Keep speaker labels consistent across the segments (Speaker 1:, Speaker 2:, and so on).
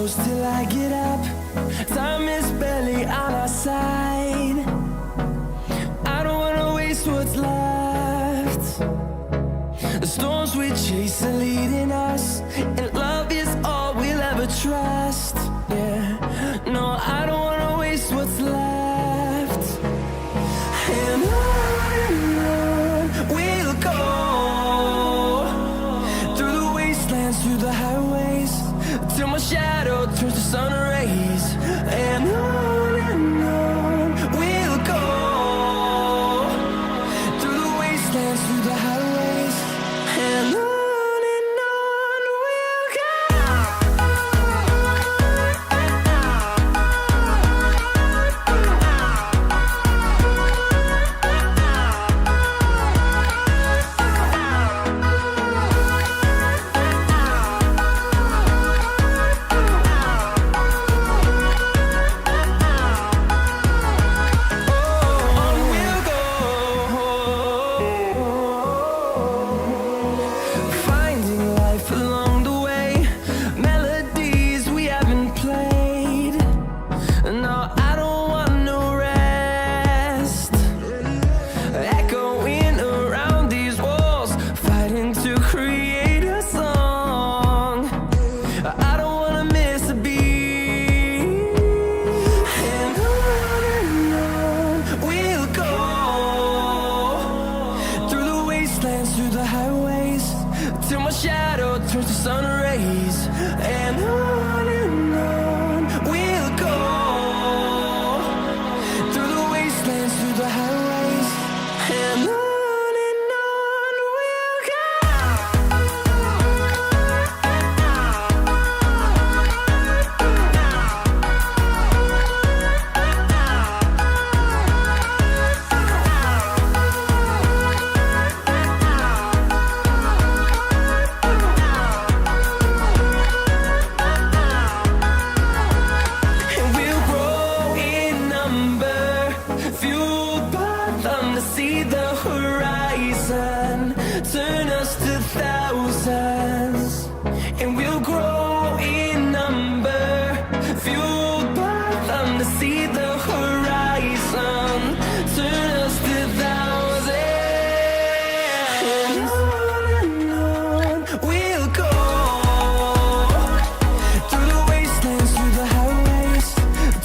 Speaker 1: close till I get up. Time is barely on our side. I don't wanna waste what's left. The storms we chase are leading us, and love is all we'll ever trust. Yeah, no, I don't wanna waste what's left. And on we'll go, through the wastelands, through the highways, till my shadow turns to sun rays. And on we'll go, through the wastelands, through the highways, and on we'll go. Through the highways, till my shadow turns to sun rays. And on we'll go, through the wastelands, through the highways, and on we'll go. See the horizon turn us to thousands, and we'll grow in number, fueled by them. To see the horizon turn us to thousands, and on we'll go, through the wastelands, through the highways,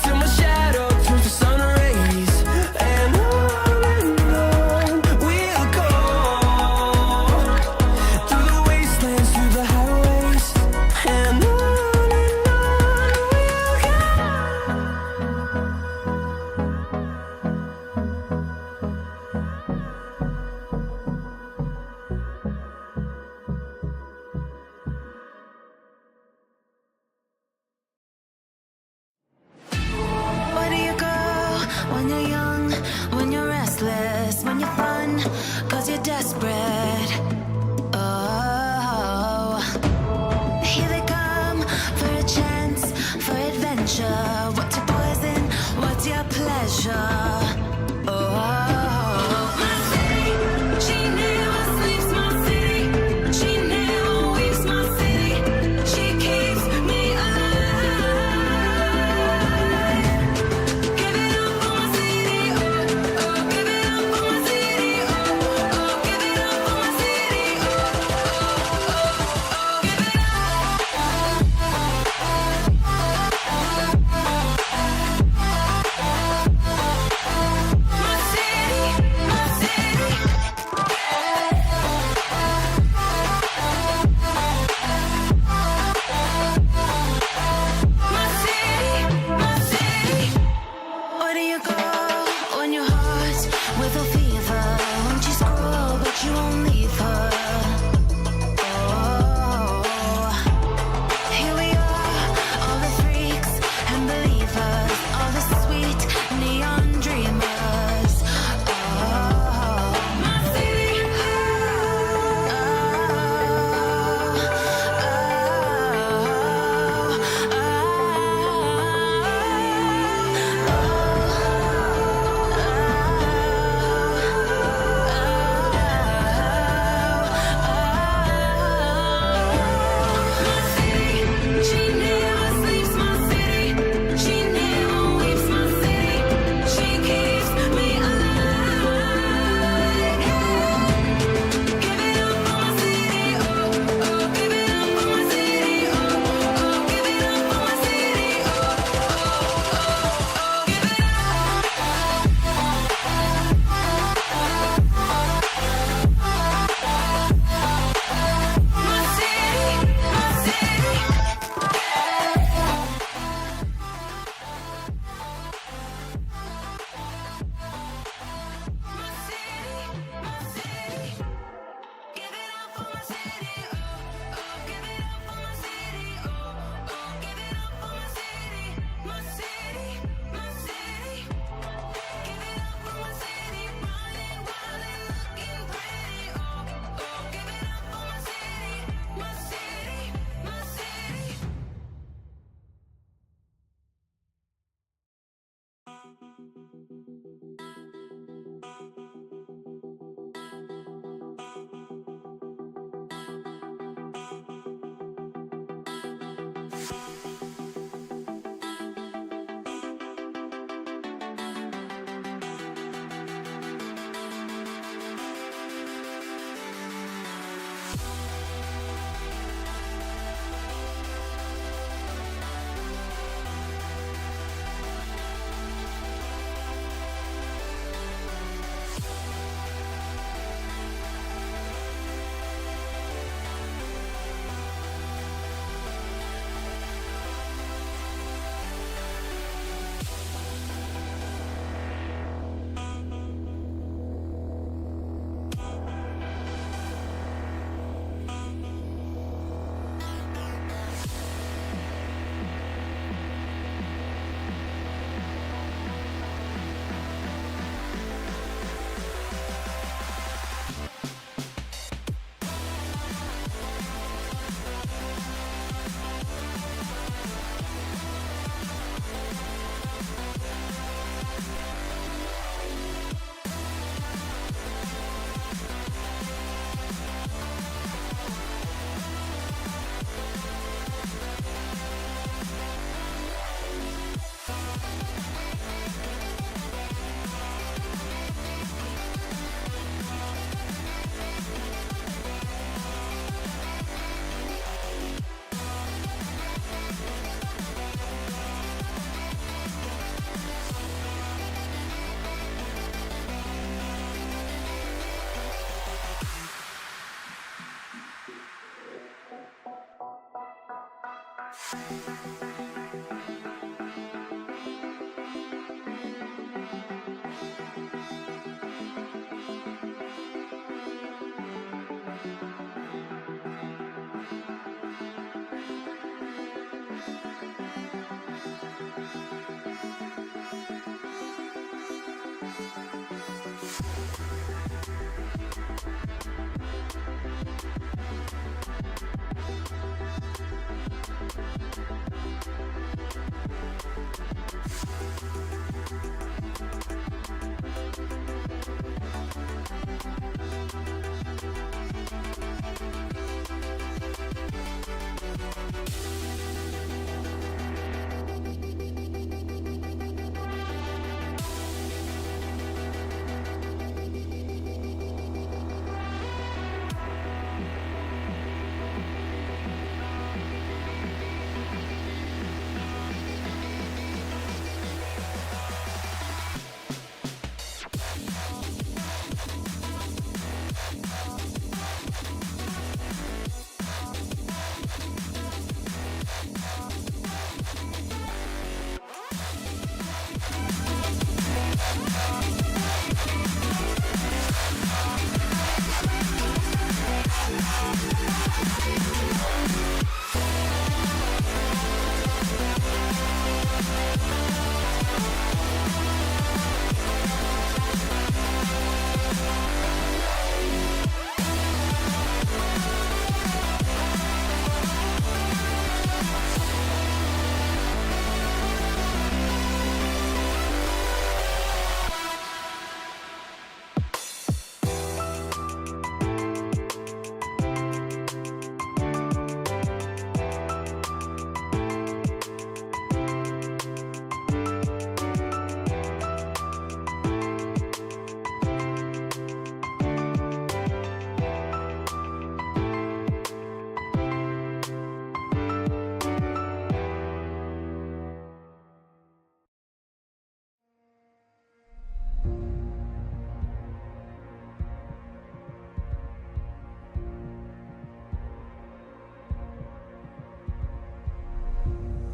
Speaker 1: till my shadow turns to sun rays. And
Speaker 2: when you're young, when you're restless, when you're fun, cause you're desperate. Oh, here they come for a chance, for adventure. What's your poison? What's your pleasure? Oh, my city, she never sleeps, my city, she never weeps, my city, she keeps me alive. Give it up for my city, oh, oh, give it up for my city, oh, oh, give it up for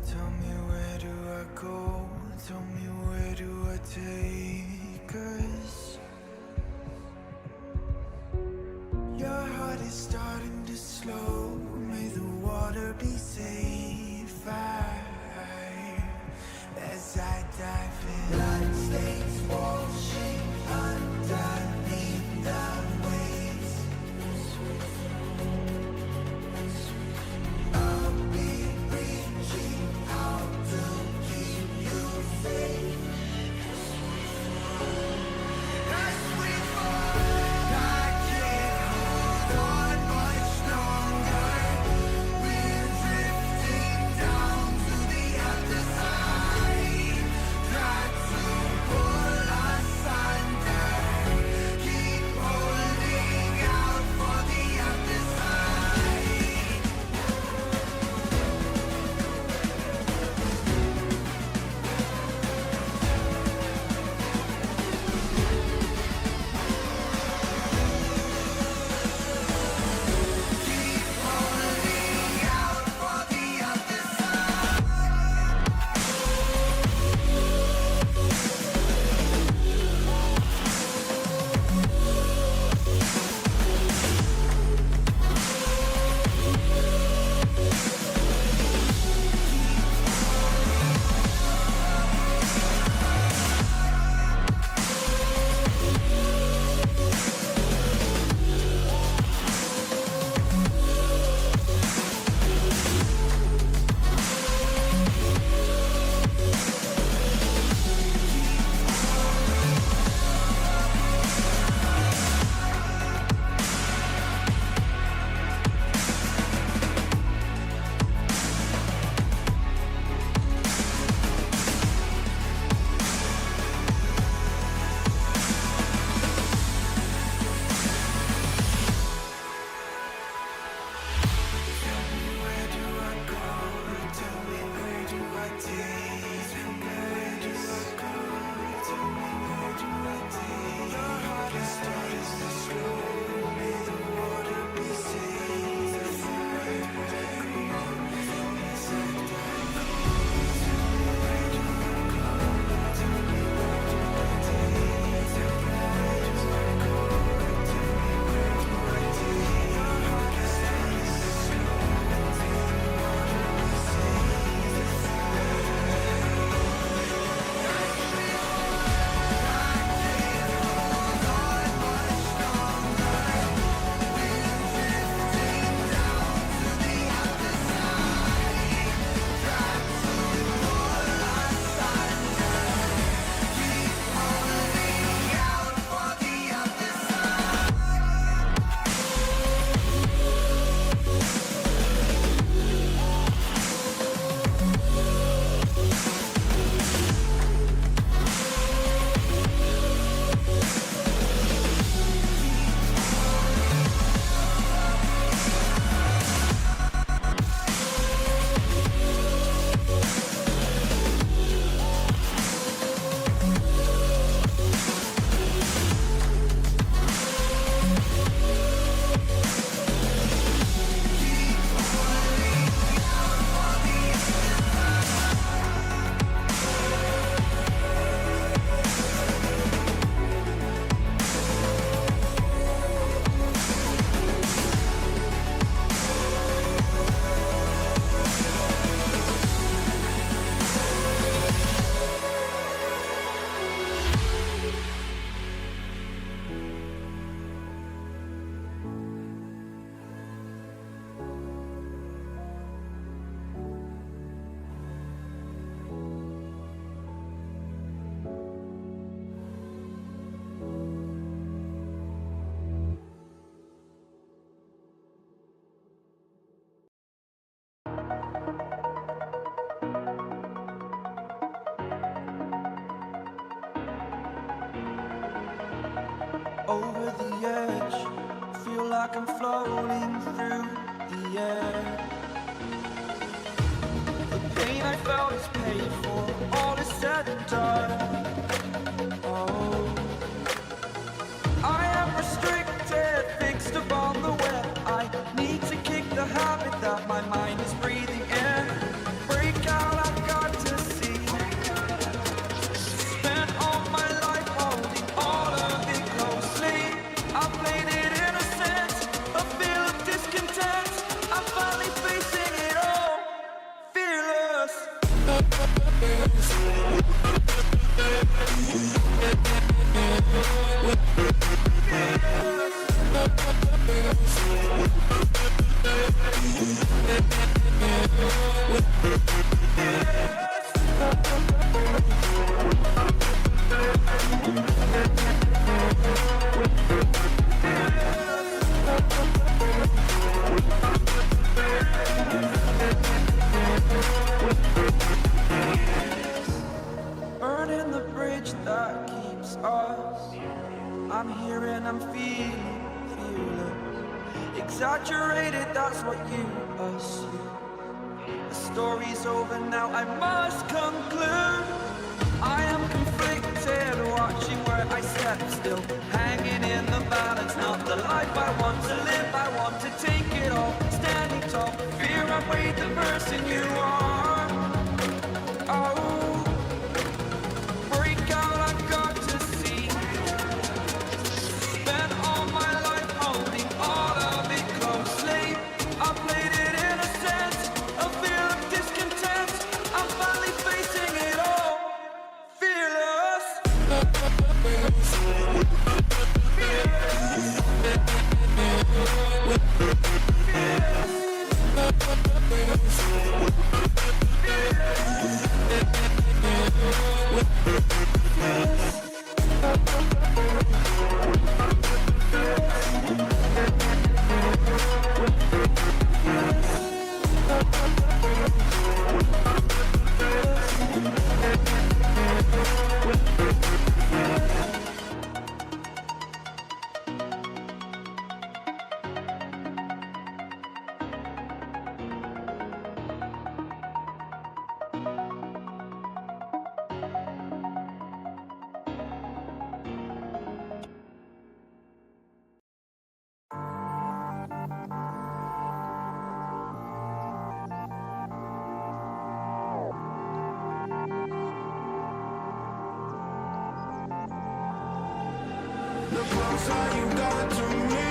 Speaker 1: Tell me where do I go? Tell me where do I take us? Your heart is starting to slow. May the water be safe as I dive in. Bloodstains washing underneath the waves. I'll be reaching out to keep you safe. As we fall, I can't hold on much longer. We're drifting down like I'm floating through the air. The pain I felt is paid for, all is said and done. Oh, I am restricted, fixed upon the web. I need to kick the habit that my mind is breathing in. Break out, I've got to see. Spent all my life holding all of it closely. I played it innocent, a feel of discontent. I'm finally facing it all, fearless. Burning the bridge that keeps us. I'm here and I'm feeling fearless. Exaggerated, that's what you assume. The story's over now, I must conclude. I am conflicted, watching where I step still, hanging in the balance. Not the life I want to live, I want to take it all. Standing tall, fear I've weighed the person you are. Oh, break out, I've got to see. Spent all my life holding all of it closely. I played it innocent, a feel of discontent. I'm finally facing it all, fearless.
Speaker 3: The closer you got to me,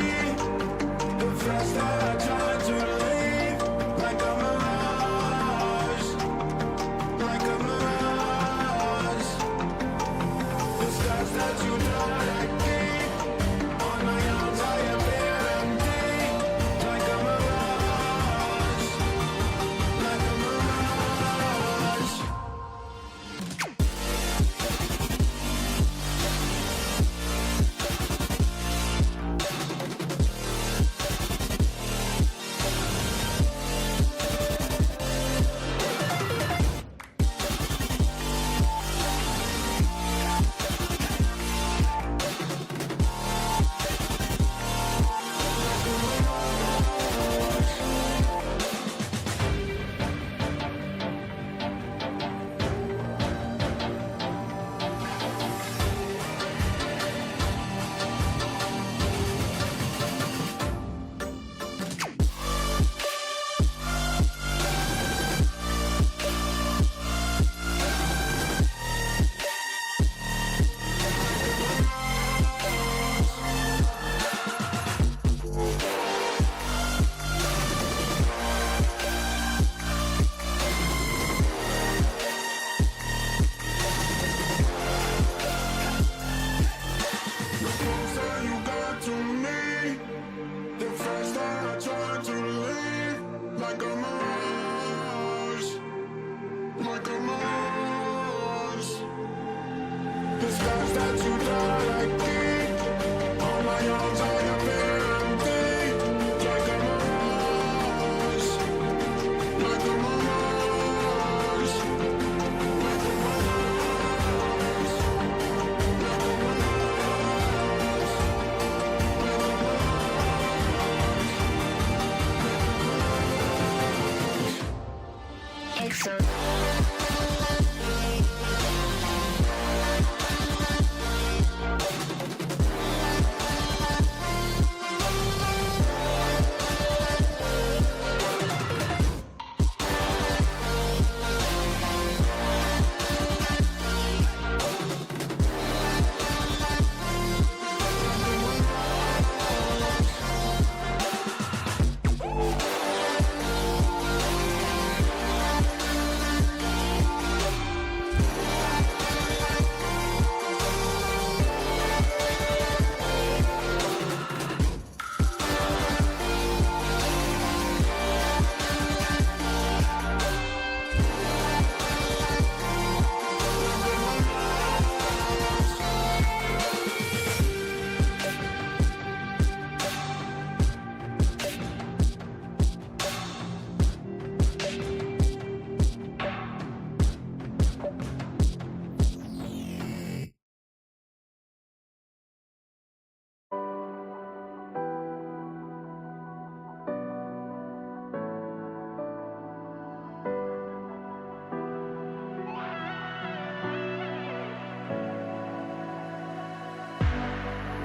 Speaker 3: the faster I try to leave. Like a mirage, like a mirage. The scars that you don't let keep on my arms, I appear empty. Like a mirage, like a mirage.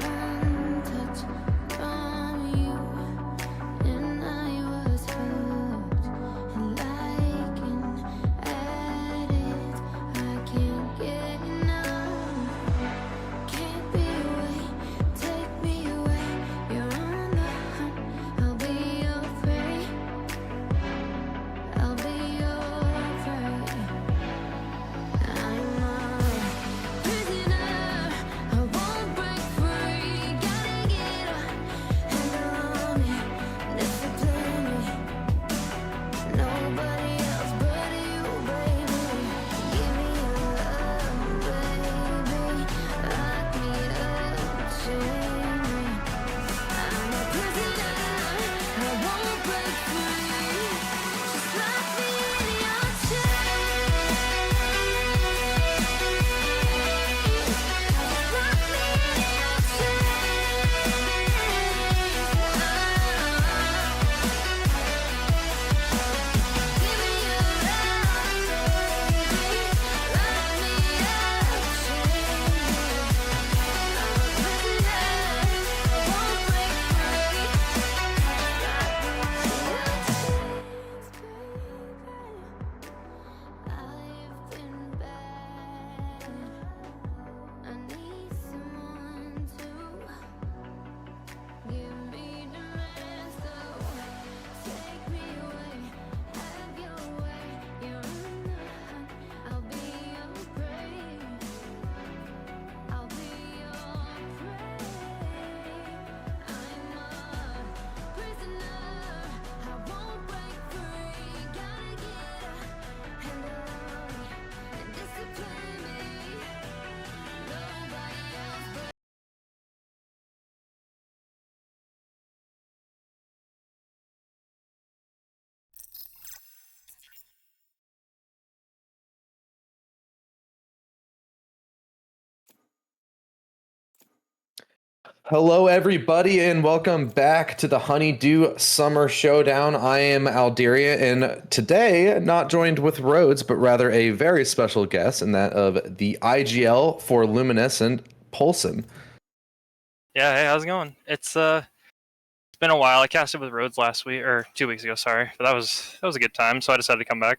Speaker 2: One touch from you, and I was hooked. And like an addict, I can't get enough. Can't be away, take me away. You're on the hunt, I'll be your prey. I'll be your prey. I'm a prisoner, I won't break free. Gotta get a handle on me, discipline me. Nobody else but you, baby. Give me your love, baby. Lock me up, chain me. I'm a prisoner, I won't break free. Just lock me in your chains. Lock me in your Give me your love, baby. Lock me up, chain me. I'm a prisoner, I won't break free. I've been bad. I need someone to give me the rest. Take me away, have your way. You're on the hunt, I'll be your prey. I'll be your prey. I'm a prisoner, I won't break free. Gotta get a handle on me and discipline me. Nobody else but
Speaker 4: Hello, everybody, and welcome back to the Honeydew Summer Showdown. I am Alderia, and today, not joined with Rhodes, but rather a very special guest, and that of the IGL for Luminescent, Polson.
Speaker 5: Yeah, hey, how's it going? It's been a while. I casted with Rhodes last week or 2 weeks ago, sorry. But that was a good time, so I decided to come back.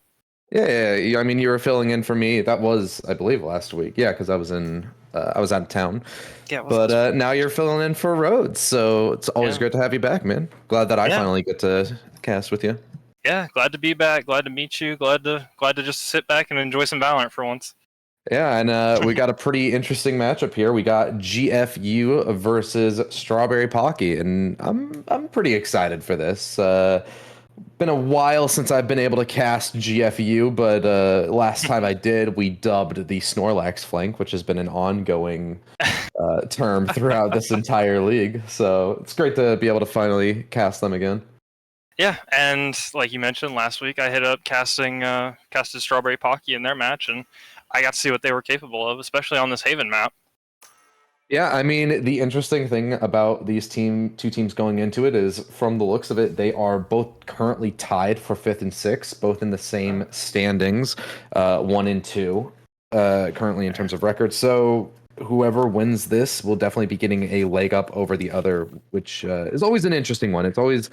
Speaker 4: Yeah, I mean, you were filling in for me. That was, I believe, last week. Yeah, because I was out of town.
Speaker 5: Yeah, it was
Speaker 4: But now you're filling in for Rhodes, so it's always
Speaker 5: Yeah.
Speaker 4: great to have you back, man. Glad that I
Speaker 5: Yeah.
Speaker 4: finally get to cast with you.
Speaker 5: Yeah, glad to be back. Glad to meet you. Glad to just sit back and enjoy some Valorant for once.
Speaker 4: Yeah, and we got a pretty interesting matchup here. We got GFU versus Strawberry Pocky, and I'm pretty excited for this. Been a while since I've been able to cast GFU, but last time I did, we dubbed the Snorlax flank, which has been an ongoing term throughout this entire league. So it's great to be able to finally cast them again.
Speaker 5: Yeah, and like you mentioned last week, I hit up casted Strawberry Pocky in their match, and I got to see what they were capable of, especially on this Haven map.
Speaker 4: Yeah, I mean, the interesting thing about these two teams going into it is, from the looks of it, they are both currently tied for fifth and sixth, both in the same standings, 1 and 2, currently in terms of records. So whoever wins this will definitely be getting a leg up over the other, which is always an interesting one. It's always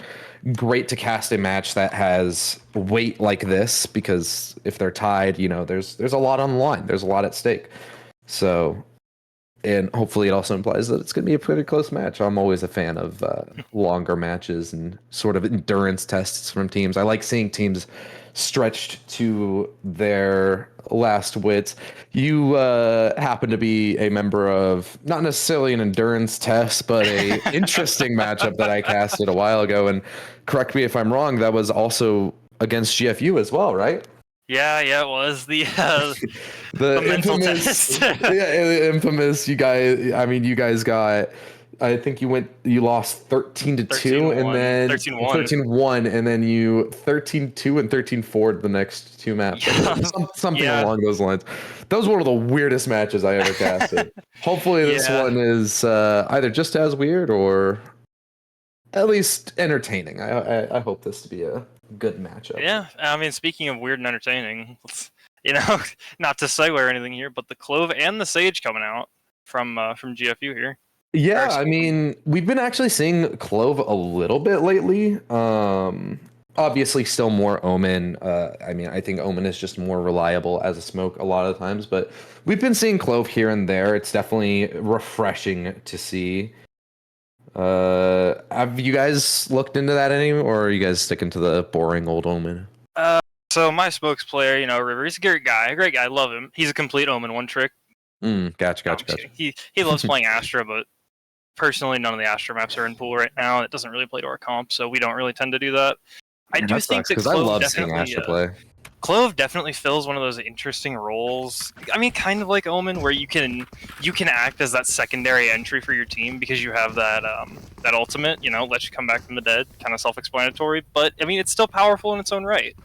Speaker 4: great to cast a match that has weight like this, because if they're tied, there's a lot on the line. There's a lot at stake. So. And hopefully it also implies that it's going to be a pretty close match. I'm always a fan of longer matches and sort of endurance tests from teams. I like seeing teams stretched to their last wits. You happen to be a member of not necessarily an endurance test, but a interesting matchup that I casted a while ago. And correct me if I'm wrong, that was also against GFU as well, right?
Speaker 5: Yeah, it was the mental
Speaker 4: infamous,
Speaker 5: test.
Speaker 4: yeah, infamous. You guys got. I think you lost 13-2, and then 13-1, and then you 13-2 and 13-4 the next two maps.
Speaker 5: Yeah.
Speaker 4: Something along those lines. That was one of the weirdest matches I ever casted. Hopefully, this one is either just as weird or at least entertaining. I hope this to be a good matchup.
Speaker 5: Yeah, I mean, speaking of weird and entertaining, not to segue or anything here, but the Clove and the Sage coming out from GFU here.
Speaker 4: Yeah, I mean, we've been actually seeing Clove a little bit lately. Obviously, still more Omen. I mean, I think Omen is just more reliable as a smoke a lot of times, but we've been seeing Clove here and there. It's definitely refreshing to see. Have you guys looked into that any, or are you guys sticking to the boring old Omen?
Speaker 5: So my spokes player, River, he's a great guy, love him. He's a complete Omen one trick.
Speaker 4: Gotcha.
Speaker 5: He loves playing Astra, but personally, none of the Astra maps are in pool right now. It doesn't really play to our comp, so we don't really tend to do that. I do think that
Speaker 4: because I love seeing Astra play.
Speaker 5: Clove definitely fills one of those interesting roles. I mean, kind of like Omen, where you can act as that secondary entry for your team because you have that ultimate, lets you come back from the dead, kind of self-explanatory. But I mean, it's still powerful in its own right.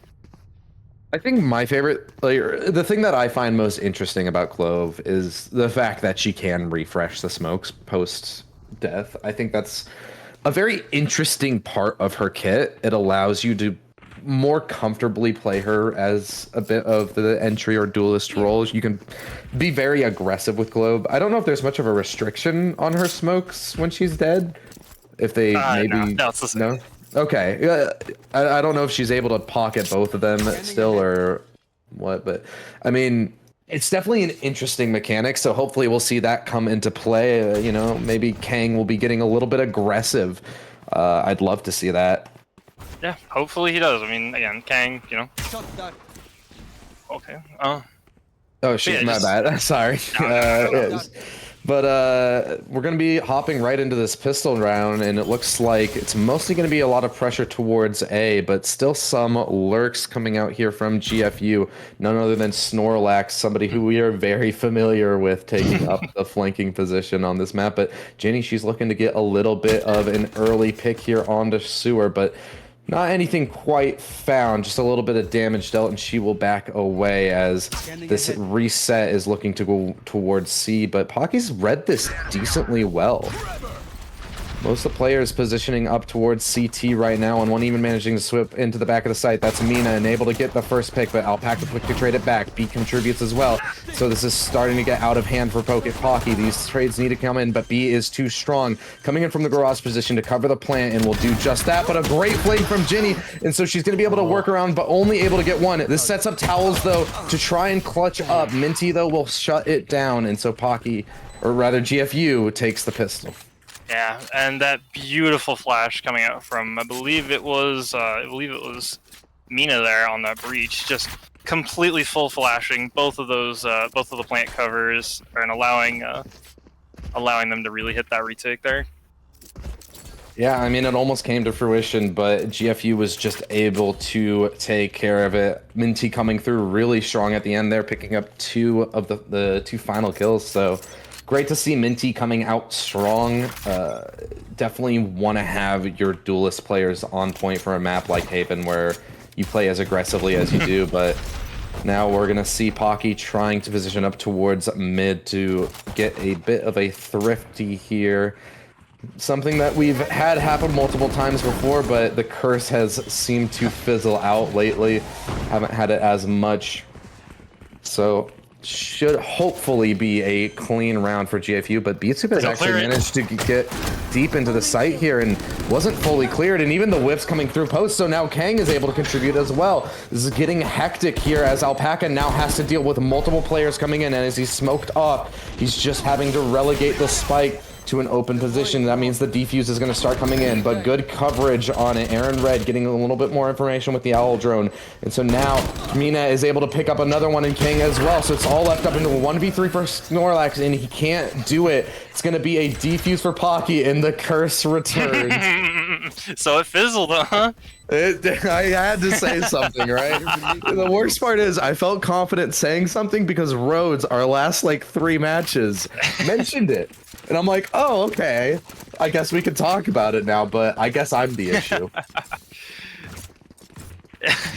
Speaker 4: I think my favorite, the thing that I find most interesting about Clove is the fact that she can refresh the smokes post death. I think that's a very interesting part of her kit. It allows you to more comfortably play her as a bit of the entry or duelist roles. You can be very aggressive with Clove. I don't know if there's much of a restriction on her smokes when she's dead. If they maybe
Speaker 5: no, it's the same.
Speaker 4: No? Okay. Yeah, I don't know if she's able to pocket both of them still or what, but I mean, it's definitely an interesting mechanic. So hopefully we'll see that come into play. Maybe Kang will be getting a little bit aggressive. I'd love to see that.
Speaker 5: Yeah, hopefully he does. I mean, again, Kang, Okay.
Speaker 4: Oh shit, my bad. Sorry. But we're going to be hopping right into this pistol round, and it looks like it's mostly going to be a lot of pressure towards A, but still some lurks coming out here from GFU. None other than Snorlax, somebody who we are very familiar with taking up the flanking position on this map. But Jenny, she's looking to get a little bit of an early pick here onto Sewer, but not anything quite found, just a little bit of damage dealt, and she will back away as this reset is looking to go towards C, but Pocky's read this decently well. Most of the players positioning up towards CT right now, and one even managing to swip into the back of the site. That's Mina, and able to get the first pick, but Alpaca quickly trade it back. B contributes as well. So this is starting to get out of hand for Pocky. These trades need to come in, but B is too strong. Coming in from the garage position to cover the plant, and will do just that, but a great play from Ginny, and so she's going to be able to work around, but only able to get one. This sets up Towels, though, to try and clutch up. Minty, though, will shut it down, and so Pocky, or rather GFU, takes the pistol.
Speaker 5: Yeah, and that beautiful flash coming out from I believe it was Mina there on that breach, just completely full flashing both of the plant covers and allowing them to really hit that retake there.
Speaker 4: Yeah, I mean, it almost came to fruition, but GFU was just able to take care of it. Minty coming through really strong at the end there, picking up two of the two final kills, so great to see Minty coming out strong. Definitely want to have your duelist players on point for a map like Haven where you play as aggressively as you do, but Now we're going to see Pocky trying to position up towards mid to get a bit of a thrifty here. Something that we've had happen multiple times before, but the curse has seemed to fizzle out lately. Haven't had it as much. So should hopefully be a clean round for GFU, but Beatsup has actually managed to get deep into the site here and wasn't fully cleared, and even the whips coming through post, so now Kang is able to contribute as well. This is getting hectic here as Alpaca now has to deal with multiple players coming in, and as he's smoked off, he's just having to relegate the spike to an open position. That means the defuse is going to start coming in, but good coverage on it. Aaron Red getting a little bit more information with the Owl drone, and so now Mina is able to pick up another one in King as well, so it's all left up into a 1v3 for Snorlax, and he can't do it. It's going to be a defuse for Pocky, and the curse returns.
Speaker 5: So it fizzled, huh?
Speaker 4: I had to say something, right? The worst part is I felt confident saying something because Rhodes, our last like 3 matches, mentioned it. And I'm like, oh, okay. I guess we can talk about it now, but I guess I'm the issue.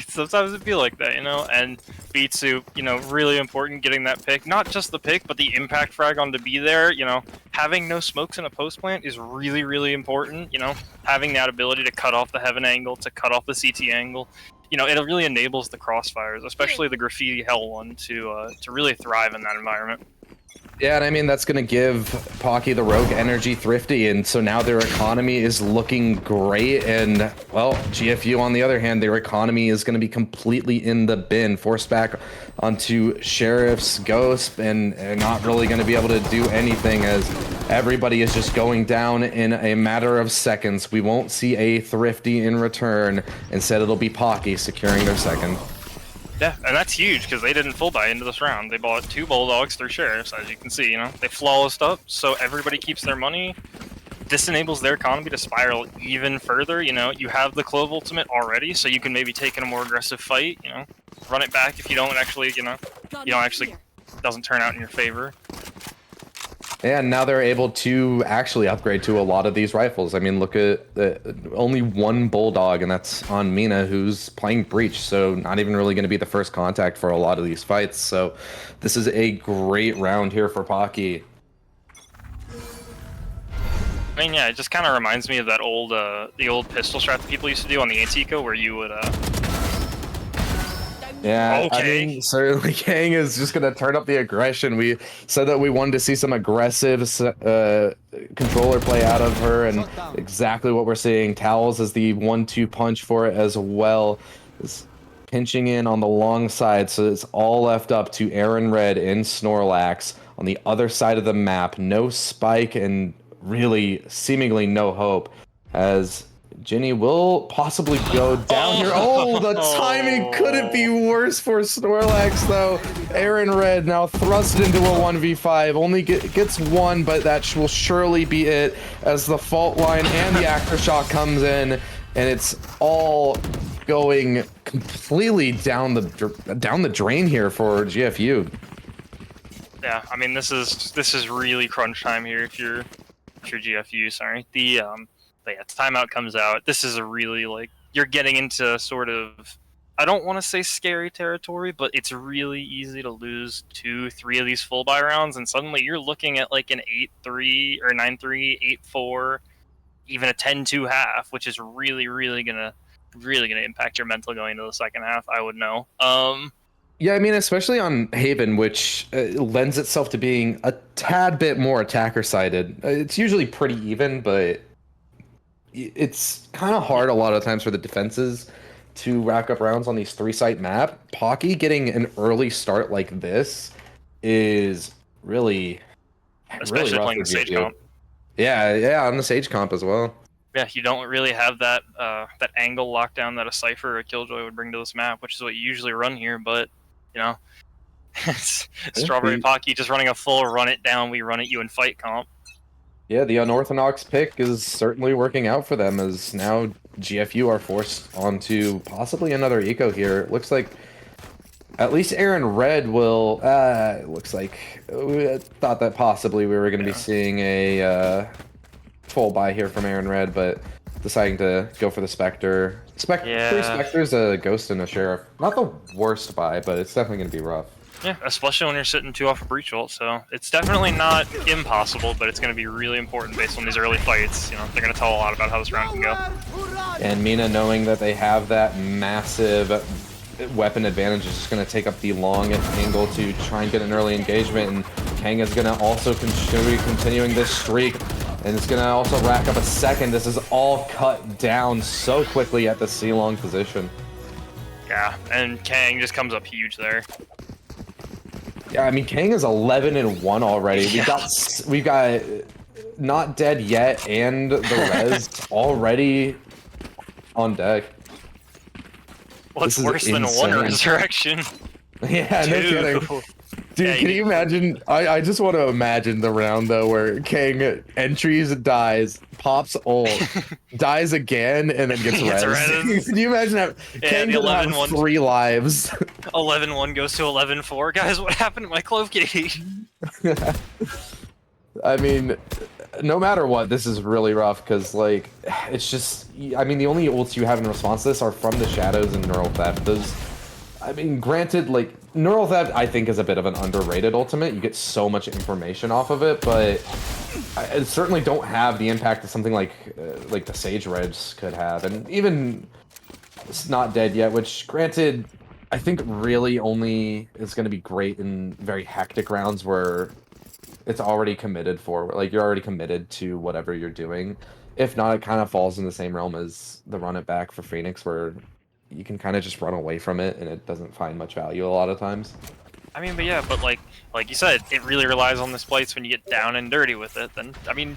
Speaker 5: Sometimes it feel like that, you know? And Beatsup, you know, really important getting that pick. Not just the pick, but the impact frag on to be there, you know? Having no smokes in a post plant is really, really important, you know? Having that ability to cut off the heaven angle, to cut off the CT angle. You know, it really enables the crossfires, especially the graffiti hell one, to really thrive in that environment.
Speaker 4: Yeah, and I mean, that's going to give Pocky the Rogue energy thrifty, and so now their economy is looking great, and, well, GFU, on the other hand, their economy is going to be completely in the bin, forced back onto Sheriff's Ghost, and not really going to be able to do anything as everybody is just going down in a matter of seconds. We won't see a thrifty in return. Instead, it'll be Pocky securing their second.
Speaker 5: Yeah, and that's huge because they didn't full buy into this round. They bought 2 Bulldogs, 3 Sheriffs, as you can see, you know. They flawlessed up, so everybody keeps their money. This enables their economy to spiral even further, you know. You have the Clove ultimate already, so you can maybe take in a more aggressive fight, you know. Run it back if you don't actually, you know, doesn't turn out in your favor.
Speaker 4: And now they're able to actually upgrade to a lot of these rifles. I mean, look at only 1 Bulldog, and that's on Mina, who's playing Breach, so not even really going to be the first contact for a lot of these fights. So this is a great round here for Pocky.
Speaker 5: I mean, yeah, it just kind of reminds me of that old, the old pistol strat that people used to do on the Antico, where you would,
Speaker 4: Yeah,
Speaker 5: okay.
Speaker 4: I mean, certainly Kang is just going to turn up the aggression. We said that we wanted to see some aggressive controller play out of her, and exactly what we're seeing. Towels is the 1-2 punch for it as well. Is pinching in on the long side, so it's all left up to Aaron Red and Snorlax on the other side of the map. No spike and really seemingly no hope, as Ginny will possibly go down here. Oh, the timing couldn't be worse for Snorlax, though. Aaron Red now thrust into a 1v5. Only gets 1, but that will surely be it as the fault line and the aftershock comes in, and it's all going completely down the drain here for GFU.
Speaker 5: Yeah, I mean, this is really crunch time here if you're GFU. Sorry, But yeah, timeout comes out. This is a really, like, you're getting into sort of, I don't want to say scary territory, but it's really easy to lose 2-3 of these full buy rounds, and suddenly you're looking at like an 8-3 or 9-3, 8-4, even a 10-2 half, which is really gonna impact your mental going into the second half. I would know.
Speaker 4: Yeah, I mean, especially on Haven, which lends itself to being a tad bit more attacker-sided. It's usually pretty even, but it's kind of hard a lot of times for the defenses to rack up rounds on these 3-site map. Pocky getting an early start like this is really,
Speaker 5: Especially
Speaker 4: really
Speaker 5: playing the Sage comp.
Speaker 4: Yeah, on the Sage comp as well.
Speaker 5: Yeah, you don't really have that that angle lockdown that a Cypher or a Killjoy would bring to this map, which is what you usually run here, but, you know, it's Strawberry Pocky just running a full run it down, we run at you and fight comp.
Speaker 4: Yeah, the unorthodox pick is certainly working out for them, as now GFU are forced onto possibly another eco here. It looks like at least Aaron Red will, it looks like, we thought that possibly we were going to be seeing a full buy here from Aaron Red, but deciding to go for the Spectre. Three
Speaker 5: Yeah.
Speaker 4: Spectres, a Ghost, and a Sheriff. Not the worst buy, but it's definitely going to be rough.
Speaker 5: Yeah, especially when you're sitting 2 off a breach ult, so it's definitely not impossible, but it's going to be really important based on these early fights. You know, they're going to tell a lot about how this round can go.
Speaker 4: And Mina, knowing that they have that massive weapon advantage, is just going to take up the long angle to try and get an early engagement, and Kang is going to also continuing this streak, and it's going to also rack up a second. This is all cut down so quickly at the C-long position.
Speaker 5: Yeah, and Kang just comes up huge there.
Speaker 4: Yeah, I mean, Kang is 11-1 already.
Speaker 5: Yeah.
Speaker 4: We've got Not Dead Yet and the Res already on deck.
Speaker 5: What's
Speaker 4: This is
Speaker 5: worse than
Speaker 4: insane.
Speaker 5: 1 resurrection?
Speaker 4: Yeah, no kidding. Dude,
Speaker 5: Yeah,
Speaker 4: can you imagine? I just want to imagine the round though where Kang entries, dies, pops ult, dies again, and then gets
Speaker 5: Gets
Speaker 4: res.
Speaker 5: res.
Speaker 4: Can you imagine how Kang
Speaker 5: the
Speaker 4: could have
Speaker 5: 11-1.
Speaker 4: 3 lives?
Speaker 5: 11-1 goes to 11-4. Guys, what happened to my Clove Kitty?
Speaker 4: I mean, no matter what, this is really rough because, like, it's just, I mean, the only ults you have in response to this are from the Shadows and Neural Theft. Those, I mean, granted, like, Neural Theft, I think, is a bit of an underrated ultimate. You get so much information off of it, but I certainly don't have the impact that something like the Sage Reds could have. And even It's Not Dead Yet, which, granted, I think really only is going to be great in very hectic rounds where it's already committed for, like, you're already committed to whatever you're doing. If not, it kind of falls in the same realm as the run it back for Phoenix, where you can kind of just run away from it and it doesn't find much value a lot of times.
Speaker 5: I mean, but yeah, but like you said, it really relies on the splites when you get down and dirty with it. Then, I mean,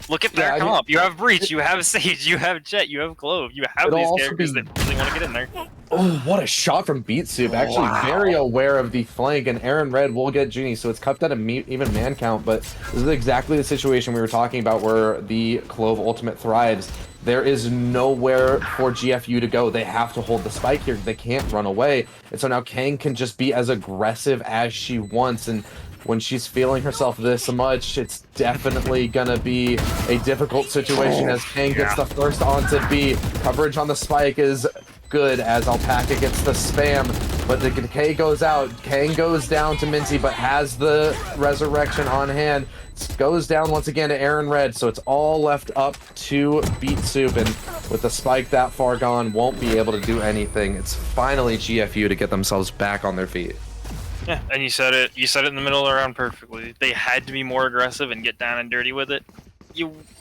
Speaker 5: look at their comp. You have Breach, you have Sage, you have Jet, you have Glove, you have these characters that really want to get in there.
Speaker 4: Oh, what a shot from Beat Soup. Actually, very aware of the flank, and Aaron Red will get Genie, so it's kept at a even man count, but this is exactly the situation we were talking about where the Clove ultimate thrives. There is nowhere for GFU to go. They have to hold the spike here. They can't run away. And so now Kang can just be as aggressive as she wants, and when she's feeling herself this much, it's definitely gonna be a difficult situation as Kang gets the first onto B. Coverage on the spike is good as Alpaca gets the spam, but the decay goes out. Kang goes down to Minty, but has the resurrection on hand. Goes down once again to Aaron Red, so it's all left up to Beat Soup, and with the spike that far gone, won't be able to do anything. It's finally GFU to get themselves back on their feet.
Speaker 5: Yeah, and you said it in the middle of the round perfectly. They had to be more aggressive and get down and dirty with it.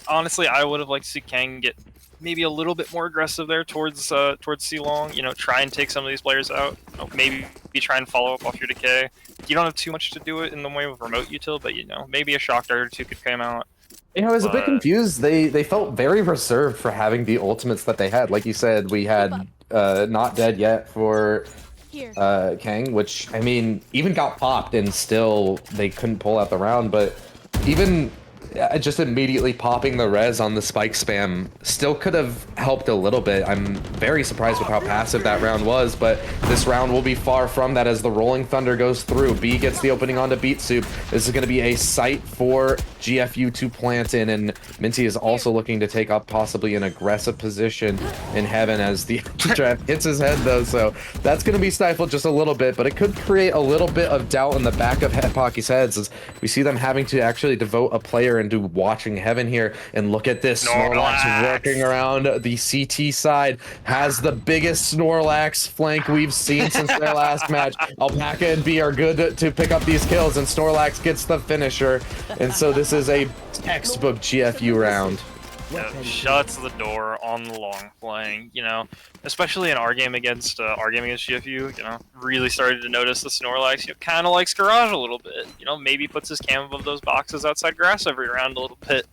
Speaker 5: Honestly, I would have liked to see Kang get maybe a little bit more aggressive there towards C-Long. You know, try and take some of these players out. You know, maybe try and follow up off your decay. You don't have too much to do it in the way of remote util, but you know, maybe a shock dart or two could come out.
Speaker 4: You know, I was a bit confused. They felt very reserved for having the ultimates that they had. Like you said, we had Not Dead Yet for Kang, which, I mean, even got popped and still they couldn't pull out the round, but even just immediately popping the res on the spike spam still could have helped a little bit. I'm very surprised with how passive that round was, but this round will be far from that as the Rolling Thunder goes through. B gets the opening onto Beat Soup. This is going to be a site for GFU to plant in, and Minty is also looking to take up possibly an aggressive position in Heaven as the draft hits his head though, so that's going to be stifled just a little bit, but it could create a little bit of doubt in the back of Pocky's heads as we see them having to actually devote a player into watching Heaven here. And look at this, Snorlax working around the CT side, has the biggest Snorlax flank we've seen since their last match. Alpaca and B are good to pick up these kills, and Snorlax gets the finisher, and so this is a textbook GFU round.
Speaker 5: Shuts the door on the long playing, you know, especially in our game against GFU, you know, really started to notice the Snorlax, you know, kind of likes Garage a little bit, you know, maybe puts his cam above those boxes outside grass every round a little bit.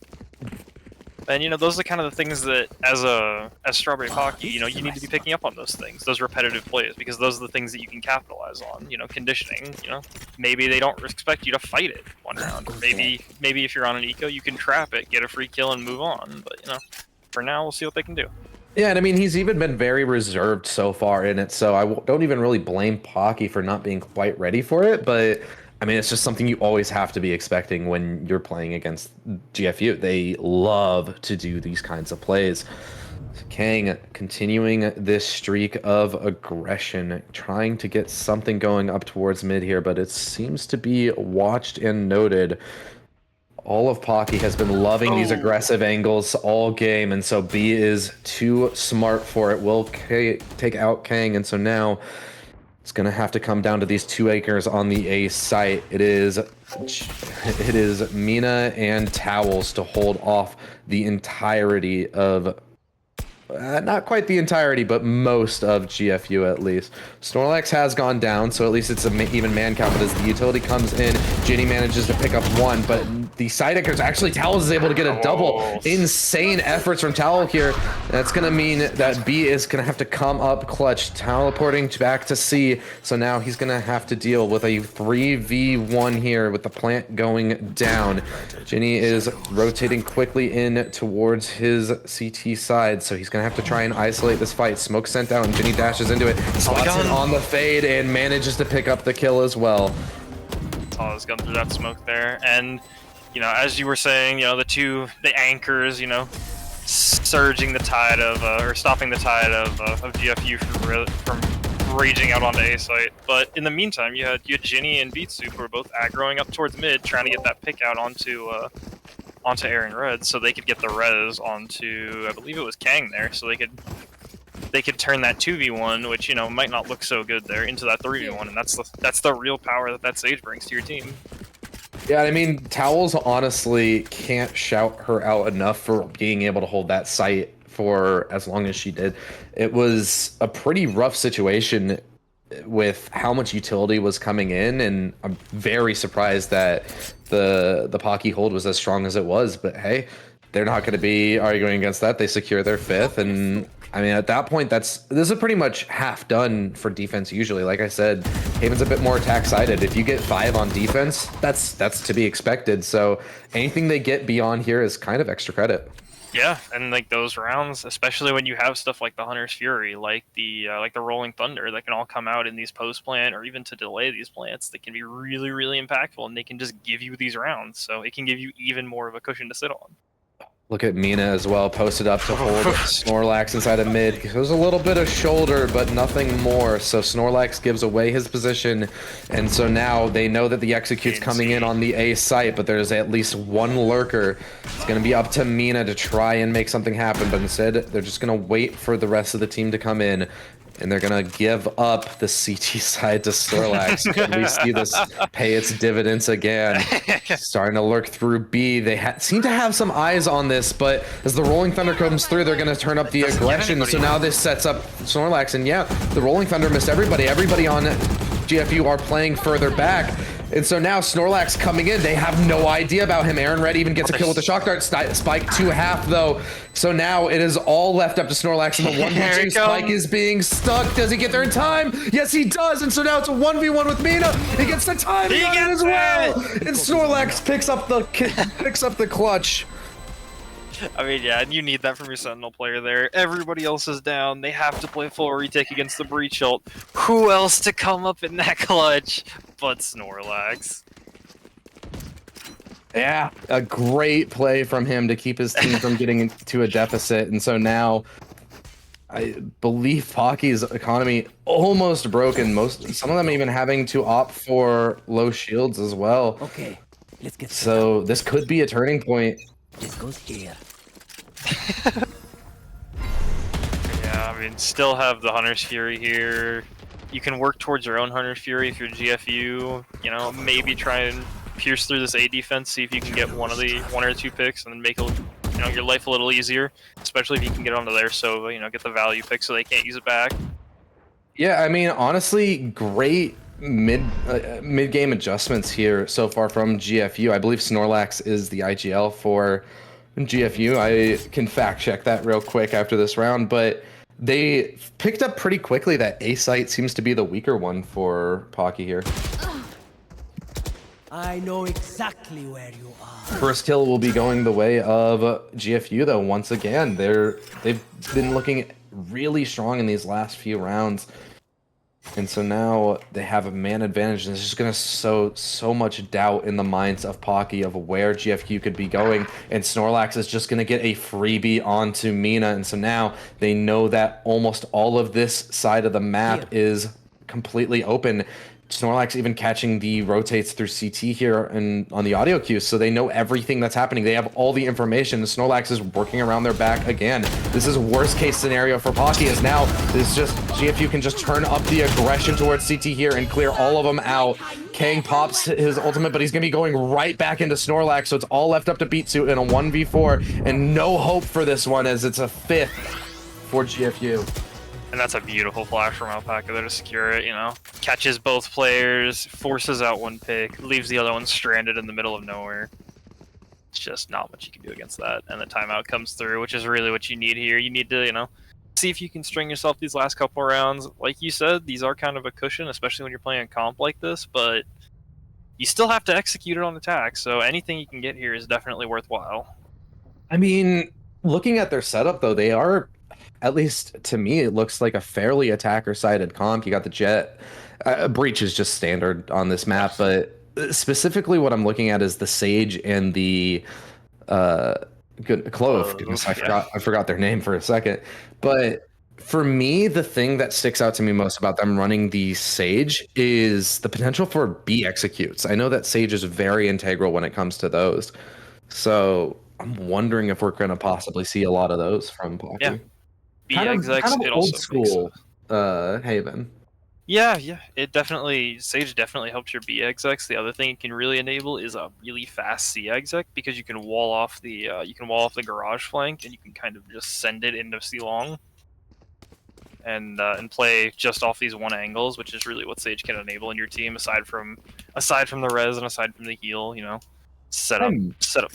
Speaker 5: And, you know, those are kind of the things that, as Strawberry Pocky, you know, you need to be picking up on those things, those repetitive plays, because those are the things that you can capitalize on, you know, conditioning, you know. Maybe they don't expect you to fight it one round, or maybe if you're on an eco, you can trap it, get a free kill, and move on, but, you know, for now, we'll see what they can do.
Speaker 4: Yeah, and I mean, he's even been very reserved so far in it, so I don't even really blame Pocky for not being quite ready for it, but I mean, it's just something you always have to be expecting when you're playing against GFU. They love to do these kinds of plays. Kang continuing this streak of aggression, trying to get something going up towards mid here, but it seems to be watched and noted. All of Pocky has been loving these aggressive angles all game, and so B is too smart for it. Will take out Kang, and so now it's gonna have to come down to these 2 acres on the A site. It is Mina and Towels to hold off the entirety of not quite the entirety, but most of GFU at least. Snorlax has gone down, so at least it's an even man count, but as the utility comes in, Ginny manages to pick up 1, but the side anchors, actually Towels is able to get a double. Insane efforts from Towel here. That's going to mean that B is going to have to come up clutch, teleporting back to C, so now he's going to have to deal with a 3v1 here with the plant going down. Ginny is rotating quickly in towards his CT side, so he's going to have to try and isolate this fight. Smoke sent out and Ginny dashes into it, spots it on the fade and manages to pick up the kill as well.
Speaker 5: Has gone through that smoke there, and you know, as you were saying, you know, the anchors, you know, surging the tide of or stopping the tide of GFU from raging out onto A site. But in the meantime, you had Ginny and Beatsu who were both aggroing up towards mid, trying to get that pick out onto Aaron Red, so they could get the res onto, I believe it was Kang there, so they could turn that 2v1, which, you know, might not look so good there, into that 3v1, and that's the real power that Sage brings to your team.
Speaker 4: Yeah, I mean, Towels honestly can't shout her out enough for being able to hold that site for as long as she did. It was a pretty rough situation with how much utility was coming in, and I'm very surprised that the Pocky hold was as strong as it was, but hey, they're not going to be arguing against that. They secure their 5th, and I mean, at that point, this is pretty much half done for defense usually. Like I said, Haven's a bit more attack-sided. If you get 5 on defense, that's to be expected, so anything they get beyond here is kind of extra credit.
Speaker 5: Yeah, and like those rounds, especially when you have stuff like the Hunter's Fury, like the Rolling Thunder, that can all come out in these post-plant or even to delay these plants, that can be really, really impactful, and they can just give you these rounds, so it can give you even more of a cushion to sit on.
Speaker 4: Look at Mina as well, posted up to hold Snorlax inside of mid. There's a little bit of shoulder, but nothing more. So Snorlax gives away his position, and so now they know that the execute's coming in on the A site, but there's at least 1 lurker. It's going to be up to Mina to try and make something happen, but instead they're just going to wait for the rest of the team to come in. And they're going to give up the CT side to Snorlax. Can we see this pay its dividends again? Starting to lurk through B. They seem to have some eyes on this, but as the Rolling Thunder comes through, they're going to turn up the aggression. So now this sets up Snorlax. And yeah, the Rolling Thunder missed everybody. Everybody on GFU are playing further back. And so now Snorlax coming in, they have no idea about him. Aaron Red even gets a kill with the shock dart. Spike 2.5 though. So now it is all left up to Snorlax, and the 1v2 Spike is being stuck. Does he get there in time? Yes, he does. And so now it's a 1v1 with Mina. He gets the time as well. And Snorlax picks up the clutch.
Speaker 5: I mean, yeah, and you need that from your Sentinel player there. Everybody else is down. They have to play full retake against the Breach ult. Who else to come up in that clutch but Snorlax?
Speaker 4: Yeah, a great play from him to keep his team from getting into a deficit. And so now I believe Pocky's economy almost broken. Some of them even having to opt for low shields as well.
Speaker 6: Okay, let's get
Speaker 4: so this could be a turning point.
Speaker 6: This goes here.
Speaker 5: Yeah, I mean, still have the Hunter's Fury here. You can work towards your own Hunter's Fury if you're GFU. You know, maybe try and pierce through this A defense, see if you can get one or 2 picks, and then make your life a little easier. Especially if you can get onto there, so get the value pick so they can't use it back.
Speaker 4: Yeah, I mean, honestly, great mid-game adjustments here so far from GFU. I believe Snorlax is the IGL for GFU. I can fact check that real quick after this round, but they picked up pretty quickly that A site seems to be the weaker one for Pocky here.
Speaker 6: I know exactly where you are.
Speaker 4: First kill will be going the way of GFU though. Once again, they've been looking really strong in these last few rounds. And so now they have a man advantage, and it's just going to sow so much doubt in the minds of Pocky of where GFQ could be going. And Snorlax is just going to get a freebie onto Mina. And so now they know that almost all of this side of the map is completely open. Snorlax even catching the rotates through CT here and on the audio cues, so they know everything that's happening. They have all the information. Snorlax is working around their back again. This is worst case scenario for Pocky, as now this just GFU can just turn up the aggression towards CT here and clear all of them out. Kang pops his ultimate, but he's gonna be going right back into Snorlax, so it's all left up to Beatsu in a 1v4, and no hope for this one as it's a 5th for GFU.
Speaker 5: And that's a beautiful flash from Alpaca there to secure it, you know. Catches both players, forces out one pick, leaves the other one stranded in the middle of nowhere. It's just not much you can do against that. And the timeout comes through, which is really what you need here. You need to, you know, see if you can string yourself these last couple rounds. Like you said, these are kind of a cushion, especially when you're playing a comp like this, but you still have to execute it on attack, so anything you can get here is definitely worthwhile.
Speaker 4: I mean, looking at their setup, though, they are, at least to me, it looks like a fairly attacker-sided comp. You got the Jet. Breach is just standard on this map, but specifically what I'm looking at is the Sage and the Clove. Goodness, I forgot their name for a second. But for me, the thing that sticks out to me most about them running the Sage is the potential for B executes. I know that Sage is very integral when it comes to those. So I'm wondering if we're going to possibly see a lot of those from Pocky.
Speaker 5: Yeah. B
Speaker 4: Kind
Speaker 5: execs,
Speaker 4: of
Speaker 5: it
Speaker 4: old
Speaker 5: also
Speaker 4: school Haven.
Speaker 5: Yeah, it definitely, Sage definitely helps your B execs. The other thing it can really enable is a really fast C exec, because you can wall off the garage flank, and you can kind of just send it into C long and play just off these one angles, which is really what Sage can enable in your team, aside from the res and aside from the heal, you know. Set up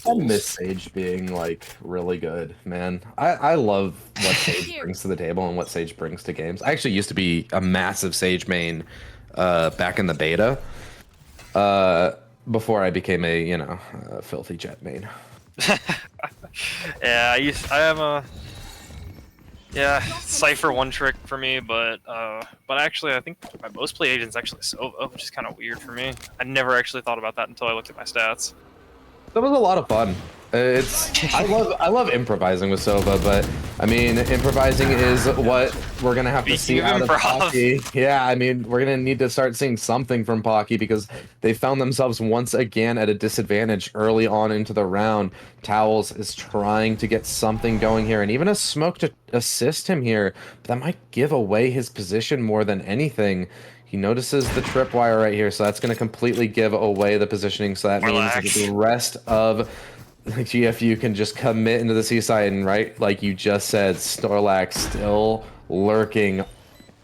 Speaker 4: I miss Sage being like really good, man. I love what Sage brings to the table and what Sage brings to games. I actually used to be a massive Sage main back in the beta before I became a filthy Jet main.
Speaker 5: Yeah, I am a Cypher one trick for me, but actually I think my most play agent's actually Sova, which is kind of weird for me. I never actually thought about that until I looked at my stats.
Speaker 4: That was a lot of fun. I love improvising with Sova, but I mean, improvising is what we're gonna have to see out of Pocky. Yeah, I mean, we're gonna need to start seeing something from Pocky, because they found themselves once again at a disadvantage early on into the round. Towels is trying to get something going here, and even a smoke to assist him here, but that might give away his position more than anything. He notices the tripwire right here, so that's going to completely give away the positioning. So that means that the rest of the GFU can just commit into the seaside, and right, like you just said, Snorlax still lurking.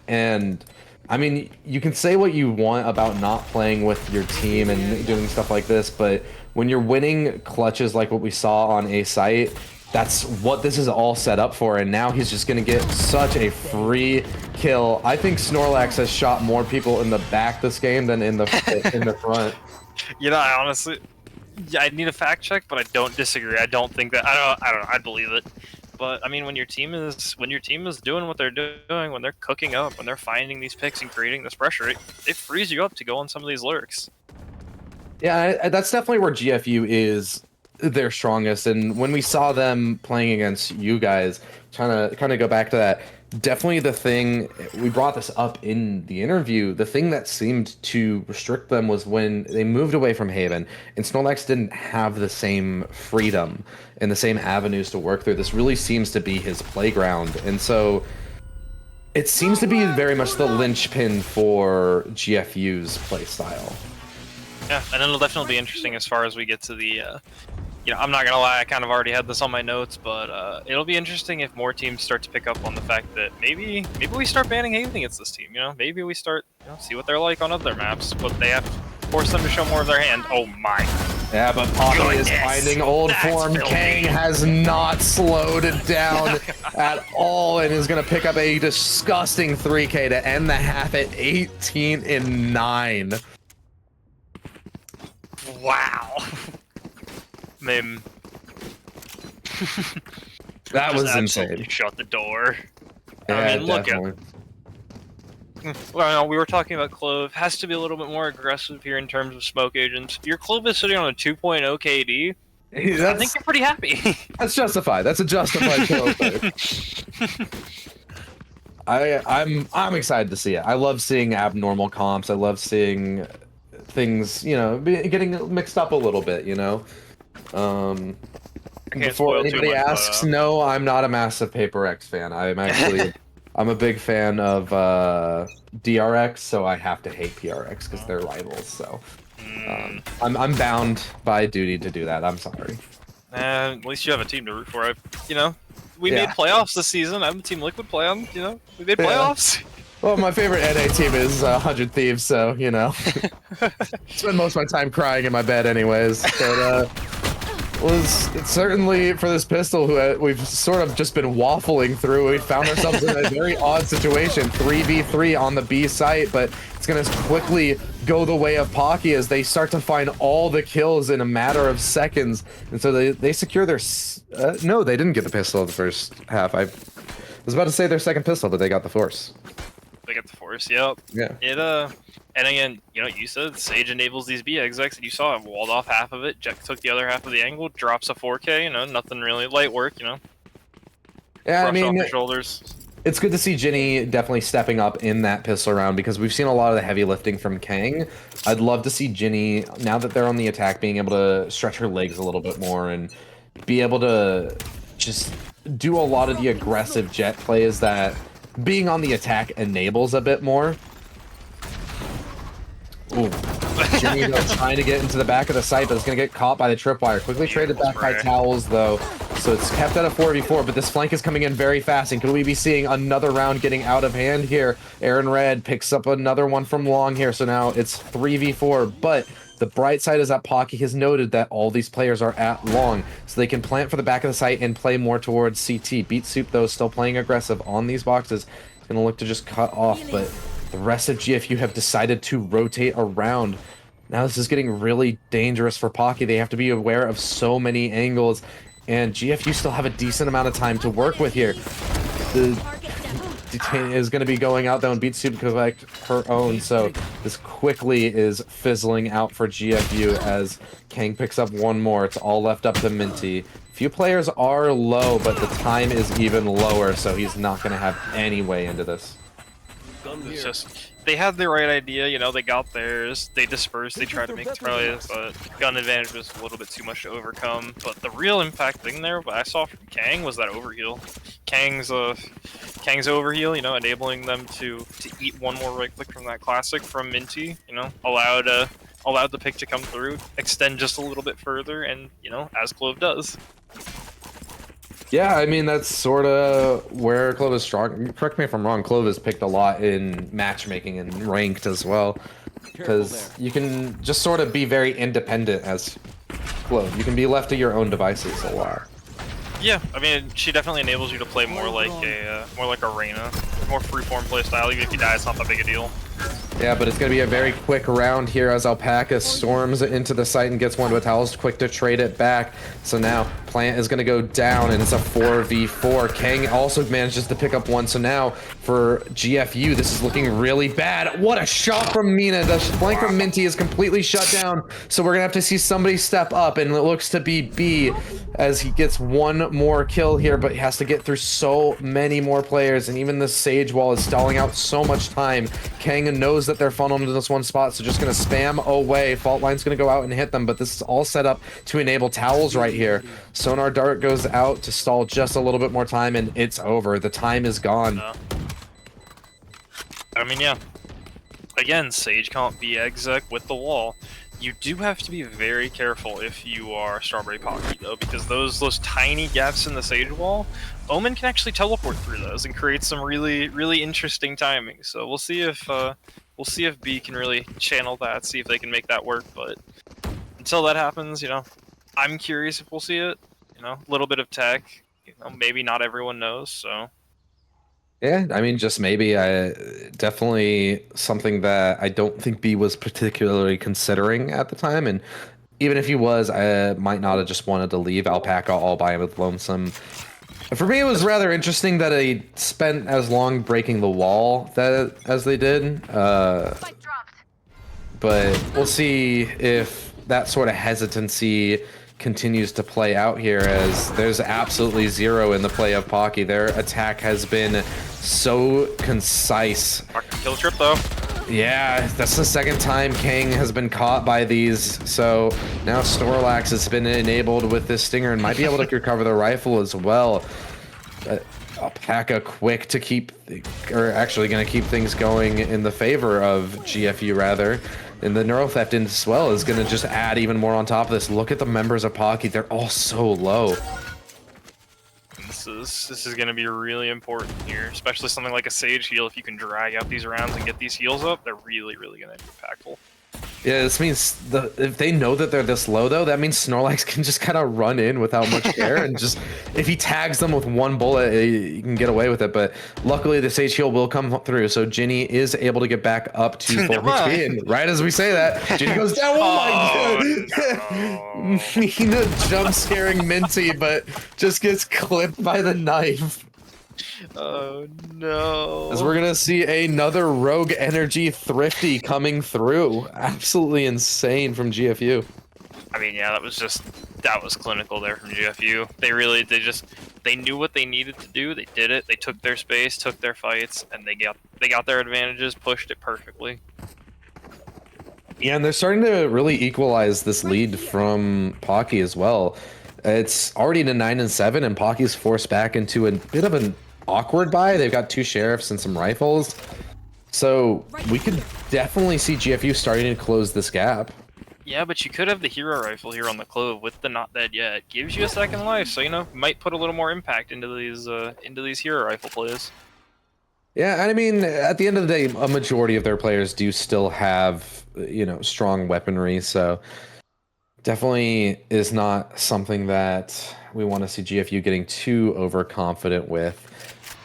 Speaker 4: And I mean, you can say what you want about not playing with your team and doing stuff like this, but when you're winning clutches like what we saw on A site, that's what this is all set up for, and now he's just going to get such a free kill. I think Snorlax has shot more people in the back this game than in the front.
Speaker 5: You know, I honestly, I need a fact check, but I don't disagree. I don't think that. I don't know. I believe it. But I mean, when your team is doing what they're doing, when they're cooking up, when they're finding these picks and creating this pressure, it frees you up to go on some of these lurks.
Speaker 4: Yeah, that's definitely where GFU is their strongest. And when we saw them playing against you guys, trying to kind of go back to that, definitely the thing, we brought this up in the interview, the thing that seemed to restrict them was when they moved away from Haven and Snorlax didn't have the same freedom and the same avenues to work through. This really seems to be his playground. And so it seems to be very much the linchpin for GFU's play style.
Speaker 5: Yeah, and it'll definitely be interesting as far as we get to the I'm not gonna lie, I kind of already had this on my notes, but it'll be interesting if more teams start to pick up on the fact that maybe we start banning Haven against this team. You know, maybe we start see what they're like on other maps, but they have to force them to show more of their hand. Oh my!
Speaker 4: Yeah, but Pocky is finding old form. Kang has not slowed it down at all, and is gonna pick up a disgusting 3K to end the half at 18-9.
Speaker 5: Wow. Mim.
Speaker 4: That was insane.
Speaker 5: Shut the door.
Speaker 4: Yeah,
Speaker 5: I mean, look
Speaker 4: definitely.
Speaker 5: Well, we were talking about Clove. Has to be a little bit more aggressive here in terms of smoke agents. Your Clove is sitting on a 2.0 KD. I think you're pretty happy.
Speaker 4: That's justified. That's a justified kill. I'm excited to see it. I love seeing abnormal comps. I love seeing things, you know, getting mixed up a little bit, you know. Before
Speaker 5: spoil too
Speaker 4: anybody
Speaker 5: much,
Speaker 4: asks, no, I'm not a massive Paper X fan. I'm actually, I'm a big fan of DRX, so I have to hate PRX because they're rivals. So I'm bound by duty to do that. I'm sorry.
Speaker 5: At least you have a team to root for. You know, we made playoffs this season. I'm Team Liquid play on. You know, we made playoffs.
Speaker 4: Well, my favorite NA team is 100 Thieves, so you know, spend most of my time crying in my bed, anyways. But it's certainly for this pistol, who we've sort of just been waffling through. We found ourselves in a very odd situation, 3v3 on the B site, but it's gonna quickly go the way of Pocky as they start to find all the kills in a matter of seconds, and so they secure their. No, they didn't get the pistol in the first half. I was about to say their second pistol, but they got the Force.
Speaker 5: They get the Force, yep.
Speaker 4: Yeah.
Speaker 5: And again, you know, you said Sage enables these B execs, and you saw it walled off half of it. Jet took the other half of the angle, drops a 4K. You know, nothing really light work. You know.
Speaker 4: Yeah, I
Speaker 5: Brush off
Speaker 4: mean,
Speaker 5: the shoulders.
Speaker 4: it's good to see Ginny definitely stepping up in that pistol round because we've seen a lot of the heavy lifting from Kang. I'd love to see Ginny, now that they're on the attack, being able to stretch her legs a little bit more and be able to just do a lot of the aggressive Jet plays that being on the attack enables a bit more. Ooh. Ginny though trying to get into the back of the site, but it's going to get caught by the tripwire. Quickly traded back by Towels though, so it's kept at a 4v4, but this flank is coming in very fast, and could we be seeing another round getting out of hand here? Aaron Red picks up another one from Long here, so now it's 3v4, but the bright side is that Pocky has noted that all these players are at Long, so they can plant for the back of the site and play more towards CT. Beat Soup though still playing aggressive on these boxes. He's going to look to just cut off, but the rest of GFU have decided to rotate around. Now this is getting really dangerous for Pocky. They have to be aware of so many angles, and GFU still have a decent amount of time to work with here. The Detain is going to be going out though and Beat Soup to collect her own, so this quickly is fizzling out for GFU as Kang picks up one more. It's all left up to Minty. Few players are low, but the time is even lower, so he's not going to have any way into this.
Speaker 5: It's just they had the right idea, you know, they got theirs, they dispersed, they tried to make plays, but gun advantage was a little bit too much to overcome. But the real impact thing there, what I saw from Kang, was that overheal. Kang's overheal, you know, enabling them to eat one more right click from that classic from Minty, you know, allowed the pick to come through, extend just a little bit further, and you know, as Clove does.
Speaker 4: Yeah, I mean, that's sort of where Clove is strong. Correct me if I'm wrong, Clove is picked a lot in matchmaking and ranked as well. Because you can just sort of be very independent as Clove. You can be left to your own devices a lot.
Speaker 5: Yeah, I mean, she definitely enables you to play more like a Reyna, more freeform play style. Even if you die, it's not that big a deal.
Speaker 4: Yeah, but it's going to be a very quick round here as Alpaca storms into the site and gets one to a Towels, quick to trade it back. So now Plant is going to go down, and it's a 4v4. Kang also manages to pick up one, so now for GFU, this is looking really bad. What a shot from Mina. The flank from Minty is completely shut down, so we're going to have to see somebody step up, and it looks to be B as he gets one more kill here, but he has to get through so many more players, and even the Sage wall is stalling out so much time. Kang knows that they're funneled into this one spot, so just going to spam away. Fault Line's going to go out and hit them, but this is all set up to enable Towels right here. Sonar Dart goes out to stall just a little bit more time, and it's over. The time is gone.
Speaker 5: I mean, yeah. Again, Sage can't be exec with the wall. You do have to be very careful if you are Strawberry Pocky, though, because those tiny gaps in the Sage wall, Omen can actually teleport through those and create some really interesting timing. So we'll see if B can really channel that, see if they can make that work. But until that happens, you know, I'm curious if we'll see it. You know, a little bit of tech. You know, maybe not everyone knows. So.
Speaker 4: Yeah, I mean, just maybe. Definitely something that I don't think B was particularly considering at the time, and even if he was, I might not have just wanted to leave Alpaca all by with Lonesome. For me, it was rather interesting that they spent as long breaking the wall as they did. But we'll see if that sort of hesitancy continues to play out here, as there's absolutely zero in the play of Pocky. Their attack has been so concise.
Speaker 5: Kill trip though.
Speaker 4: Yeah, that's the second time Kang has been caught by these. So now Snorlax has been enabled with this stinger and might be able to recover the rifle as well. Alpaca quick to keep, or actually going to keep things going in the favor of GFU rather. And the neuro theft as well is going to just add even more on top of this. Look at the members of Pocky; they're all so low.
Speaker 5: This is going to be really important here, especially something like a Sage heal. If you can drag out these rounds and get these heals up, they're really going to be impactful.
Speaker 4: Yeah, this means if they know that they're this low, though, that means Snorlax can just kind of run in without much care, and just if he tags them with one bullet, you can get away with it. But luckily, the Sage heal will come through, so Ginny is able to get back up to full HP. And right as we say that, Ginny goes down. Oh my god! Mina jump scaring Minty, but just gets clipped by the knife.
Speaker 5: Oh no.
Speaker 4: As we're gonna see another Rogue Energy Thrifty coming through. Absolutely insane from GFU.
Speaker 5: I mean, yeah, that was clinical there from GFU. They knew what they needed to do. They did it. They took their space, took their fights, and they got their advantages, pushed it perfectly.
Speaker 4: Yeah, and they're starting to really equalize this lead from Pocky as well. It's already to 9-7, and Pocky's forced back into a bit of an awkward buy. They've got 2 sheriffs and some rifles, so we could definitely see GFU starting to close this gap.
Speaker 5: Yeah, but you could have the hero rifle here on the Clove with the not dead yet. It gives you a second life, so might put a little more impact into these hero rifle plays.
Speaker 4: Yeah, I mean, at the end of the day, a majority of their players do still have, strong weaponry, so definitely is not something that we want to see GFU getting too overconfident with.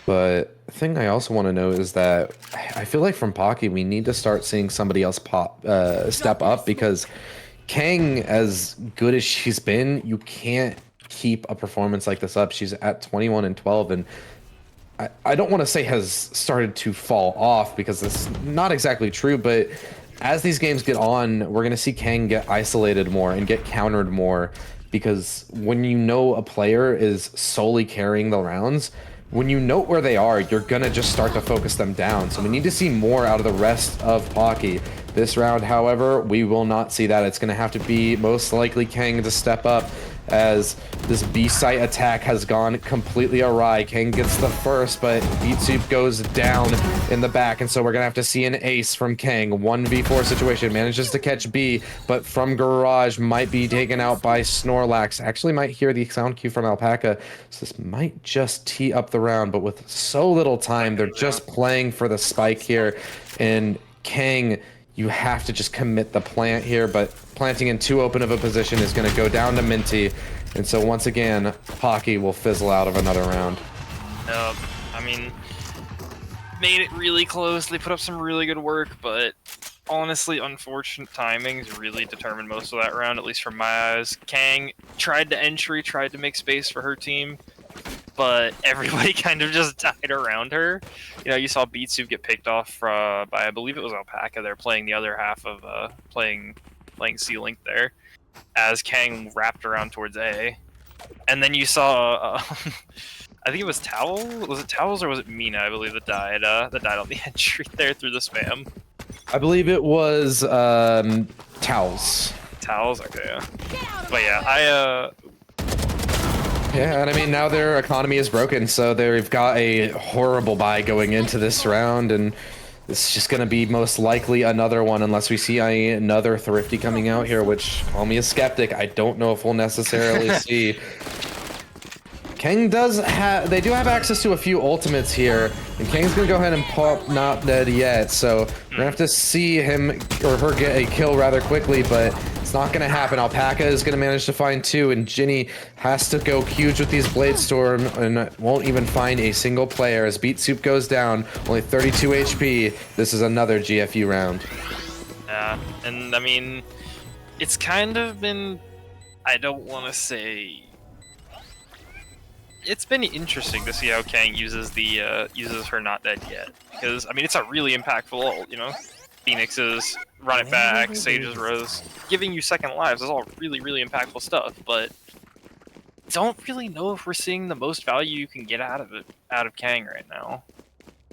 Speaker 4: But the thing I also want to know is that I feel like from Pocky, we need to start seeing somebody else step up, because Kang, as good as she's been, you can't keep a performance like this up. She's at 21-12, and I don't want to say has started to fall off, because that's not exactly true, but as these games get on, we're going to see Kang get isolated more and get countered more, because when you know a player is solely carrying the rounds, when you note where they are, you're going to just start to focus them down. So we need to see more out of the rest of Pocky. This round, however, we will not see that. It's going to have to be most likely Kang to step up, as this B-site attack has gone completely awry. Kang gets the first, but Beat Soup goes down in the back, and so we're gonna have to see an ace from Kang. 1v4 situation, manages to catch B, but from Garage might be taken out by Snorlax. Actually might hear the sound cue from Alpaca, so this might just tee up the round, but with so little time, they're just playing for the spike here, and Kang, you have to just commit the plant here, but planting in too open of a position is going to go down to Minty, and so once again, Pocky will fizzle out of another round.
Speaker 5: I mean, made it really close. They put up some really good work, but honestly, unfortunate timings really determined most of that round, at least from my eyes. Kang tried to entry, tried to make space for her team, but everybody kind of just died around her. You saw Beat Soup get picked off by, I believe it was Alpaca. They're playing the other half of playing C-Link there, as Kang wrapped around towards A. And then you saw, I think it was Towel? Was it Towels or was it Mina, I believe, that died on the entry there through the spam?
Speaker 4: I believe it was Towels.
Speaker 5: Towels? Okay, yeah. But yeah,
Speaker 4: Yeah, and I mean, now their economy is broken, so they've got a horrible buy going into this round, and it's just going to be most likely another one unless we see another Thrifty coming out here, which, call me a skeptic, I don't know if we'll necessarily see. Kang they do have access to a few ultimates here, and Kang's gonna go ahead and pop Not Dead Yet, so we're gonna have to see him or her get a kill rather quickly, but it's not gonna happen. Alpaca is gonna manage to find 2, and Ginny has to go huge with these Blade Storm and won't even find a single player as Beat Soup goes down, only 32 HP. This is another GFU round.
Speaker 5: yeah, and I mean, it's kind of been, I don't want to say it's been interesting to see how Kang uses the uses her not dead yet, because I mean it's a really impactful ult, you know. Phoenix's run it back, Sage's Rose, giving you second lives is all really impactful stuff, but don't really know if we're seeing the most value you can get out of Kang right now.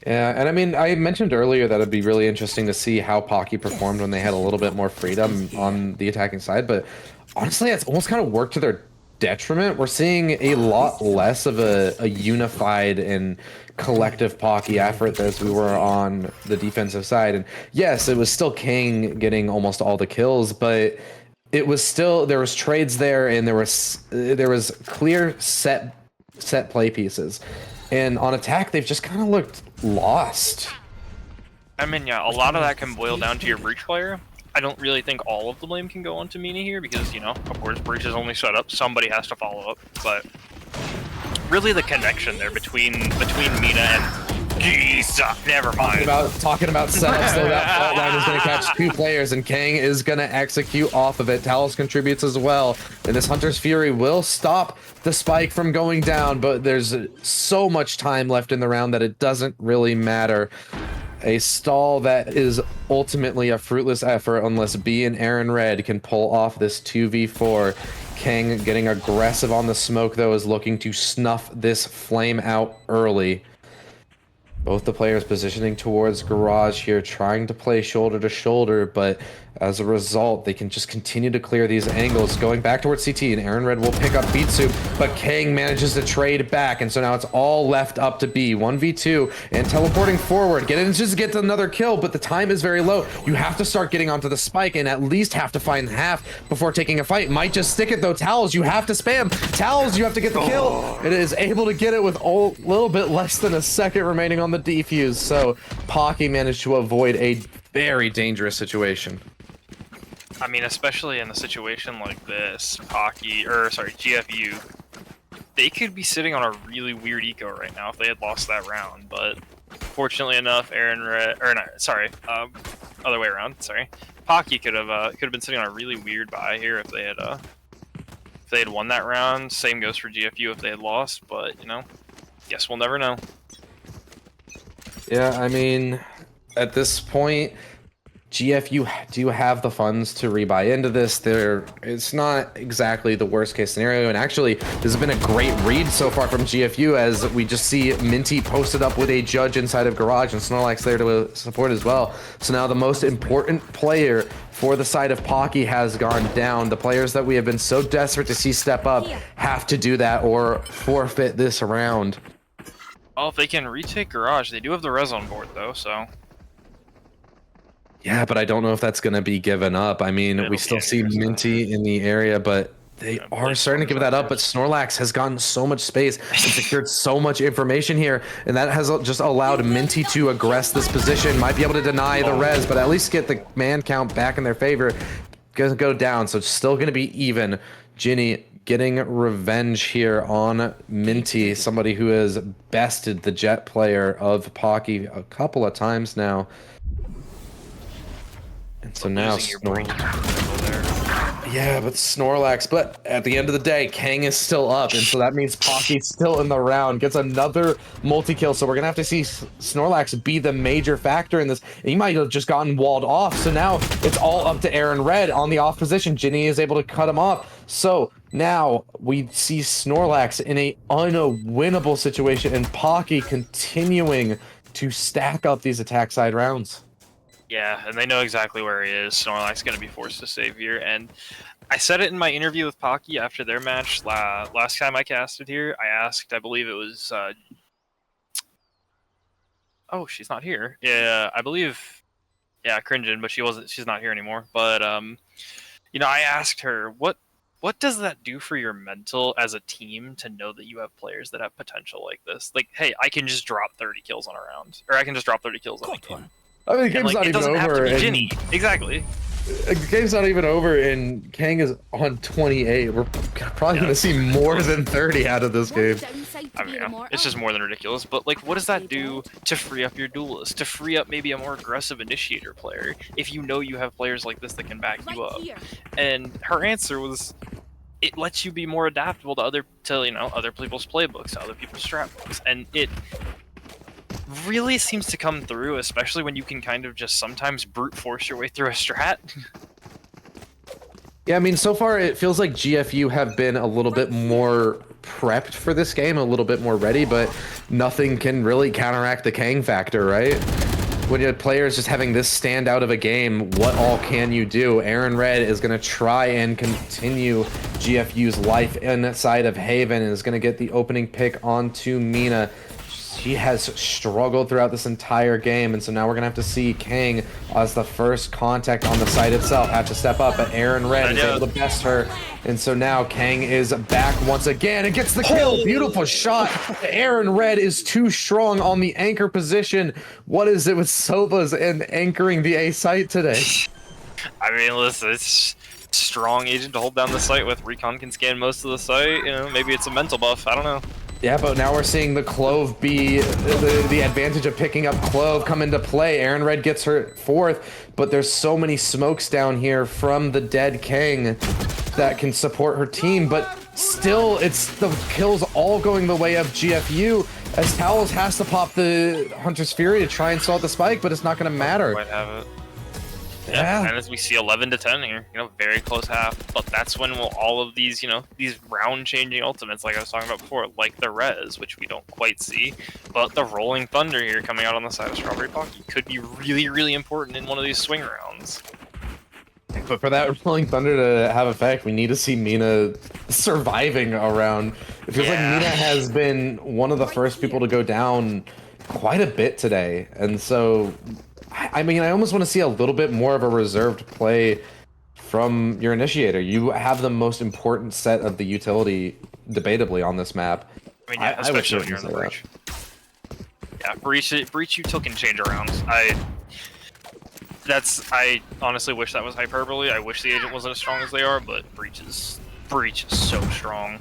Speaker 4: Yeah, and I mean, I mentioned earlier that it'd be really interesting to see how Pocky performed when they had a little bit more freedom on the attacking side, but honestly, it's almost kind of worked to their detriment. We're seeing a lot less of a unified and collective Pocky effort as we were on the defensive side. And yes, it was still Kang getting almost all the kills, but it was still, there was trades there, and there was clear set play pieces. And on attack, they've just kind of looked lost.
Speaker 5: I mean, yeah, a lot of that can boil down to your Breach player. I don't really think all of the blame can go onto Mina here because, you know, of course, Breach is only set up. Somebody has to follow up. But really the connection there between Mina and... Never mind.
Speaker 4: Talking about setups, though, that fault line is going to catch 2 players, and Kang is going to execute off of it. Talos contributes as well, and this Hunter's Fury will stop the spike from going down, but there's so much time left in the round that it doesn't really matter. A stall that is ultimately a fruitless effort unless B and Aaron Red can pull off this 2v4. Kang getting aggressive on the smoke, though, is looking to snuff this flame out early. Both the players positioning towards garage here, trying to play shoulder to shoulder, but as a result, they can just continue to clear these angles. Going back towards CT, and Aaron Red will pick up Beat Soup, but Kang manages to trade back, and so now it's all left up to B. 1v2, and teleporting forward. Just get another kill, but the time is very low. You have to start getting onto the spike, and at least have to find half before taking a fight. Might just stick it, though. Towels, you have to spam. Towels, you have to get the kill. It is able to get it with a little bit less than a second remaining on the defuse, so Pocky managed to avoid a very dangerous situation.
Speaker 5: I mean, especially in a situation like this, GFU, they could be sitting on a really weird eco right now if they had lost that round, but fortunately enough, other way around, sorry. Pocky could have been sitting on a really weird buy here if they had won that round. Same goes for GFU if they had lost, but, you know, guess we'll never know.
Speaker 4: Yeah, I mean, at this point, GFU do have the funds to rebuy into this. It's not exactly the worst case scenario, and actually, this has been a great read so far from GFU as we just see Minty posted up with a judge inside of Garage, and Snorlax there to support as well. So now the most important player for the side of Pocky has gone down. The players that we have been so desperate to see step up have to do that or forfeit this round.
Speaker 5: Well, if they can retake Garage, they do have the res on board, though, so...
Speaker 4: Yeah, but I don't know if that's going to be given up. I mean, we still see Minty in the area, but they are starting to give that up. But Snorlax has gotten so much space and secured so much information here, and that has just allowed Minty to aggress this position. Might be able to deny the res, but at least get the man count back in their favor. Gonna go down, so it's still going to be even. Ginny getting revenge here on Minty, somebody who has bested the Jet player of Pocky a couple of times now. And so now yeah, but Snorlax, but at the end of the day, Kang is still up, and so that means Pocky's still in the round, gets another multi-kill, so we're gonna have to see Snorlax be the major factor in this. And he might have just gotten walled off, so now it's all up to Aaron Red on the off position. Ginny is able to cut him off, so now we see Snorlax in a unwinnable situation, and Pocky continuing to stack up these attack side rounds.
Speaker 5: Yeah, and they know exactly where he is. Snorlax going to be forced to save here, and I said it in my interview with Pocky after their match last time I casted here. I asked, I believe it was, oh, she's not here. Yeah, I believe, yeah, Cringin, but she's not here anymore. But, you know, I asked her, what does that do for your mental as a team to know that you have players that have potential like this? Like, hey, I can just drop 30 kills on a round, or I can just drop 30 kills on a game.
Speaker 4: I mean, the game's not even over.
Speaker 5: Ginny. Exactly.
Speaker 4: The game's not even over, and Kang is on 28. We're probably going to see more than 30 out of this game.
Speaker 5: I mean, yeah, it's just more than ridiculous. But, like, what does that do to free up your duelist? To free up maybe a more aggressive initiator player if you know you have players like this that can back you up? And her answer was, it lets you be more adaptable to other people's playbooks, to other people's strat books, and it really seems to come through, especially when you can kind of just sometimes brute force your way through a strat.
Speaker 4: Yeah, I mean, so far it feels like GFU have been a little bit more prepped for this game, a little bit more ready, but nothing can really counteract the Kang factor, right? When your player is just having this stand out of a game, what all can you do? Aaron Red is going to try and continue GFU's life inside of Haven and is going to get the opening pick onto Mina. She has struggled throughout this entire game, and so now we're gonna have to see Kang as the first contact on the site itself have to step up, but Aaron Red is able to best her, and so now Kang is back once again and gets the kill. Beautiful shot. Aaron Red is too strong on the anchor position. What is it with Sovas and anchoring the A site today?
Speaker 5: I mean, listen, it's strong agent to hold down the site with. Recon can scan most of the site. You know, maybe it's a mental buff. I don't know.
Speaker 4: Yeah, but now we're seeing the Clove be the advantage of picking up Clove come into play. Aaron Red gets her fourth, but there's so many smokes down here from the dead Kang that can support her team, but still it's the kills all going the way of GFU as Towels has to pop the Hunter's Fury to try and solve the spike, but it's not going to matter.
Speaker 5: Might have it.
Speaker 4: Yeah.
Speaker 5: And as we see 11 to 10 here, you know, very close half. But that's when all of these, you know, these round-changing ultimates, like I was talking about before, like the Res, which we don't quite see, but the Rolling Thunder here coming out on the side of Strawberry Pocky could be really, really important in one of these swing rounds.
Speaker 4: But for that Rolling Thunder to have effect, we need to see Mina surviving around. It feels like Mina has been one of the first people to go down quite a bit today, and so I mean, I almost want to see a little bit more of a reserved play from your initiator. You have the most important set of the utility, debatably, on this map.
Speaker 5: I mean, yeah, especially when you're in the breach. Yeah, breach you took and change around. I honestly wish that was hyperbole. I wish the agent wasn't as strong as they are, but breach is so strong.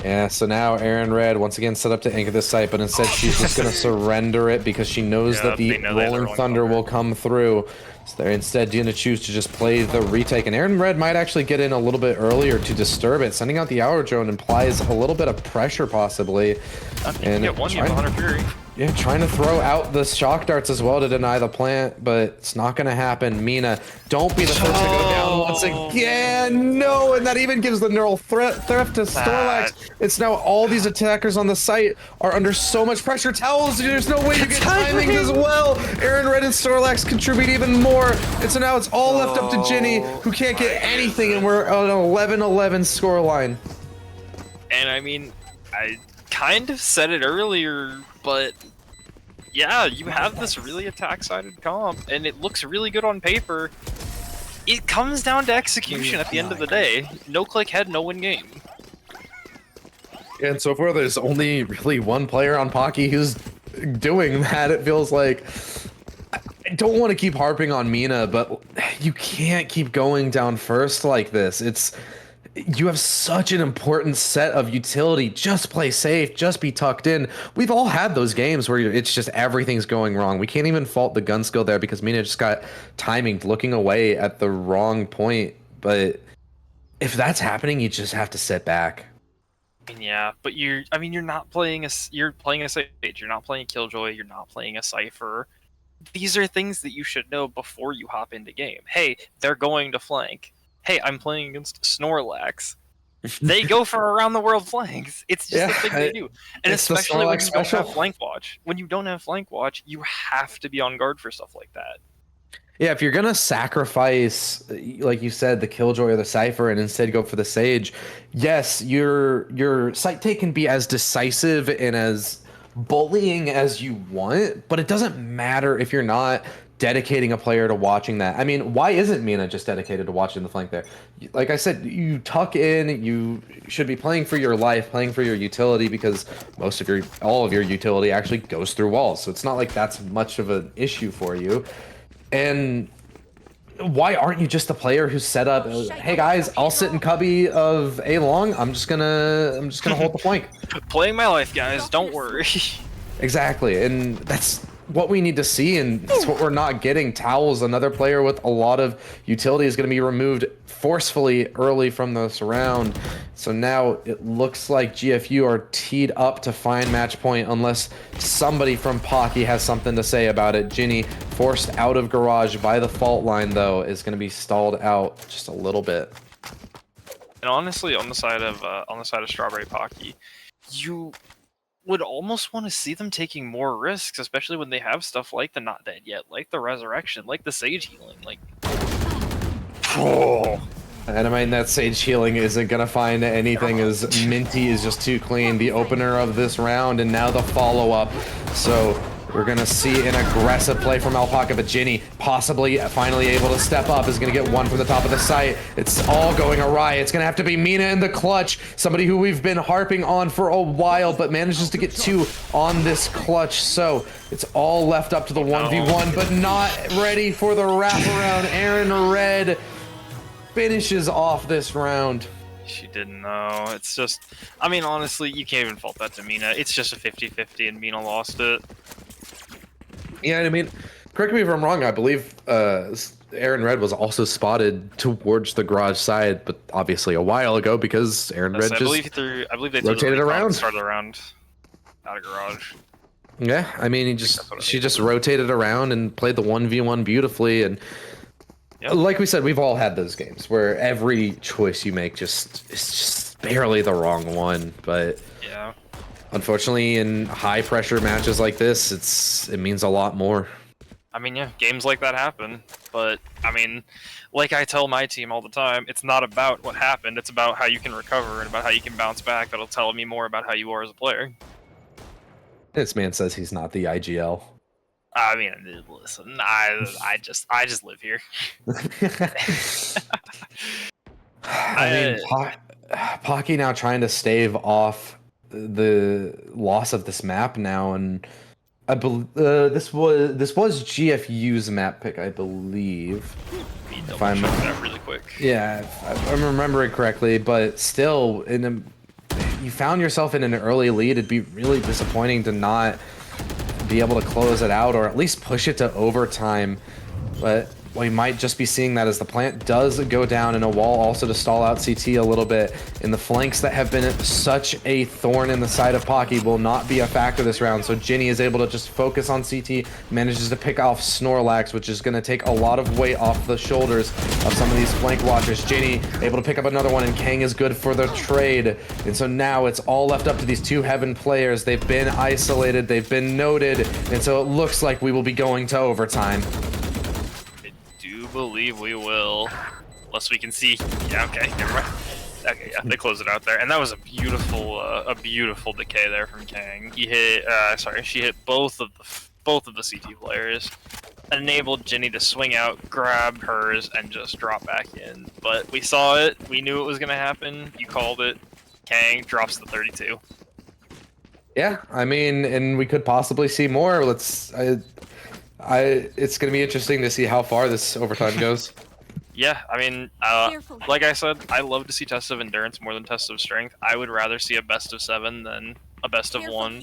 Speaker 4: Yeah, so now Aaron Red once again set up to anchor this site, but instead she's just going to surrender it because she knows that the Rolling Thunder will come through. So they're instead going to choose to just play the retake, and Aaron Red might actually get in a little bit earlier to disturb it. Sending out the Hour Drone implies a little bit of pressure possibly.
Speaker 5: And you have Hunter Fury.
Speaker 4: Yeah, trying to throw out the shock darts as well to deny the plant, but it's not going to happen. Mina, don't be the first to go down once again. No, and that even gives the neural threat to Storlax. It's now all these attackers on the site are under so much pressure. Towels, there's no way you get timing as well. Aaron Red and Storlax contribute even more. And so now it's all left up to Ginny, who can't get anything, and we're on an 11-11 scoreline.
Speaker 5: And I mean, I kind of said it earlier, but yeah, you have this really attack-sided comp, and it looks really good on paper. It comes down to execution at the end of the day. No-click head, no-win game.
Speaker 4: And so far, there's only really one player on Pocky who's doing that. It feels like I don't want to keep harping on Mina, but you can't keep going down first like this. You have such an important set of utility. Just play safe, just be tucked in. We've all had those games where it's just everything's going wrong. We can't even fault the gun skill there because Mina just got timing, looking away at the wrong point. But if that's happening, you just have to sit back.
Speaker 5: Yeah, but you're not playing you're playing a Sage, you're not playing a Killjoy, you're not playing a Cypher. These are things that you should know before you hop into game. Hey, they're going to flank. Hey, I'm playing against Snorlax. They go for around the world flanks. It's just the thing they do. And especially when you don't have flank watch. When you don't have flank watch, you have to be on guard for stuff like that.
Speaker 4: Yeah, if you're gonna sacrifice, like you said, the Killjoy or the Cypher and instead go for the Sage, yes, your site take can be as decisive and as bullying as you want, but it doesn't matter if you're not dedicating a player to watching that. I mean, why isn't Mina just dedicated to watching the flank there? Like I said, you tuck in, you should be playing for your life, playing for your utility, because all of your utility actually goes through walls. So it's not like that's much of an issue for you. And why aren't you just the player who's set up, hey guys, I'll sit in cubby of A long, I'm just gonna hold the flank.
Speaker 5: Playing my life, guys, don't worry.
Speaker 4: Exactly, and that's what we need to see, and it's what we're not getting. Towels, another player with a lot of utility, is going to be removed forcefully early from this round. So now it looks like GFU are teed up to find match point unless somebody from Pocky has something to say about it. Ginny, forced out of garage by the fault line, though, is going to be stalled out just a little bit.
Speaker 5: And honestly, on the side of Strawberry Pocky, you would almost want to see them taking more risks, especially when they have stuff like the Not Dead Yet, like the Resurrection, like the Sage Healing. Like, oh.
Speaker 4: And I mean, that Sage Healing isn't gonna find anything, as Minty is just too clean. The opener of this round, and now the follow-up. So we're gonna see an aggressive play from Alpaca, but Ginny, possibly finally able to step up, is gonna get one from the top of the site. It's all going awry. It's gonna have to be Mina in the clutch, somebody who we've been harping on for a while, but manages to get 2 on this clutch. So it's all left up to the 1v1, but not ready for the wraparound. Aaron Red finishes off this round.
Speaker 5: She didn't know. It's just, I mean, honestly, you can't even fault that to Mina. It's just a 50-50, and Mina lost it.
Speaker 4: Yeah, I mean, correct me if I'm wrong, I believe Aaron Red was also spotted towards the garage side, but obviously a while ago, because Aaron Red just
Speaker 5: I believe they
Speaker 4: rotated around.
Speaker 5: Started around out of garage.
Speaker 4: Yeah, I mean, she just rotated around and played the 1v1 beautifully, and
Speaker 5: yep.
Speaker 4: Like we said, we've all had those games where every choice you make is just barely the wrong one, but
Speaker 5: yeah.
Speaker 4: Unfortunately, in high pressure matches like this, it means a lot more.
Speaker 5: I mean, yeah, games like that happen, but I mean, like I tell my team all the time, it's not about what happened, it's about how you can recover and about how you can bounce back. That'll tell me more about how you are as a player.
Speaker 4: This man says he's not the IGL.
Speaker 5: I mean, listen, I just live here.
Speaker 4: I mean, Pocky now trying to stave off the loss of this map now, and I believe this was GFU's map pick, I believe.
Speaker 5: If I'm that really quick.
Speaker 4: Yeah, if I'm remembering correctly, but still, you found yourself in an early lead. It'd be really disappointing to not be able to close it out, or at least push it to overtime. But we might just be seeing that as the plant does go down in a wall, also to stall out CT a little bit. In the flanks that have been such a thorn in the side of Pocky will not be a factor this round. So Ginny is able to just focus on CT, manages to pick off Snorlax, which is going to take a lot of weight off the shoulders of some of these flank watchers. Ginny able to pick up another one, and Kang is good for the trade. And so now it's all left up to these 2 Heaven players. They've been isolated, they've been noted, and so it looks like we will be going to overtime.
Speaker 5: Believe we will, unless we can see. Yeah, okay, never mind. Okay, yeah, they closed it out there, and that was a beautiful decay there from Kang. He hit, she hit both of the CT players, enabled Ginny to swing out, grab hers, and just drop back in. But we saw it, we knew it was gonna happen. You called it. Kang drops the 32.
Speaker 4: Yeah, I mean, and we could possibly see more. It's going to be interesting to see how far this overtime goes.
Speaker 5: Yeah, I mean, like I said, I love to see tests of endurance more than tests of strength. I would rather see a best of 7 than a best of 1.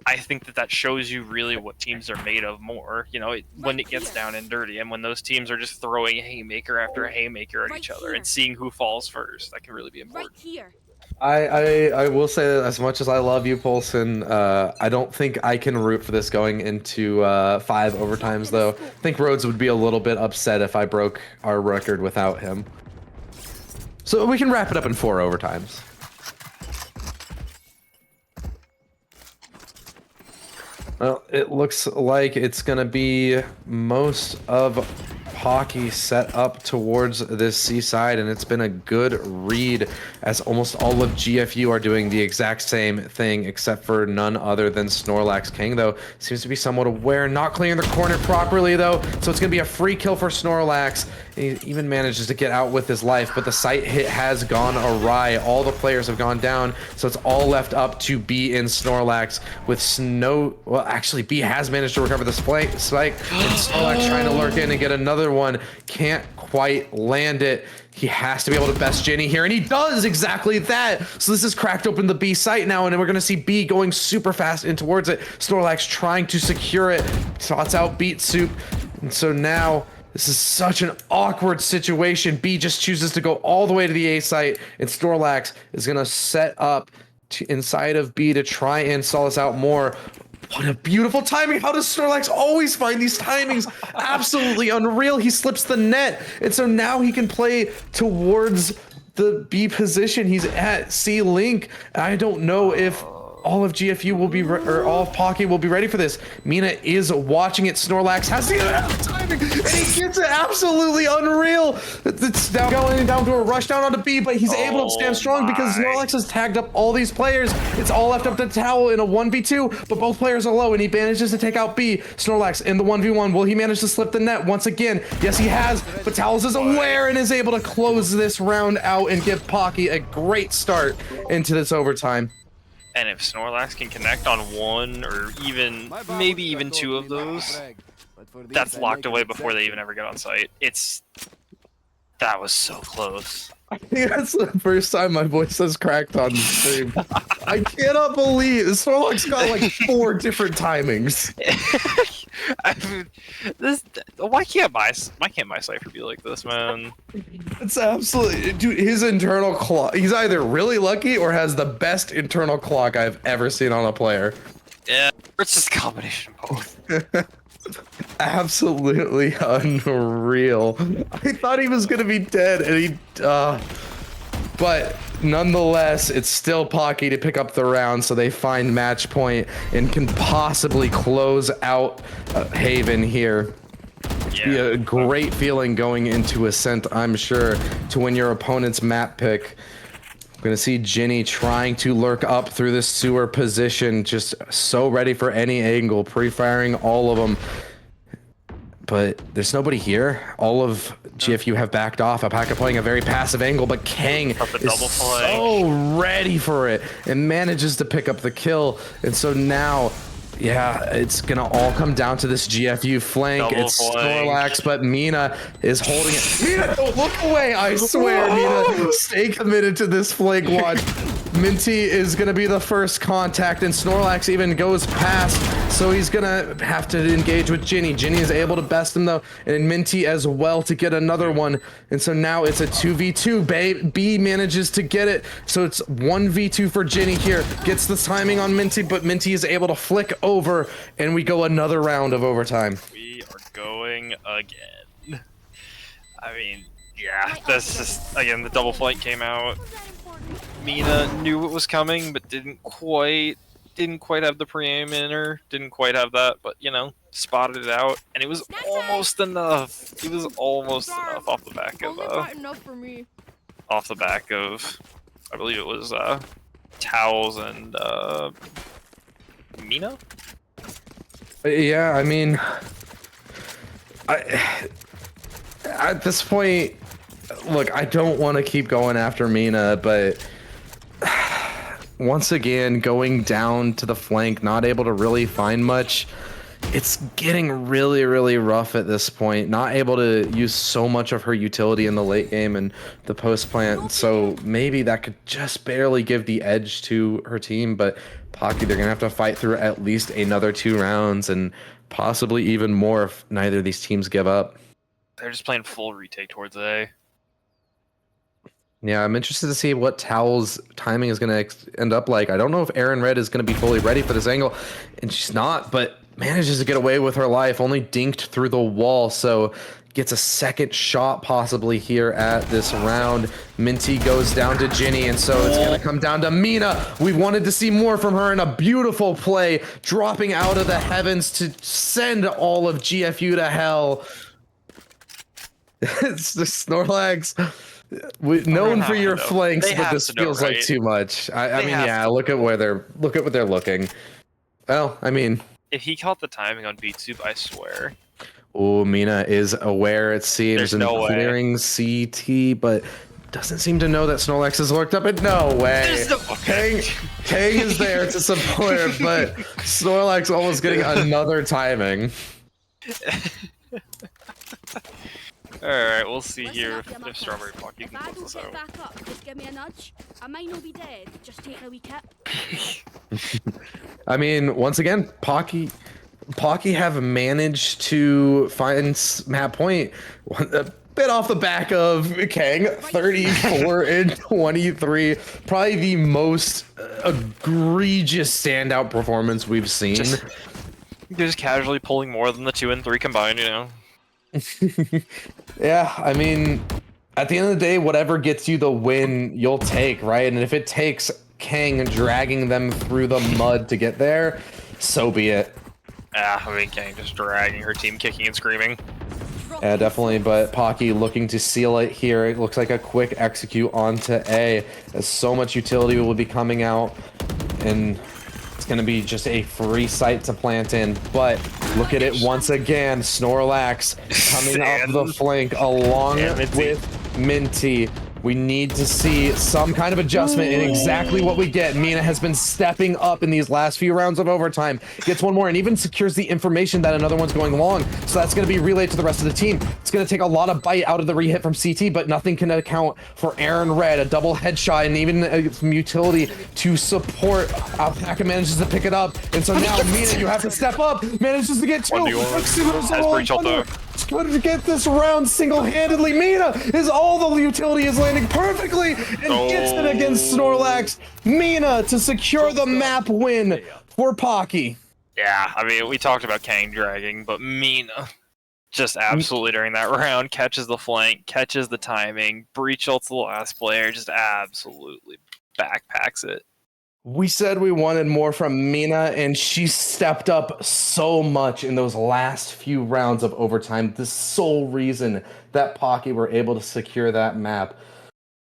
Speaker 5: I think that shows you really what teams are made of more. You know, when it gets down and dirty, and when those teams are just throwing haymaker after haymaker at each other and seeing who falls first, that can really be important.
Speaker 2: Right here.
Speaker 4: I will say that as much as I love you, Polson, I don't think I can root for this going into 5 overtimes, though. I think Rhodes would be a little bit upset if I broke our record without him. So we can wrap it up in 4 overtimes. Well, it looks like it's going to be most of Pocky set up towards this seaside, and it's been a good read as almost all of GFU are doing the exact same thing, except for none other than Snorlax. King, though, seems to be somewhat aware, not clearing the corner properly, though, so it's going to be a free kill for Snorlax. He even manages to get out with his life, but the site hit has gone awry. All the players have gone down, so it's all left up to B in Snorlax with Snow. Well, actually, B has managed to recover the spike, and Snorlax trying to lurk in and get another another one. Can't quite land it. He has to be able to best Ginny here, and he does exactly that. So this has cracked open the B site now, and we're going to see B going super fast in towards it. Snorlax trying to secure it. Spots out Beet Soup. And so now this is such an awkward situation. B just chooses to go all the way to the A site, and Snorlax is going to set up inside of B to try and stall us out more. What a beautiful timing. How does Snorlax always find these timings? Absolutely unreal. He slips the net. And so now he can play towards the B position. He's at C Link. I don't know if all of GFU will be, or all of Pocky will be ready for this. Mina is watching it. Snorlax has the timing, and he gets it. Absolutely unreal. It's now going down to a rush down onto B, but he's able to stand strong because Snorlax has tagged up all these players. It's all left up to Towel in a 1v2, but both players are low, and he manages to take out B. Snorlax in the 1v1. Will he manage to slip the net once again? Yes, he has, but Towels is aware and is able to close this round out and give Pocky a great start into this overtime.
Speaker 5: And if Snorlax can connect on one or even maybe even two of those, that's locked away before they even ever get on site. That was so close.
Speaker 4: I think that's the first time my voice has cracked on the stream. I cannot believe Snorlax got like 4 different timings.
Speaker 5: I mean, why can't my Cypher be like this, man?
Speaker 4: It's absolutely, dude, his internal clock. He's either really lucky or has the best internal clock I've ever seen on a player.
Speaker 5: Yeah, it's just a combination of both.
Speaker 4: Absolutely unreal. I thought he was gonna be dead, and he but nonetheless, it's still Pocky to pick up the round, so they find match point and can possibly close out Haven here.
Speaker 5: Yeah.
Speaker 4: Be a great feeling going into Ascent, I'm sure, to win your opponent's map pick. I'm gonna see Ginny trying to lurk up through this sewer position, just so ready for any angle, pre-firing all of them. But there's nobody here. All of GFU have backed off. Alpaca playing a very passive angle, but Kang is so ready for it and manages to pick up the kill. And so now, yeah, it's gonna all come down to this GFU flank. It's Snorlax, but Mina is holding it. Mina, don't look away! I swear, Mina, stay committed to this flank watch. Minty is gonna be the first contact, and Snorlax even goes past, so he's gonna have to engage with Ginny. Ginny is able to best him though, and Minty as well to get another one. And so now it's a 2v2. B manages to get it, so it's 1v2 for Ginny here. Gets the timing on Minty, but Minty is able to flick over, and we go another round of overtime.
Speaker 5: We are going again. I mean, yeah, that's just, again, the double flank came out. Mina knew it was coming, but didn't quite have the pre-aim in her. Didn't quite have that, but you know, spotted it out, and it was almost enough. It was almost enough off the back of I believe it was Towels and Mina.
Speaker 4: Yeah, I mean, at this point, look, I don't want to keep going after Mina, but once again, going down to the flank, not able to really find much. It's getting really, really rough at this point. Not able to use so much of her utility in the late game and the post plant. So maybe that could just barely give the edge to her team. But Pocky, they're going to have to fight through at least another 2 rounds and possibly even more if neither of these teams give up.
Speaker 5: They're just playing full retake towards A.
Speaker 4: Yeah, I'm interested to see what Towel's timing is going to end up like. I don't know if Aaron Red is going to be fully ready for this angle, and she's not, but manages to get away with her life, only dinked through the wall, so gets a second shot possibly here at this round. Minty goes down to Ginny, and so it's going to come down to Mina. We wanted to see more from her in a beautiful play, dropping out of the heavens to send all of GFU to hell. It's the Snorlax. Known for your flanks, but this feels like too much. I mean, yeah, look at what they're looking. Well, I mean,
Speaker 5: if he caught the timing on Beet Soup, I swear.
Speaker 4: Oh, Mina is aware, it seems, and clearing CT, but doesn't seem to know that Snorlax is lurked up. And no way. Kang is there to support, but Snorlax almost getting another timing.
Speaker 5: Alright, we'll see
Speaker 7: Listen
Speaker 5: here
Speaker 7: up, you
Speaker 5: if
Speaker 7: muckers.
Speaker 5: Strawberry Pocky
Speaker 7: If
Speaker 5: can
Speaker 7: I
Speaker 5: close
Speaker 7: don't
Speaker 5: this
Speaker 7: get
Speaker 5: out.
Speaker 7: back up, just give me a nudge. I might not be dead, just take a wee kip.
Speaker 4: I mean, once again, Pocky have managed to find map point a bit off the back of Kang, 34 and 23. Probably the most egregious standout performance we've seen.
Speaker 8: They're just casually pulling more than the 2 and 3 combined, you know?
Speaker 4: Yeah, I mean, at the end of the day, whatever gets you the win, you'll take, right? And if it takes Kang dragging them through the mud to get there, so be it.
Speaker 8: Ah, I mean, Kang just dragging her team, kicking and screaming.
Speaker 4: Yeah, definitely, but Pocky looking to seal it here. It looks like a quick execute onto A, as so much utility will be coming out, and it's going to be just a free site to plant in. But look at it once again, Snorlax coming up the flank along with Minty. We need to see some kind of adjustment in exactly what we get. Mina has been stepping up in these last few rounds of overtime. Gets one more and even secures the information that another one's going long. So that's going to be relayed to the rest of the team. It's going to take a lot of bite out of the re-hit from CT, but nothing can account for Aaron Red. A double headshot and even some utility to support. Alpaca manages to pick it up. And so now Mina, you have to step up. Manages to get two. It's going to get this round single-handedly. Mina is all the utility is landing perfectly and gets it against Snorlax. Mina to secure the map win for Pocky.
Speaker 8: Yeah, I mean, we talked about Kang dragging, but Mina just absolutely during that round catches the flank, catches the timing, breach ults the last player, just absolutely backpacks it.
Speaker 4: We said we wanted more from Mina, and she stepped up so much in those last few rounds of overtime. The sole reason that Pocky were able to secure that map.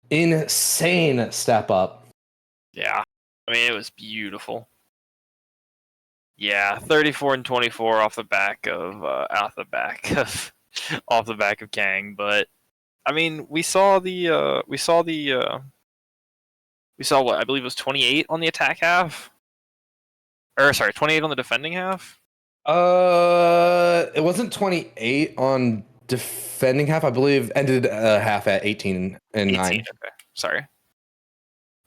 Speaker 4: Insane step up.
Speaker 8: Yeah, I mean, it was beautiful. Yeah, 34 and 24 off the back of off the back of Kang, but I mean, we saw what I believe was 28 on the attack half, or sorry, 28 on the defending half.
Speaker 4: It wasn't 28 on defending half. I believe ended half at 18 and 9.
Speaker 8: Okay, sorry.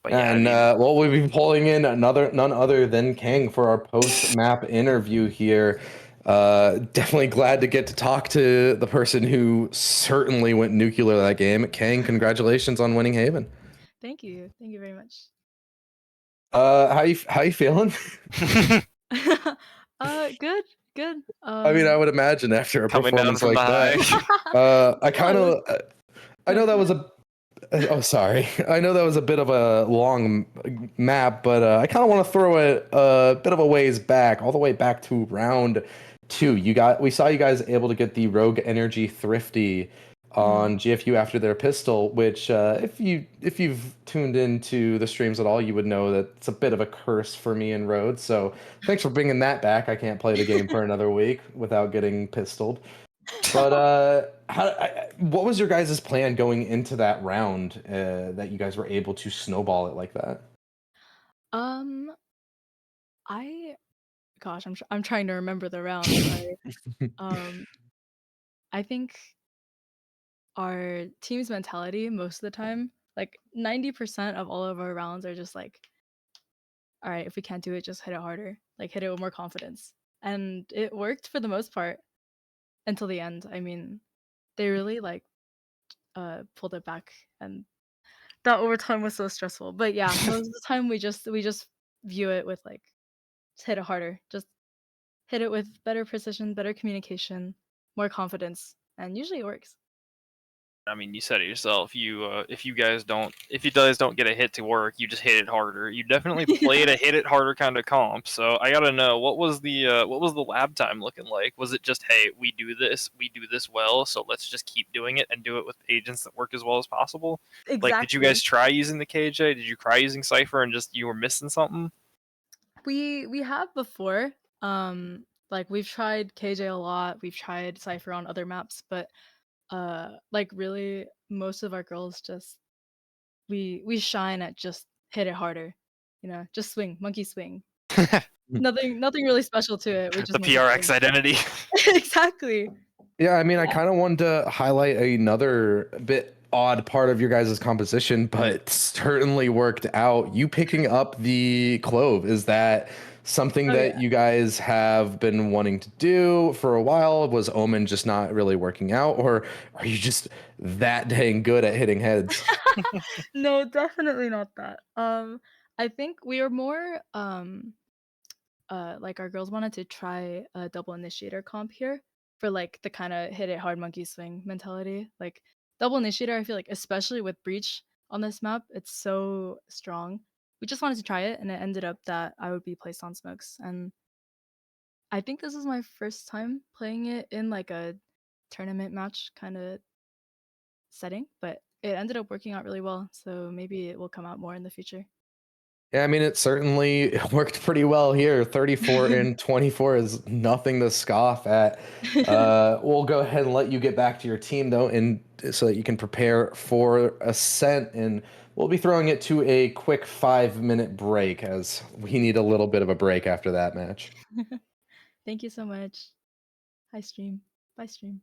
Speaker 8: But yeah,
Speaker 4: And
Speaker 8: I mean,
Speaker 4: well, we'll be pulling in none other than Kang for our post-map interview here. Definitely glad to get to talk to the person who certainly went nuclear that game. Kang, congratulations on winning Haven.
Speaker 9: Thank you very much.
Speaker 4: How you feeling?
Speaker 9: Good.
Speaker 4: I mean, I would imagine after a
Speaker 8: coming down
Speaker 4: performance
Speaker 8: from
Speaker 4: like
Speaker 8: the
Speaker 4: that.
Speaker 8: high.
Speaker 4: I know that was a. Oh, sorry. I know that was a bit of a long map, but I kind of want to throw it a bit of a ways back, all the way back to round 2. We saw you guys able to get the Rogue Energy Thrifty on GFU after their pistol, which if you've tuned into the streams at all, you would know that it's a bit of a curse for me and Rhodes. So thanks for bringing that back. I can't play the game for another week without getting pistoled. But what was your guys' plan going into that round that you guys were able to snowball it like that?
Speaker 9: I'm trying to remember the round. Sorry. I think our team's mentality most of the time, like 90% of all of our rounds are just like, all right, if we can't do it, just hit it harder, like hit it with more confidence. And it worked for the most part until the end. I mean, they really like pulled it back, and that overtime was so stressful. But yeah, most of the time we just view it with like, just hit it harder, just hit it with better precision, better communication, more confidence, and usually it works.
Speaker 8: I mean, you said it yourself. If you guys don't get a hit to work, you just hit it harder. You definitely played a hit it harder kind of comp. So I gotta know, what was the lab time looking like? Was it just, hey, we do this well, so let's just keep doing it and do it with agents that work as well as possible?
Speaker 9: Exactly.
Speaker 8: Like, did you guys try using the KJ? Did you try using Cypher and just you were missing something?
Speaker 9: We have before. Like we've tried KJ a lot. We've tried Cypher on other maps, but like really most of our girls just we shine at just hit it harder, just swing, monkey swing. Nothing really special to it. We just
Speaker 8: The PRX identity.
Speaker 9: exactly.
Speaker 4: Yeah, I mean, I kind of wanted to highlight another bit odd part of your guys' composition, but certainly worked out. You picking up the clove, is that something
Speaker 9: Oh
Speaker 4: that
Speaker 9: yeah.
Speaker 4: you guys have been wanting to do for a while? Was Omen just not really working out, or are you just that dang good at hitting heads?
Speaker 9: No, definitely not that. I think we are more like our girls wanted to try a double initiator comp here for like the kind of hit it hard monkey swing mentality. Like double initiator, I feel like especially with breach on this map, it's so strong. We just wanted to try it, and it ended up that I would be placed on smokes. And I think this is my first time playing it in like a tournament match kind of setting, but it ended up working out really well. So maybe it will come out more in the future.
Speaker 4: Yeah, I mean, it certainly worked pretty well here. 34 and 24 is nothing to scoff at. We'll go ahead and let you get back to your team, though, and so that you can prepare for Ascent. And we'll be throwing it to a quick 5-minute break, as we need a little bit of a break after that match.
Speaker 9: Thank you so much. Hi, stream. Bye, stream.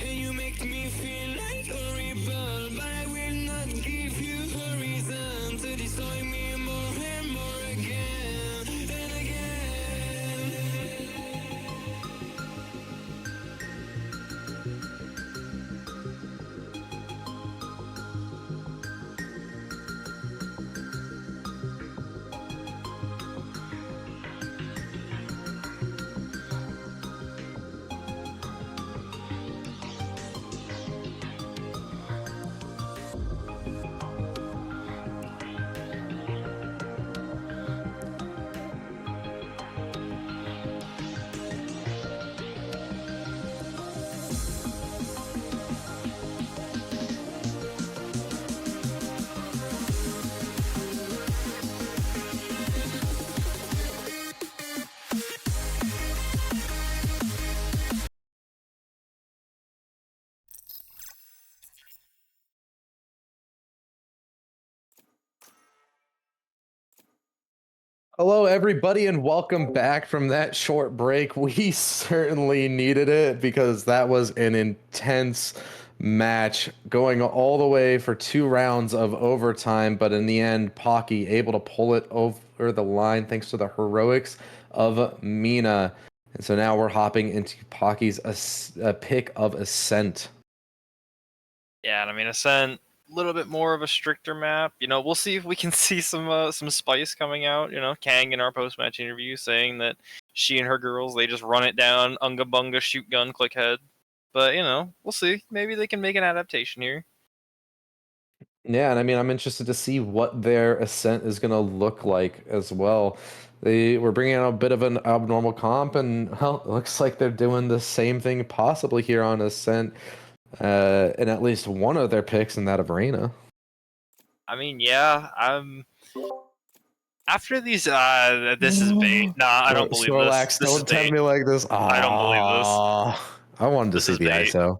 Speaker 1: And you make me feel like a rebel, but I will not give you a reason to destroy me more and more again and again.
Speaker 4: Hello, everybody, and welcome back from that short break. We certainly needed it because that was an intense match going all the way for 2 rounds of overtime. But in the end, Pocky able to pull it over the line thanks to the heroics of Mina. And so now we're hopping into Pocky's pick of Ascent.
Speaker 8: Yeah, and I mean, Ascent, a little bit more of a stricter map. You know, we'll see if we can see some spice coming out. You know, Kang in our post-match interview saying that she and her girls, they just run it down, unga bunga, shoot gun, click head. But, you know, we'll see. Maybe they can make an adaptation here.
Speaker 4: Yeah, and I mean, I'm interested to see what their Ascent is going to look like as well. They were bringing out a bit of an abnormal comp, and well, it looks like they're doing the same thing possibly here on Ascent, in at least one of their picks in that of Reina.
Speaker 8: I mean, yeah, after these, this is bait. Nah, I don't believe
Speaker 4: Snorlax,
Speaker 8: this. This is
Speaker 4: don't tempt
Speaker 8: bait.
Speaker 4: me like this.
Speaker 8: I don't believe this.
Speaker 4: I wanted to
Speaker 8: This
Speaker 4: see
Speaker 8: is
Speaker 4: the
Speaker 8: bait.
Speaker 4: ISO.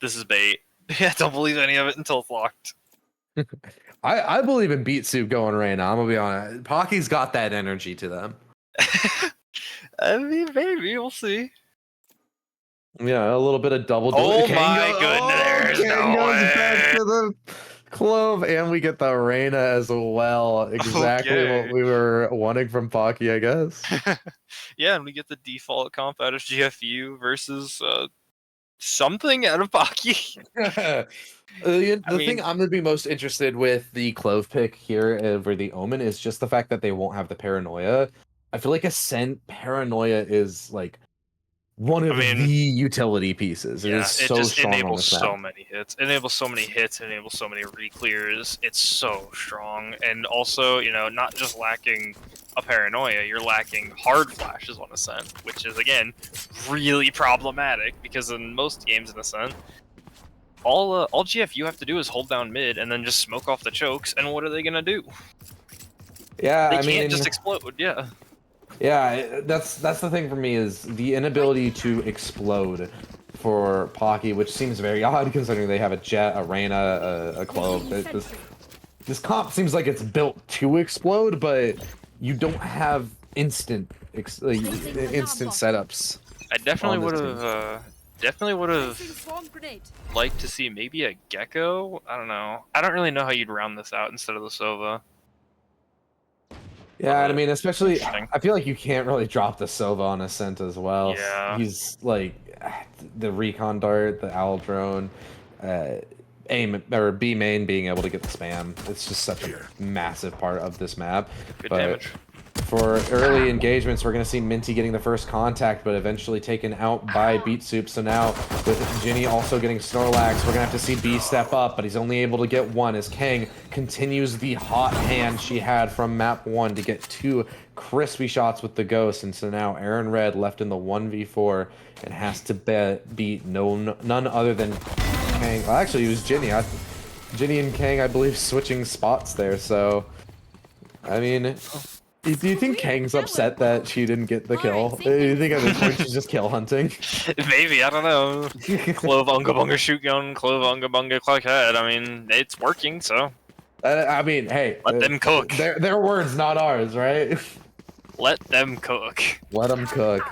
Speaker 8: This is bait. Yeah, don't believe any of it until it's locked.
Speaker 4: I believe in Beat Soup going Reina. I'm gonna be honest. Pocky's got that energy to them.
Speaker 8: I mean, maybe we'll see.
Speaker 4: Yeah, a little bit of double.
Speaker 8: Oh my goodness!
Speaker 4: Kang
Speaker 8: No
Speaker 4: goes back
Speaker 8: way.
Speaker 4: to the Clove, and we get the Reina as well. Exactly
Speaker 8: Okay.
Speaker 4: what we were wanting from Pocky, I guess.
Speaker 8: Yeah, and we get the default comp out of GFU versus something out of Pocky.
Speaker 4: The thing I'm gonna be most interested with the Clove pick here over the Omen is just the fact that they won't have the Paranoia. I feel like Ascent Paranoia is like one of the utility pieces. It is
Speaker 8: it
Speaker 4: so
Speaker 8: just
Speaker 4: strong on
Speaker 8: enables
Speaker 4: this
Speaker 8: so
Speaker 4: map.
Speaker 8: many hits. It enables so many hits. It enables so many re-clears. It's so strong, and also, you know, not just lacking a Paranoia, you're lacking hard flashes on Ascent, which is again really problematic because in most games in Ascent, all GFU have to do is hold down mid and then just smoke off the chokes. And what are they gonna do?
Speaker 4: Yeah,
Speaker 8: They can't just explode. Yeah.
Speaker 4: Yeah, that's the thing for me is the inability to explode for Pocky, which seems very odd considering they have a Jet, a Reina, a Clove. this comp seems like it's built to explode, but you don't have instant setups.
Speaker 8: I definitely
Speaker 4: on
Speaker 8: would
Speaker 4: this
Speaker 8: have
Speaker 7: Placing swarm grenade.
Speaker 8: liked to see maybe a Gecko. I don't know. I don't really know how you'd round this out instead of the Sova.
Speaker 4: Yeah, I mean, especially,
Speaker 8: Interesting.
Speaker 4: I feel like you can't really drop the Sova on Ascent as well.
Speaker 8: Yeah.
Speaker 4: He's like the recon dart, the owl drone, aim or B main being able to get the spam. It's just such a massive part of this map.
Speaker 8: Good
Speaker 4: But
Speaker 8: damage.
Speaker 4: for early engagements, we're going to see Minty getting the first contact, but eventually taken out by Beat Soup. So now, with Ginny also getting Snorlax, we're going to have to see B step up, but he's only able to get one as Kang continues the hot hand she had from map 1 to get 2 crispy shots with the Ghost. And so now Aaron Red left in the 1v4 and has to beat none other than Kang. Well, actually, it was Ginny. Ginny and Kang, I believe, switching spots there. So, I mean... Do you think Kang's upset that she didn't get the kill? Do you think at this point she's just kill hunting?
Speaker 8: Maybe, I don't know. Clove Unga Bunga shoot gun, Clove Unga Bunga clock head. I mean, it's working, so.
Speaker 4: I mean, hey.
Speaker 8: Let them cook.
Speaker 4: Their words, not ours, right?
Speaker 8: Let them cook.
Speaker 4: Let them cook.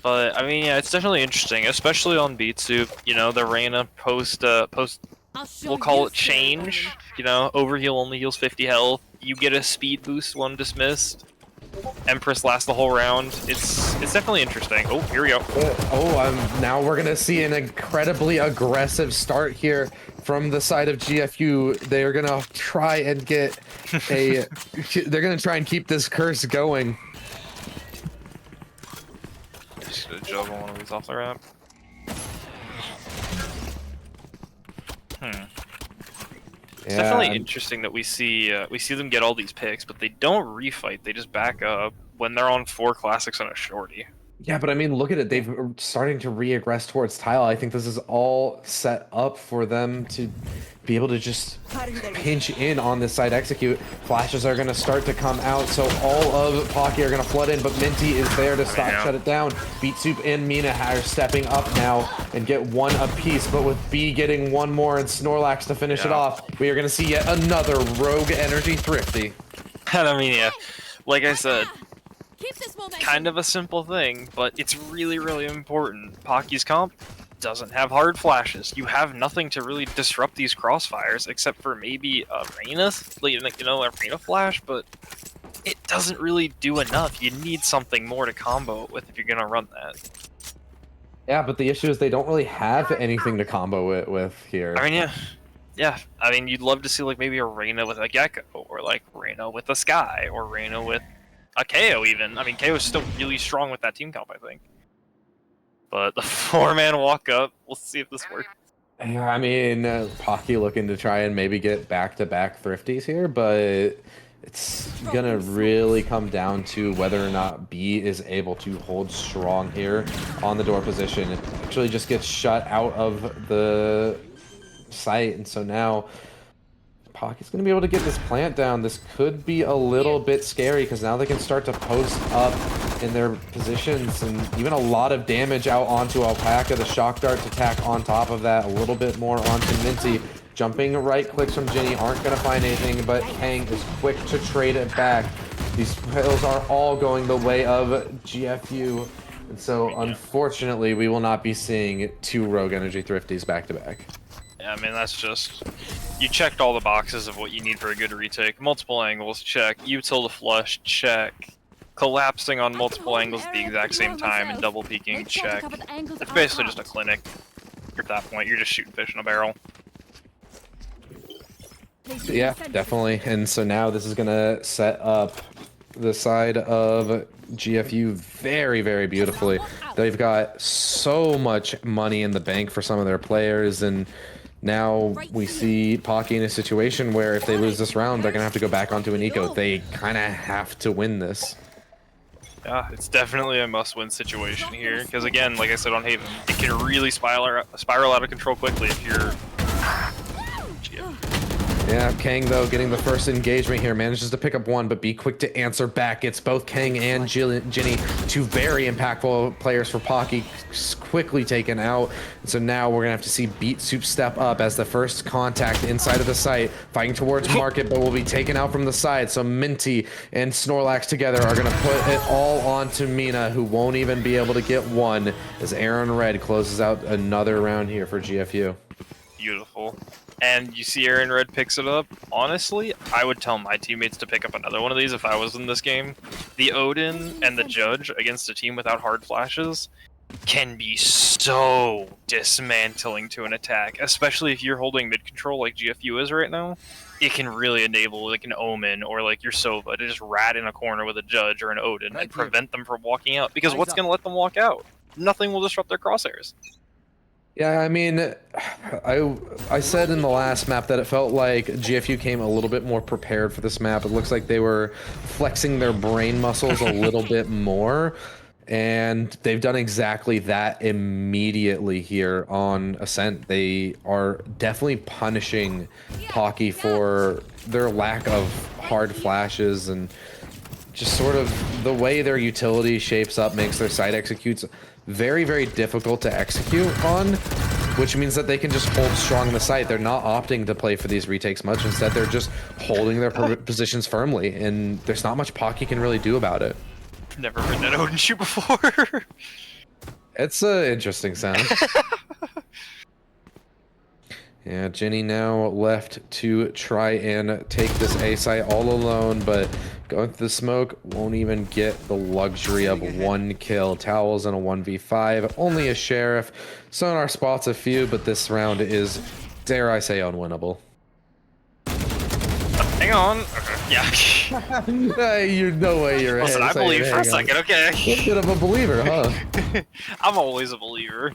Speaker 8: But, I mean, yeah, it's definitely interesting, especially on Beat Soup. You know, the Reyna post,
Speaker 7: I'll show
Speaker 8: we'll call
Speaker 7: you
Speaker 8: it change. You know, overheal only heals 50 health. You get a speed boost, 1 dismissed. Empress lasts the whole round. It's definitely interesting. Oh, here we go.
Speaker 4: Now we're gonna see an incredibly aggressive start here from the side of GFU. They're gonna try and get a. They're gonna try and keep this curse going.
Speaker 8: Just gonna juggle one of these off the ramp. It's definitely interesting that we see them get all these picks, but they don't refight. They just back up when they're on 4 classics and a shorty.
Speaker 4: Yeah, but I mean, look at it. They've starting to re-aggress towards tile. I think this is all set up for them to be able to just pinch in on this side execute. Flashes are going to start to come out, so all of Pocky are going to flood in, but Minty is there to stop, shut it down. Beat Soup and Mina are stepping up now and get 1 apiece, but with B getting 1 more and Snorlax to finish it off, we are going to see yet another Rogue Energy Thrifty.
Speaker 8: And I mean, yeah, like I said,
Speaker 7: Keep this momentum.
Speaker 8: kind of a simple thing, but it's really, really important. Pocky's comp doesn't have hard flashes. You have nothing to really disrupt these crossfires except for maybe a Reyna, a Reyna flash, but it doesn't really do enough. You need something more to combo it with if you're gonna run that.
Speaker 4: Yeah, but the issue is they don't really have anything to combo it with here.
Speaker 8: I mean, yeah. I mean, you'd love to see like maybe a Reyna with a Gecko, or like Reyna with a Sky, or Reyna with a KO even. I mean, KO is still really strong with that team comp, I think. But the 4-man walk up, we'll see if this works.
Speaker 4: Yeah, I mean, Pocky looking to try and maybe get back-to-back thrifties here, but it's gonna really come down to whether or not B is able to hold strong here on the door position. It actually just gets shut out of the site, and so now Pocky's gonna be able to get this plant down. This could be a little bit scary because now they can start to post up in their positions and even a lot of damage out onto Alpaca. The shock dart to tack on top of that, a little bit more onto Minty. Jumping right clicks from Ginny aren't going to find anything, but Kang is quick to trade it back. These kills are all going the way of GFU. And so, unfortunately, we will not be seeing 2 Rogue Energy Thrifties back to back.
Speaker 8: Yeah, I mean, that's just... You checked all the boxes of what you need for a good retake. Multiple angles, check. Util to flush, check. Collapsing on multiple angles at the exact same time and double peeking, check. It's basically just a clinic. At that point, you're just shooting fish in a barrel.
Speaker 4: Yeah, definitely. And so now this is going to set up the side of GFU very, very beautifully. They've got so much money in the bank for some of their players, and now we see Pocky in a situation where if they lose this round, they're going to have to go back onto an eco. They kind of have to win this.
Speaker 8: Yeah, it's definitely a must-win situation here, because again, like I said on Haven, it can really spiral out of control quickly if you're...
Speaker 4: Yeah, Kang, though, getting the first engagement here, manages to pick up one, but be quick to answer back. It's both Kang and Ginny, two very impactful players for Pocky, quickly taken out. And so now we're going to have to see Beat Soup step up as the first contact inside of the site, fighting towards Market, but will be taken out from the side. So Minty and Snorlax together are going to put it all onto Mina, who won't even be able to get one, as Aaron Red closes out another round here for GFU.
Speaker 8: Beautiful. And you see Aaron Red picks it up. Honestly, I would tell my teammates to pick up another one of these if I was in this game. The Odin and the Judge against a team without hard flashes can be so dismantling to an attack, especially if you're holding mid control like GFU is right now. It can really enable like an Omen or like your Sova to just rat in a corner with a Judge or an Odin and prevent them from walking out. Because what's going to let them walk out? Nothing will disrupt their crosshairs.
Speaker 4: Yeah, I mean, I said in the last map that it felt like GFU came a little bit more prepared for this map. It looks like they were flexing their brain muscles a little bit more, and they've done exactly that immediately here on Ascent. They are definitely punishing Pocky for their lack of hard flashes, and just sort of the way their utility shapes up makes their side executes very, very difficult to execute on, which means that they can just hold strong in the site. They're not opting to play for these retakes much. Instead, they're just holding their positions firmly, and there's not much Pocky can really do about it.
Speaker 8: I've never heard that Odin shoot before.
Speaker 4: It's an interesting sound. Yeah, Ginny now left to try and take this A site all alone, but going through the smoke won't even get the luxury of one kill. Towels in a 1v5, only a Sheriff. Sonar spots a few, but this round is, dare I say, unwinnable.
Speaker 8: Hang on. Okay. Yeah.
Speaker 4: You no way you're
Speaker 8: Listen, I believe for a second, okay?
Speaker 4: A bit of a believer, huh?
Speaker 8: I'm always a believer.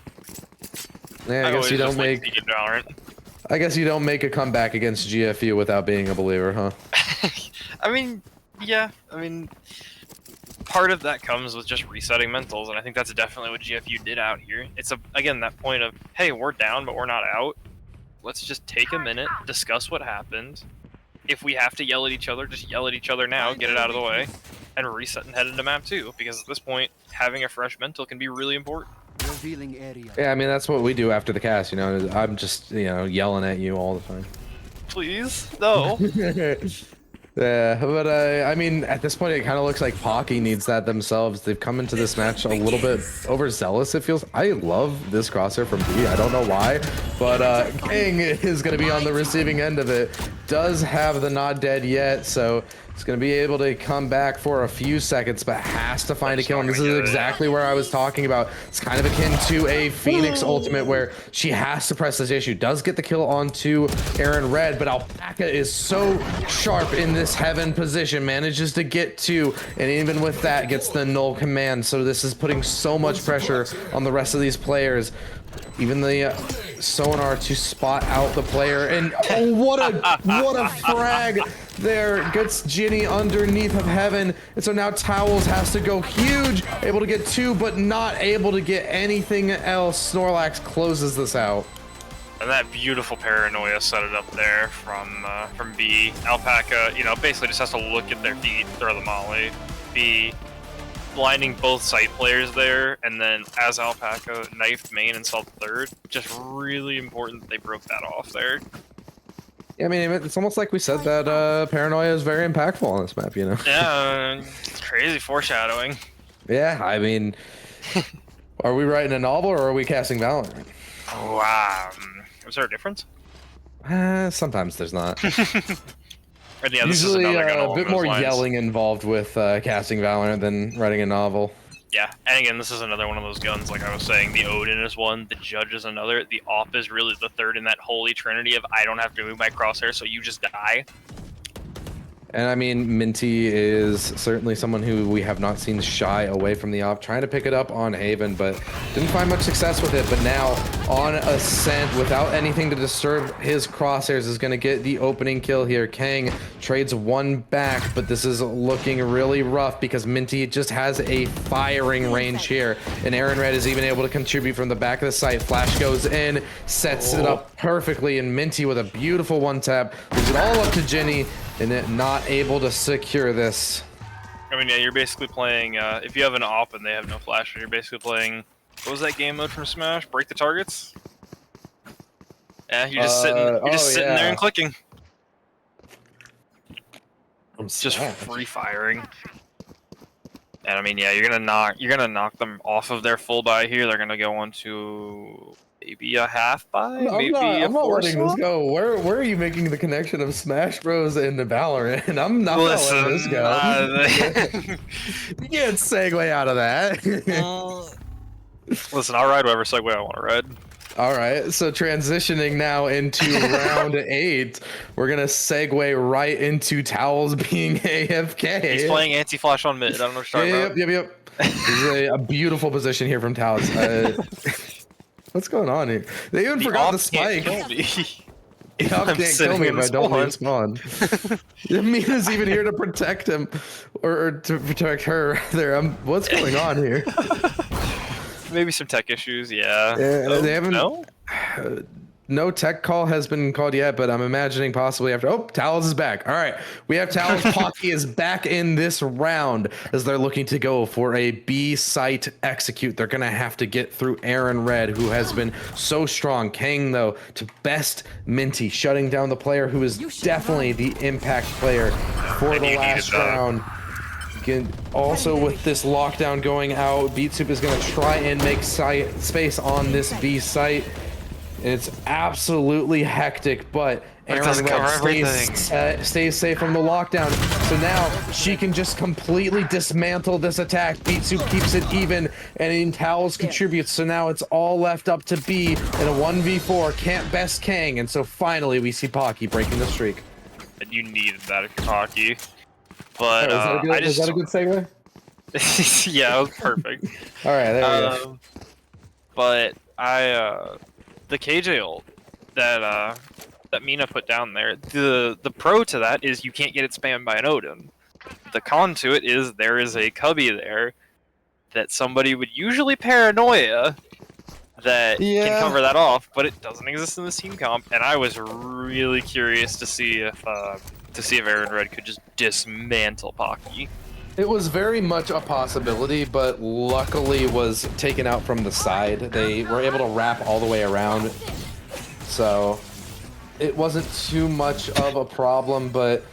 Speaker 4: Yeah, I guess you don't make...
Speaker 8: Valorant.
Speaker 4: I guess you don't make a comeback against GFU without being a believer, huh?
Speaker 8: I mean, yeah. I mean, part of that comes with just resetting mentals, and I think that's definitely what GFU did out here. It's, again, that point of, hey, we're down, but we're not out. Let's just take a minute, discuss what happened. If we have to yell at each other, just yell at each other now, get it out of the way, and reset and head into map 2, because at this point, having a fresh mental can be really important.
Speaker 4: Yeah, I mean, that's what we do after the cast, you know. I'm just, you know, yelling at you all the time.
Speaker 8: Please? No.
Speaker 4: Yeah, but I mean, at this point, it kind of looks like Pocky needs that themselves. They've come into this match a little bit overzealous, it feels. I love this crosshair from B. I don't know why, but King is going to be on the receiving end of it. Does have the not dead yet, so it's going to be able to come back for a few seconds, but has to find a kill. And this is exactly where I was talking about. It's kind of akin to a Phoenix ultimate where she has to press this issue. Does get the kill onto Aaron Red, but Alpaca is so sharp in this heaven position, manages to get two, and even with that gets the null command. So this is putting so much pressure on the rest of these players. Even the sonar to spot out the player, and oh, what a frag there, gets Ginny underneath of heaven. And so now Towels has to go huge, able to get two, but not able to get anything else. Snorlax closes this out.
Speaker 5: And that beautiful paranoia set it up there from B. Alpaca, you know, basically just has to look at their feet, throw the molly. B, blinding both site players there, and then as Alpaca knifed main and saw third, just really important that they broke that off there.
Speaker 4: Yeah, I mean, it's almost like we said that paranoia is very impactful on this map, you know?
Speaker 5: Yeah, it's crazy foreshadowing.
Speaker 4: Yeah, I mean, are we writing a novel or are we casting Valorant?
Speaker 5: Wow. Is there a difference?
Speaker 4: Sometimes there's not.
Speaker 5: And yeah, this
Speaker 4: Usually
Speaker 5: is another
Speaker 4: a bit more yelling involved with casting Valorant than writing a novel.
Speaker 5: Yeah, and again, this is another one of those guns, like I was saying. The Odin is one, the Judge is another, the Op is really the third in that holy trinity of I don't have to move my crosshair, so you just die.
Speaker 4: And I mean, Minty is certainly someone who we have not seen shy away from the op, trying to pick it up on Haven, but didn't find much success with it. But now on Ascent, without anything to disturb his crosshairs, is going to get the opening kill here. Kang trades one back, but this is looking really rough because Minty just has a firing range here. And Aaron Red is even able to contribute from the back of the site. Flash goes in, sets it up perfectly, and Minty with a beautiful one tap leaves it all up to Jenny. And it not able to secure this.
Speaker 8: I mean, yeah, you're basically playing. If you have an op and they have no flash, you're basically playing. What was that game mode from Smash? Break the targets. Yeah, you're just sitting. You're just sitting there and clicking. Just free firing. And I mean, yeah, you're gonna knock them off of their full buy here. They're gonna go on to maybe a half buy, maybe
Speaker 4: I'm not letting this
Speaker 8: swap?
Speaker 4: go. Where are you making the connection of Smash Bros and the Valorant? I'm not letting this go. You can't segue out of that.
Speaker 8: Listen, I'll ride whatever segue I want to ride.
Speaker 4: All right, so transitioning now into round 8, we're gonna segue right into Towels being AFK.
Speaker 8: He's playing anti-flash on mid. I don't know what you're talking about.
Speaker 4: Yep. This is a beautiful position here from Towels. What's going on here? They even forgot the spike. The op can't kill me if I don't respawn. Mina's even here to protect him, or to protect her. There, what's going on here?
Speaker 8: Maybe some tech issues, yeah.
Speaker 4: They haven't.
Speaker 8: No?
Speaker 4: No tech call has been called yet, but I'm imagining possibly after. Oh, Towels is back. All right, we have Towels. Pocky is back in this round as they're looking to go for a B site execute. They're gonna have to get through Aaron Red, who has been so strong. Kang though to best Minty, shutting down the player who is definitely the impact player for the last round. Again, also with this lockdown going out, Beat Soup is gonna try and make space on this B site. It's absolutely hectic, but Aaron Red stays safe from the lockdown. So now she can just completely dismantle this attack. Beat Soup keeps it even, and Towels contributes. So now it's all left up to B in a 1v4. Can't best Kang, and so finally we see Pocky breaking the streak.
Speaker 8: And you needed that if you're Pocky. But
Speaker 4: is that a good segue?
Speaker 8: Yeah, it was perfect.
Speaker 4: All right, there we go.
Speaker 8: But the KJ ult that Mina put down there, the pro to that is you can't get it spammed by an Odin. The con to it is there is a cubby there that somebody would usually paranoia that can cover that off, but it doesn't exist in this team comp, and I was really curious to see if Aaron Red could just dismantle Pocky.
Speaker 4: It was very much a possibility, but luckily was taken out from the side. They were able to wrap all the way around, so it wasn't too much of a problem, but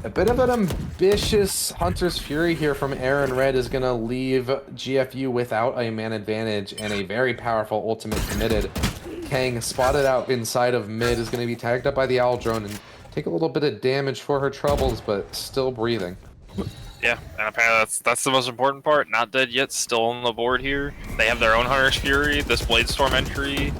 Speaker 4: a bit of an ambitious Hunter's Fury here from Aaron Red is going to leave GFU without a man advantage, and a very powerful ultimate committed. Kang spotted out inside of mid is going to be tagged up by the Owl Drone and take a little bit of damage for her troubles, but still breathing.
Speaker 8: Yeah, and apparently that's the most important part. Not dead yet, still on the board here. They have their own Hunter's Fury, this Bladestorm entry.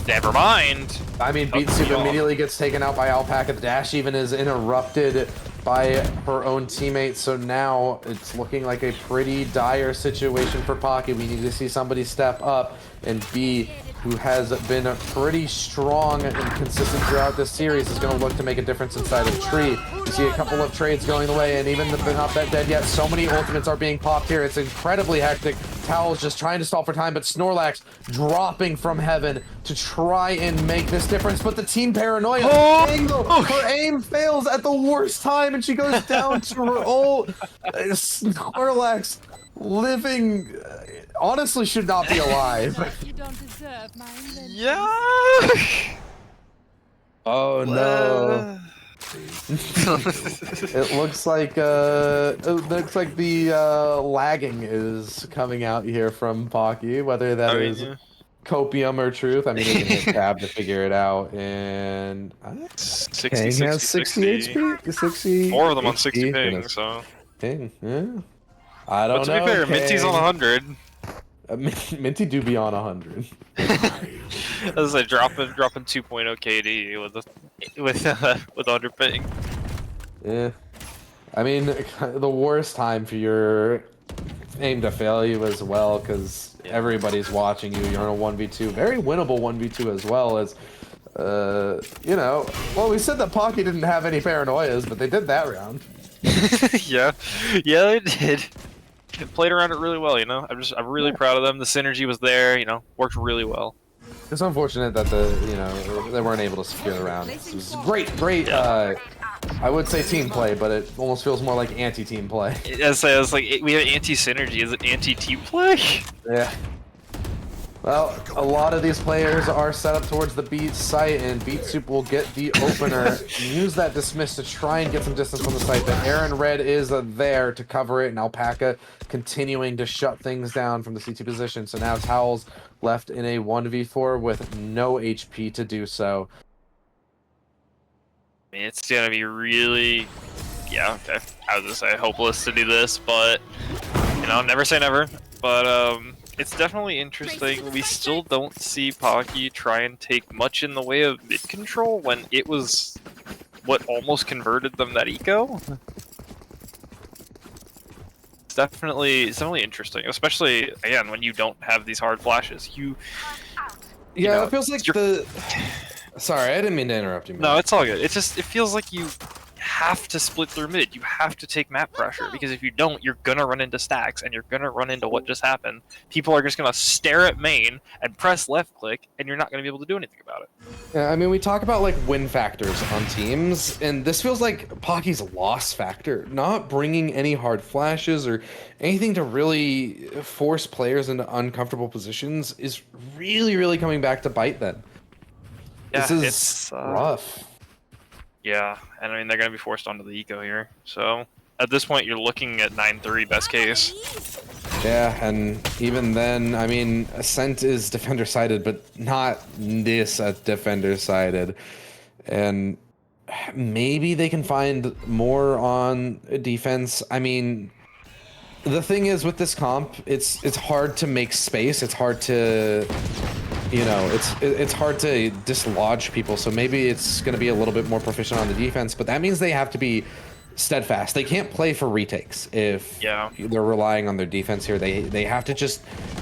Speaker 8: Never mind.
Speaker 4: I mean, Beat Soup immediately gets taken out by Alpaca. The dash even is interrupted by her own teammates, so now it's looking like a pretty dire situation for Pocky. We need to see somebody step up, and B, who has been pretty strong and consistent throughout this series, is going to look to make a difference inside of Tree. You see a couple of trades going away, and even if they're not that dead yet, so many ultimates are being popped here. It's incredibly hectic. Towels just trying to stall for time, but Snorlax dropping from heaven to try and make this difference. But the team paranoia, her aim fails at the worst time, and she goes down to her ult. Snorlax living, honestly should not be alive.
Speaker 7: You don't deserve my
Speaker 8: Yeah.
Speaker 4: Oh no. It looks like the lagging is coming out here from Pocky, whether that is copium or truth. I mean, you can hit tab to figure it out, and Kang has 60 HP, 60.
Speaker 8: 4 of them on 60 ping, so.
Speaker 4: Ping, yeah. I don't know.
Speaker 8: But to be fair, Minty's on 100.
Speaker 4: Minty do be on 100.
Speaker 8: That was like dropping 2.0 KD with 100 ping.
Speaker 4: Yeah. I mean, the worst time for your aim to fail you as well, because everybody's watching you. You're in a 1v2, very winnable 1v2 as well as, you know, well, we said that Pocky didn't have any paranoias, but they did that round.
Speaker 8: Yeah, they did. Played around it really well, you know. I'm really proud of them. The synergy was there, you know, worked really well.
Speaker 4: It's unfortunate that they weren't able to secure the round. It was great. I would say team play, but it almost feels more like anti-team play.
Speaker 8: As I was like, we have anti-synergy. Is it anti-team play?
Speaker 4: Yeah. Well, a lot of these players are set up towards the B site, and Beat Soup will get the opener. Use that dismiss to try and get some distance from the site, but Aaron Red is there to cover it, and Alpaca continuing to shut things down from the CT position. So now Towels left in a 1v4 with no HP to do so.
Speaker 8: I mean, it's gonna be really, yeah, okay. I was gonna say hopeless to do this, but you know, never say never. But it's definitely interesting. We still don't see Pocky try and take much in the way of mid control when it was what almost converted them that eco. It's definitely interesting, especially again when you don't have these hard flashes. You know,
Speaker 4: it feels like Sorry, I didn't mean to interrupt you, man.
Speaker 8: No, it's all good. It feels like you have to split through mid. You have to take map pressure, because if you don't, you're gonna run into stacks, and you're gonna run into what just happened. People are just gonna stare at main and press left click, and you're not gonna be able to do anything about it.
Speaker 4: Yeah, I mean, we talk about like win factors on teams, and this feels like Pocky's loss factor. Not bringing any hard flashes or anything to really force players into uncomfortable positions is really coming back to bite them.
Speaker 8: Yeah,
Speaker 4: This is
Speaker 8: it's
Speaker 4: rough.
Speaker 8: Yeah, and I mean they're gonna be forced onto the eco here. So at this point, you're looking at 9-3 best case.
Speaker 4: Yeah, and even then, I mean, Ascent is defender-sided, but not this defender-sided. And maybe they can find more on defense. I mean, the thing is with this comp, it's hard to make space. It's hard to, you know, it's hard to dislodge people. So maybe it's going to be a little bit more proficient on the defense, but that means they have to be steadfast. They can't play for retakes if they're relying on their defense here. They have to just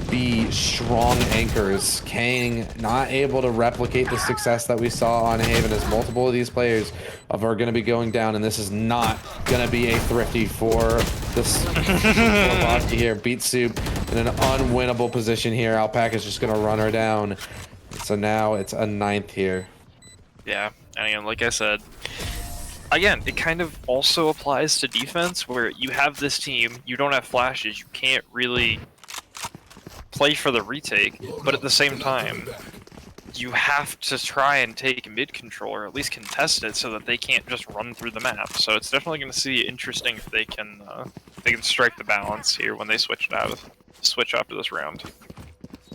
Speaker 4: be strong anchors. Kang not able to replicate the success that we saw on Haven, as multiple of these players are going to be going down, and this is not going to be a thrifty for this Pocky here. Beat Soup in an unwinnable position here. Alpaca's just going to run her down. So now it's a 9th here.
Speaker 8: Yeah, and again, like I said, again, it kind of also applies to defense, where you have this team, you don't have flashes, you can't really play for the retake, but at the same time, you have to try and take mid control, or at least contest it, so that they can't just run through the map. So it's definitely going to see interesting if they can strike the balance here when they switch after this round.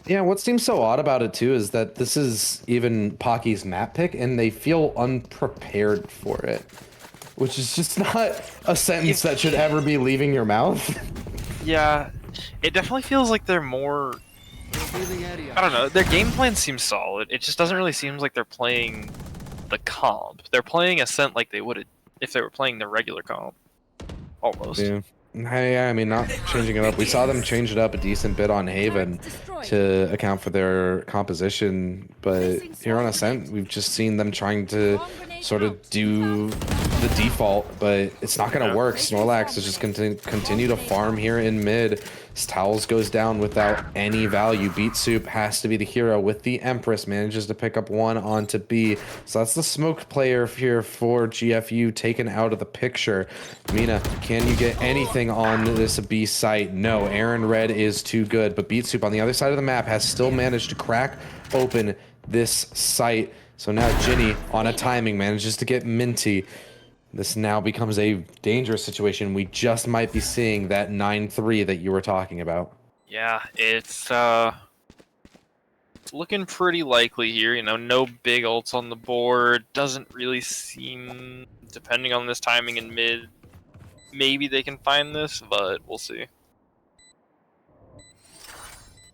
Speaker 4: Yeah, what seems so odd about it too is that this is even Pocky's map pick, and they feel unprepared for it, which is just not a sentence that should ever be leaving your mouth.
Speaker 8: Yeah, it definitely feels like they're more, I don't know, their game plan seems solid. It just doesn't really seem like they're playing the comp. They're playing Ascent like they would if they were playing the regular comp, almost.
Speaker 4: Yeah. I mean, not changing it up. We saw them change it up a decent bit on Haven to account for their composition, but here on Ascent, we've just seen them trying to sort of do the default, but it's not going to work. Snorlax is just going to continue to farm here in mid. Towels goes down without any value. Beat Soup has to be the hero with the Empress, manages to pick up one onto B. So that's the smoked player here for GFU taken out of the picture. Mina, can you get anything on this B site? No, Aaron Red is too good, but Beat Soup on the other side of the map has still managed to crack open this site. So now Ginny on a timing manages to get Minty. This now becomes a dangerous situation. We just might be seeing that 9-3 that you were talking about.
Speaker 8: Yeah, it's looking pretty likely here. You know, no big ults on the board. Doesn't really seem, depending on this timing in mid, maybe they can find this, but we'll see.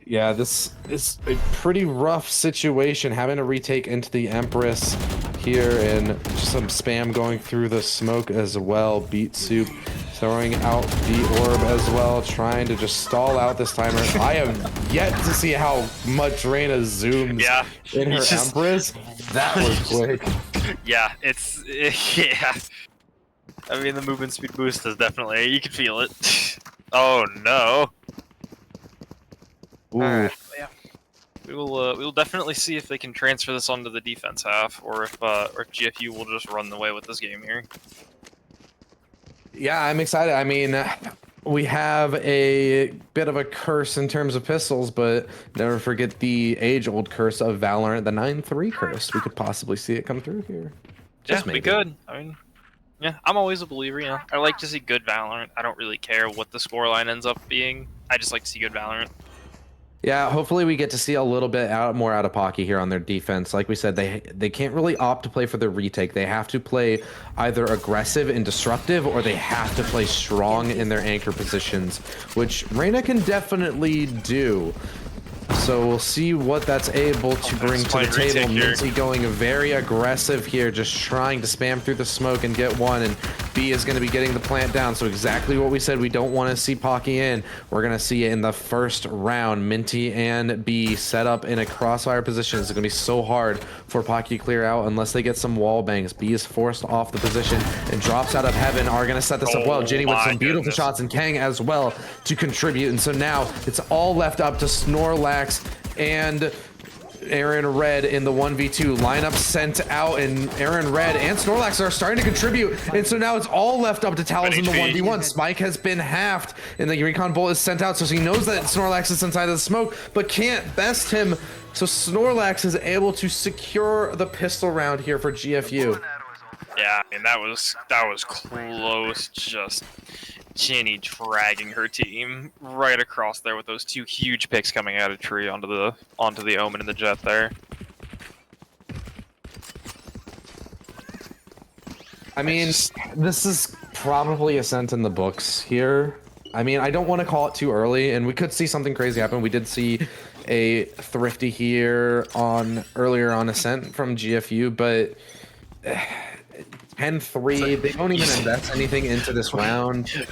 Speaker 4: Yeah, this is a pretty rough situation, having to retake into the Empress here, and just some spam going through the smoke as well. Beet Soup throwing out the orb as well, trying to just stall out this timer. I have yet to see how much Reyna zooms in her Empress. That was quick.
Speaker 8: Yeah, yeah. I mean, the movement speed boost is definitely, you can feel it. Oh no.
Speaker 4: Ooh.
Speaker 8: Alright, yeah. We will definitely see if they can transfer this onto the defense half, or if GFU will just run away with this game here.
Speaker 4: Yeah, I'm excited. I mean, we have a bit of a curse in terms of pistols, but never forget the age-old curse of Valorant, the 9-3 curse. We could possibly see it come through here. Just
Speaker 8: Yeah,
Speaker 4: maybe.
Speaker 8: we could. I mean, yeah, I'm always a believer, you know. I like to see good Valorant. I don't really care what the scoreline ends up being. I just like to see good Valorant.
Speaker 4: Yeah, hopefully we get to see a little bit more out of Pocky here on their defense. Like we said, they can't really opt to play for the retake. They have to play either aggressive and disruptive, or they have to play strong in their anchor positions, which Reyna can definitely do. So we'll see what that's able to bring to the table. Minty going very aggressive here, just trying to spam through the smoke and get one, and B is going to be getting the plant down. So exactly what we said, we don't want to see Pocky in. We're going to see it in the first round. Minty and B set up in a crossfire position. It's going to be so hard for Pocky to clear out unless they get some wall bangs. B is forced off the position and drops out of heaven. Are going to set this up well. Jenny with some beautiful shots, and Kang as well to contribute. And so now it's all left up to Snorlax and Aaron Red in the 1v2. Lineup sent out, and Aaron Red and Snorlax are starting to contribute, and so now it's all left up to Talos in the 1v1. Spike has been halved, and the Recon Bolt is sent out, so he knows that Snorlax is inside of the smoke, but can't best him. So Snorlax is able to secure the pistol round here for GFU.
Speaker 8: Yeah, I mean, that was close. Just Jenny dragging her team right across there with those two huge picks coming out of tree onto the Omen and the Jet there.
Speaker 4: I mean, this is probably Ascent in the books here. I mean, I don't want to call it too early, and we could see something crazy happen. We did see a Thrifty here earlier on Ascent from GFU, but 10-3, they don't even invest anything into this round.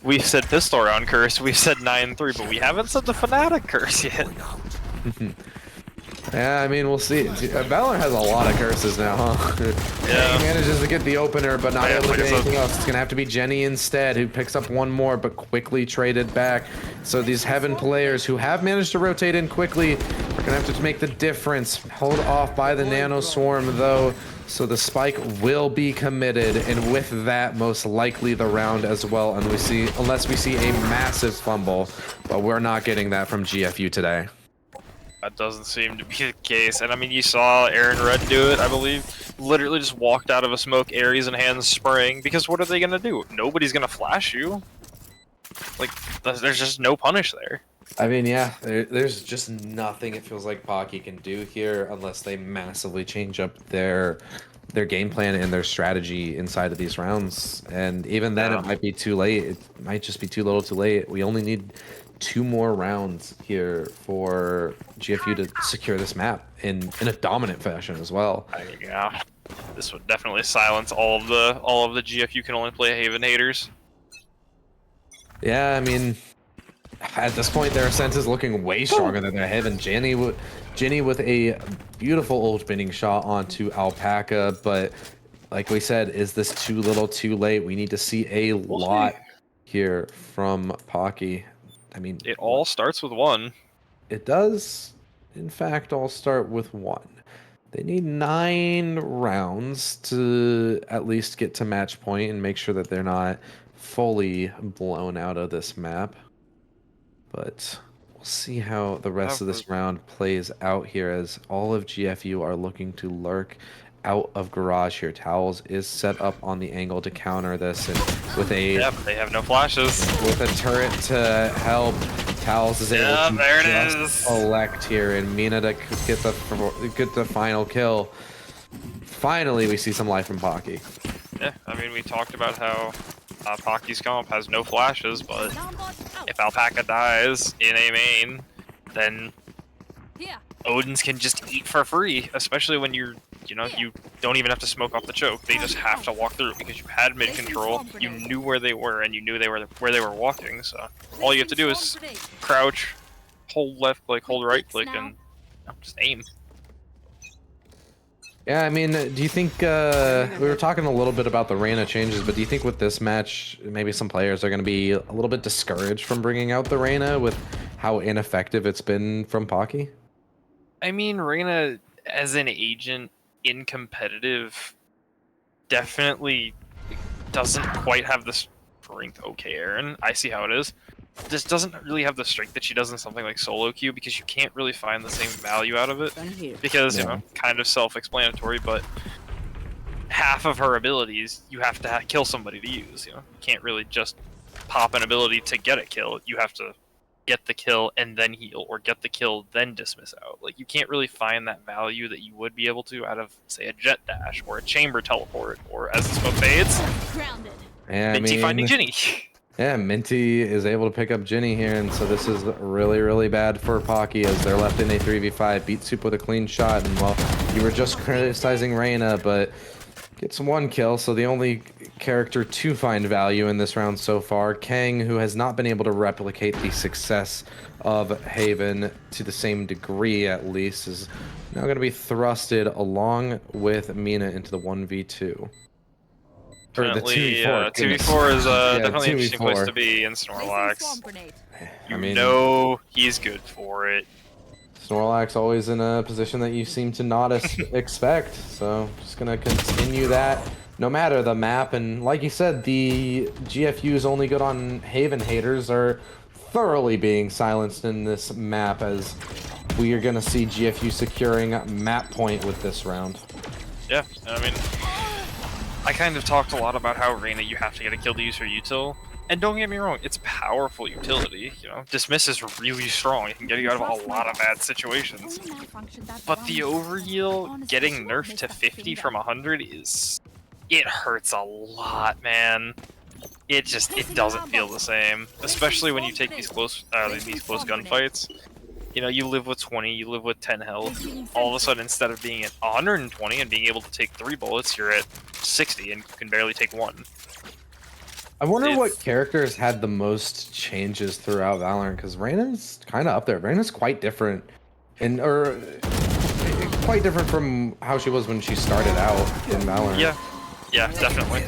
Speaker 8: We've said pistol round curse, we've said 9-3, but we haven't said the Fnatic curse yet.
Speaker 4: Yeah, I mean, we'll see. Valorant has a lot of curses now, huh?
Speaker 8: Yeah.
Speaker 4: He manages to get the opener, but not able to get anything else. It's going to have to be Jenny instead, who picks up one more, but quickly traded back. So these Heaven players who have managed to rotate in quickly are going to have to make the difference. Hold off by the Nano Swarm, though. So the spike will be committed, and with that, most likely the round as well. And unless we see a massive fumble, but we're not getting that from GFU today.
Speaker 8: That doesn't seem to be the case. And I mean, you saw Aaron Red do it, I believe. Literally just walked out of a smoke, Ares in hands, spraying. Because what are they gonna do? Nobody's gonna flash you. Like, there's just no punish there.
Speaker 4: I mean, yeah, there's just nothing it feels like Pocky can do here unless they massively change up their game plan and their strategy inside of these rounds. And even then, it might be too late. It might just be too little too late. We only need 2 more rounds here for GFU to secure this map in a dominant fashion as well.
Speaker 8: Yeah, this would definitely silence all of the GFU can only play Haven haters.
Speaker 4: Yeah, I mean, at this point, their Ascent is looking way stronger than their Heaven. Jenny with a beautiful old spinning shot onto Alpaca, but like we said, is this too little too late? We need to see a lot here from Pocky. I mean,
Speaker 8: it all starts with 1.
Speaker 4: It does, in fact, all start with 1. They need 9 rounds to at least get to match point and make sure that they're not fully blown out of this map. But we'll see how the rest of this round plays out here, as all of GFU are looking to lurk out of garage here. Towels is set up on the angle to counter this, and with a
Speaker 8: they have no flashes.
Speaker 4: With a turret to help, Towels is able to just elect here, and Mina to get the final kill. Finally, we see some life from Pocky.
Speaker 8: Yeah, I mean, we talked about how Pocky's comp has no flashes, but if Alpaca dies in a main, then Odins can just eat for free, especially when you're You know, you don't even have to smoke off the choke. They just have to walk through because you had mid control. You knew where they were, and you knew where they were walking. So all you have to do is crouch, hold left click, hold right click, and you know, just aim.
Speaker 4: Yeah, I mean, do you think we were talking a little bit about the Reyna changes, but do you think with this match, maybe some players are going to be a little bit discouraged from bringing out the Reyna with how ineffective it's been from Pocky?
Speaker 8: I mean, Reyna as an agent in competitive definitely doesn't quite have the strength. Okay, Aaron, I see how it is. Just doesn't really have the strength that she does in something like solo queue because you can't really find the same value out of it. Because, you know, kind of self-explanatory, but half of her abilities you have to kill somebody to use. You know, you can't really just pop an ability to get a kill. You have to get the kill and then heal, or get the kill then dismiss out. Like, you can't really find that value that you would be able to out of, say, a jet dash or a chamber teleport, or as the smoke fades,
Speaker 7: Grounded.
Speaker 4: Yeah,
Speaker 8: Minty finding Ginny.
Speaker 4: Yeah, Minty is able to pick up Ginny here, and so this is really, really bad for Pocky as they're left in a 3v5. Beat Soup with a clean shot, and well, you were just criticizing Reyna, but gets one kill, so the only character to find value in this round so far, Kang, who has not been able to replicate the success of Haven to the same degree, at least, is now going to be thrusted along with Mina into the 1v2. Or the 2v4.
Speaker 8: 2v4 is definitely an
Speaker 4: 2v4.
Speaker 8: interesting place to be in Snorlax.
Speaker 4: I mean,
Speaker 8: know he's good for it.
Speaker 4: Snorlax always in a position that you seem to not expect, so just gonna continue that no matter the map. And like you said, the GFUs only good on Haven haters are thoroughly being silenced in this map, as we are gonna see GFU securing map point with this round.
Speaker 8: Yeah, I mean, I kind of talked a lot about how Reyna, you have to get a kill to use her util. And don't get me wrong, it's powerful utility. You know, Dismiss is really strong. It can get you out of a lot of bad situations. But the overheal, getting nerfed to 50 from 100 it hurts a lot, man. It doesn't feel the same, especially when you take these close gunfights. You know, you live with 20, you live with 10 health. All of a sudden, instead of being at 120 and being able to take 3 bullets, you're at 60 and you can barely take 1.
Speaker 4: I wonder what characters had the most changes throughout Valorant, because Reyna's kind of up there. Reyna's quite different, quite different from how she was when she started out in Valorant.
Speaker 8: Yeah, definitely.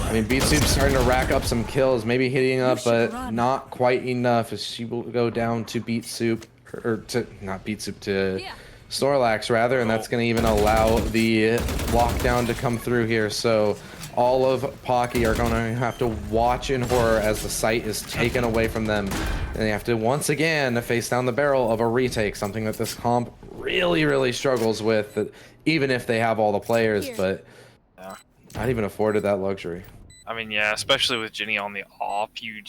Speaker 4: I mean, Beat Soup's starting to rack up some kills, maybe hitting up, but not quite enough, as she will go down to Beat Soup, or to, not Beat Soup, to Snorlax rather, and that's going to even allow the lockdown to come through here. So all of Pocky are going to have to watch in horror as the site is taken away from them, and they have to once again face down the barrel of a retake, something that this comp really struggles with, even if they have all the players, but not even afforded that luxury.
Speaker 8: I mean, yeah, especially with Ginny on the off, you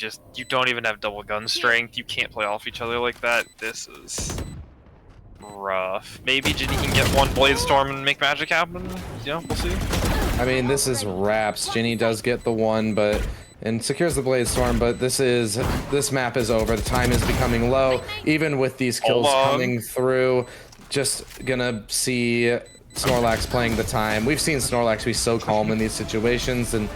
Speaker 8: don't even have double gun strength. You can't play off each other like that. This is rough. Maybe Ginny can get one Blade Storm and make magic happen. You know, we'll see.
Speaker 4: I mean, this is wraps. Ginny does get the one, and secures the Blade Storm, but this map is over. The time is becoming low. Even with these kills coming through, just gonna see Snorlax playing the time. We've seen Snorlax be so calm in these situations, and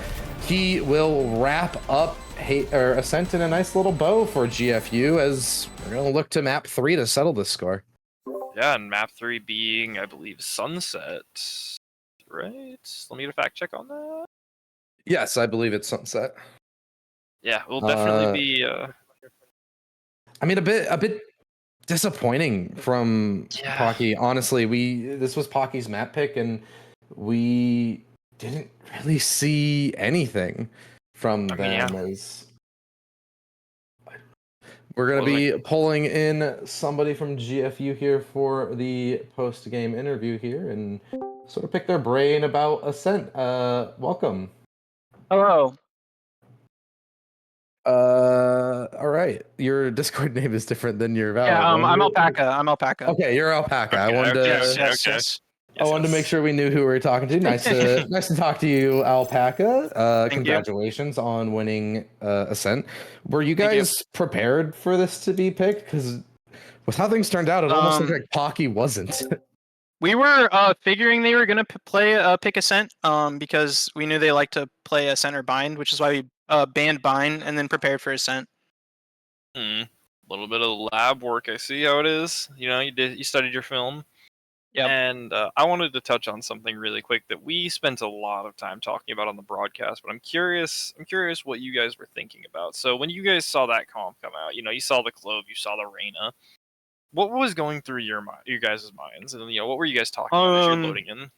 Speaker 4: he will wrap up Ascent in a nice little bow for GFU, as we're going to look to map 3 to settle this score.
Speaker 8: Yeah, and map 3 being, I believe, Sunset, right? Let me get a fact check on that.
Speaker 4: Yes, I believe it's Sunset.
Speaker 8: Yeah, it will definitely be...
Speaker 4: I mean, a bit disappointing from Pocky. Honestly, this was Pocky's map pick, and we didn't really see anything from them. As we're gonna be pulling in somebody from GFU here for the post-game interview here, and sort of pick their brain about Ascent. Welcome.
Speaker 10: Hello.
Speaker 4: All right. Your Discord name is different than your Valorant.
Speaker 10: Yeah, I'm Alpaca.
Speaker 4: Okay, you're Alpaca.
Speaker 8: Okay,
Speaker 4: I wanted to.
Speaker 10: Yes.
Speaker 4: I wanted to make sure we knew who we were talking to. Nice to talk to you, Alpaca. Congratulations on winning Ascent. Were you guys prepared for this to be picked? Because with how things turned out, it almost looked like Pocky wasn't.
Speaker 10: We were figuring they were gonna play pick a scent because we knew they like to play a center bind, which is why we banned bind and then prepared for a scent.
Speaker 8: A little bit of lab work. I see how it is. You studied your film.
Speaker 10: Yep.
Speaker 8: And I wanted to touch on something really quick that we spent a lot of time talking about on the broadcast, but I'm curious what you guys were thinking about. So when you guys saw that comp come out, you saw the Clove, you saw the Reyna. What was going through your guys' minds? And what were you guys talking about as you're loading in?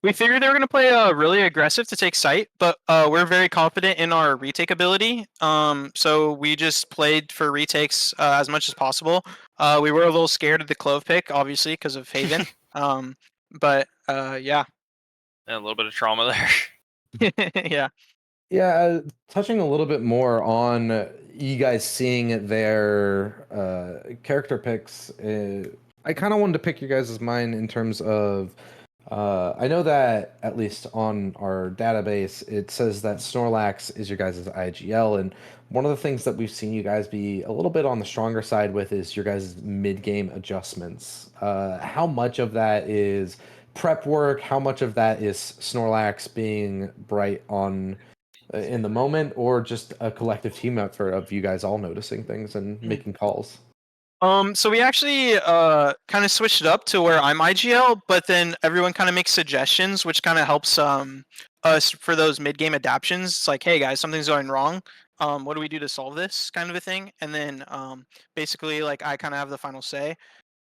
Speaker 10: We figured they were going to play really aggressive to take site, but we're very confident in our retake ability. So we just played for retakes as much as possible. We were a little scared of the Clove pick, obviously, because of Haven. But yeah.
Speaker 8: And a little bit of trauma there.
Speaker 10: Yeah.
Speaker 4: Yeah, touching a little bit more on you guys seeing their character picks, I kind of wanted to pick your guys' mind in terms of, I know that at least on our database, it says that Snorlax is your guys' IGL, and one of the things that we've seen you guys be a little bit on the stronger side with is your guys' mid-game adjustments. How much of that is prep work? How much of that is Snorlax being bright on in the moment, or just a collective team effort of you guys all noticing things and making calls?
Speaker 10: So we actually kind of switched it up to where I'm IGL, but then everyone kind of makes suggestions, which kind of helps us for those mid-game adaptions. It's like, hey guys, something's going wrong. What do we do to solve this, kind of a thing? And then basically, like, I kind of have the final say.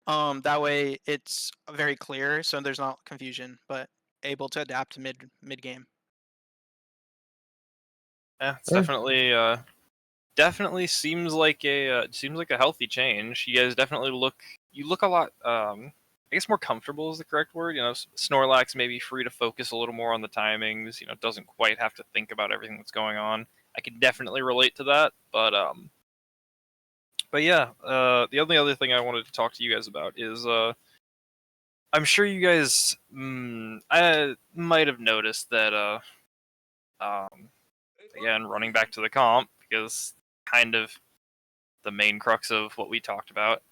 Speaker 10: That way, it's very clear, so there's not confusion, but able to adapt mid-game.
Speaker 8: Yeah, it's definitely seems like a healthy change. You guys definitely look a lot I guess more comfortable is the correct word. Snorlax may be free to focus a little more on the timings, doesn't quite have to think about everything that's going on. I can definitely relate to that, but yeah, the only other thing I wanted to talk to you guys about is I'm sure you guys I might have noticed that again, running back to the comp, because kind of the main crux of what we talked about,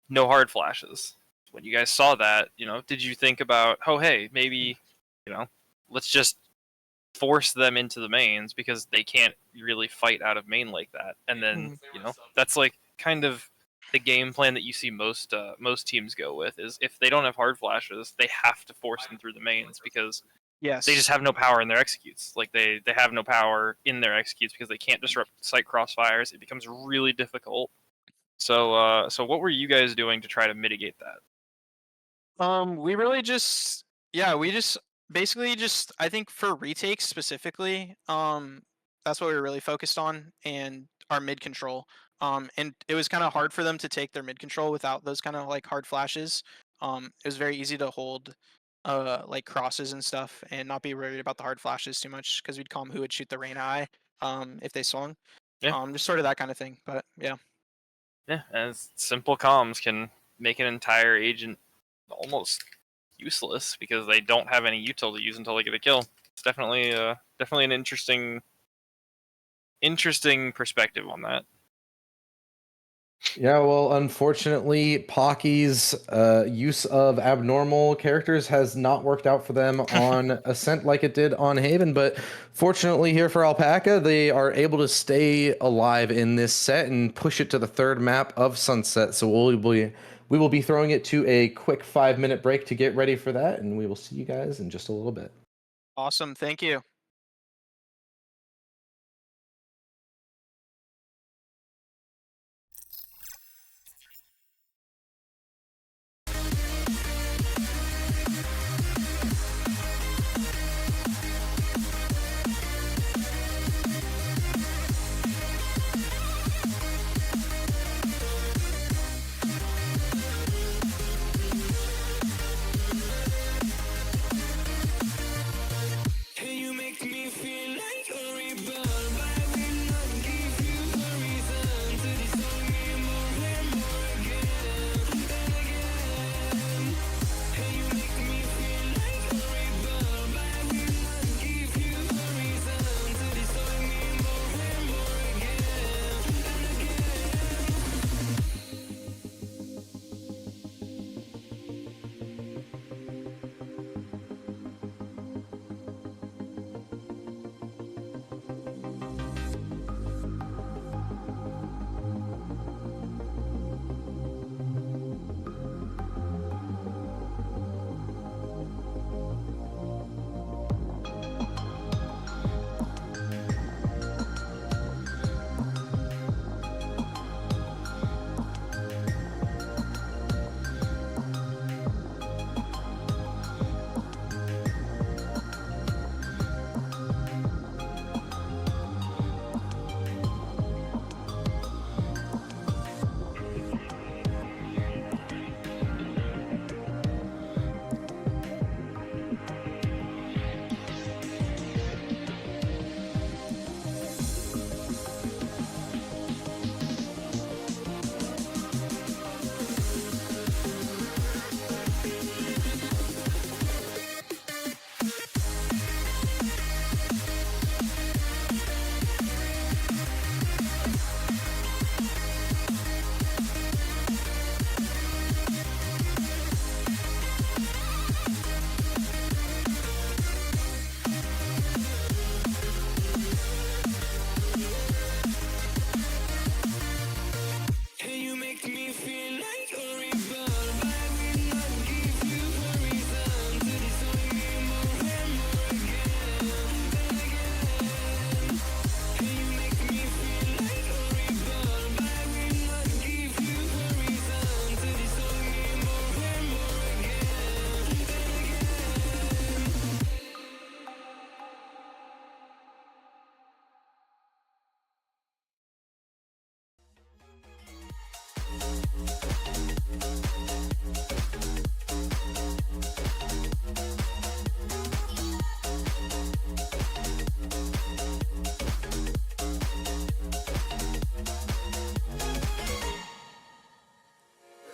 Speaker 8: no hard flashes. When you guys saw that, did you think about, oh hey, maybe, let's just force them into the mains because they can't really fight out of main like that? And then, that's like kind of the game plan that you see most teams go with, is if they don't have hard flashes, they have to force them through the mains because
Speaker 10: Yes.
Speaker 8: they just have no power in their executes. Like they have no power in their executes because they can't disrupt site crossfires. It becomes really difficult. So what were you guys doing to try to mitigate that?
Speaker 10: We really just basically I think for retakes specifically, that's what we were really focused on, and our mid control. And it was kind of hard for them to take their mid control without those kind of like hard flashes. It was very easy to hold like crosses and stuff and not be worried about the hard flashes too much, because we'd call them who would shoot the Reyna eye if they swung.
Speaker 8: Yeah.
Speaker 10: Just sort of that kind of thing. But yeah.
Speaker 8: Yeah, and simple comms can make an entire agent almost useless because they don't have any util to use until they get a kill. It's definitely an interesting perspective on that.
Speaker 4: Yeah, well, unfortunately, Pocky's use of abnormal characters has not worked out for them on Ascent like it did on Haven, but fortunately here for Alpaca, they are able to stay alive in this set and push it to the third map of Sunset. So we will be throwing it to a quick 5-minute break to get ready for that, and we will see you guys in just a little bit.
Speaker 10: Awesome. Thank you.
Speaker 1: Can you make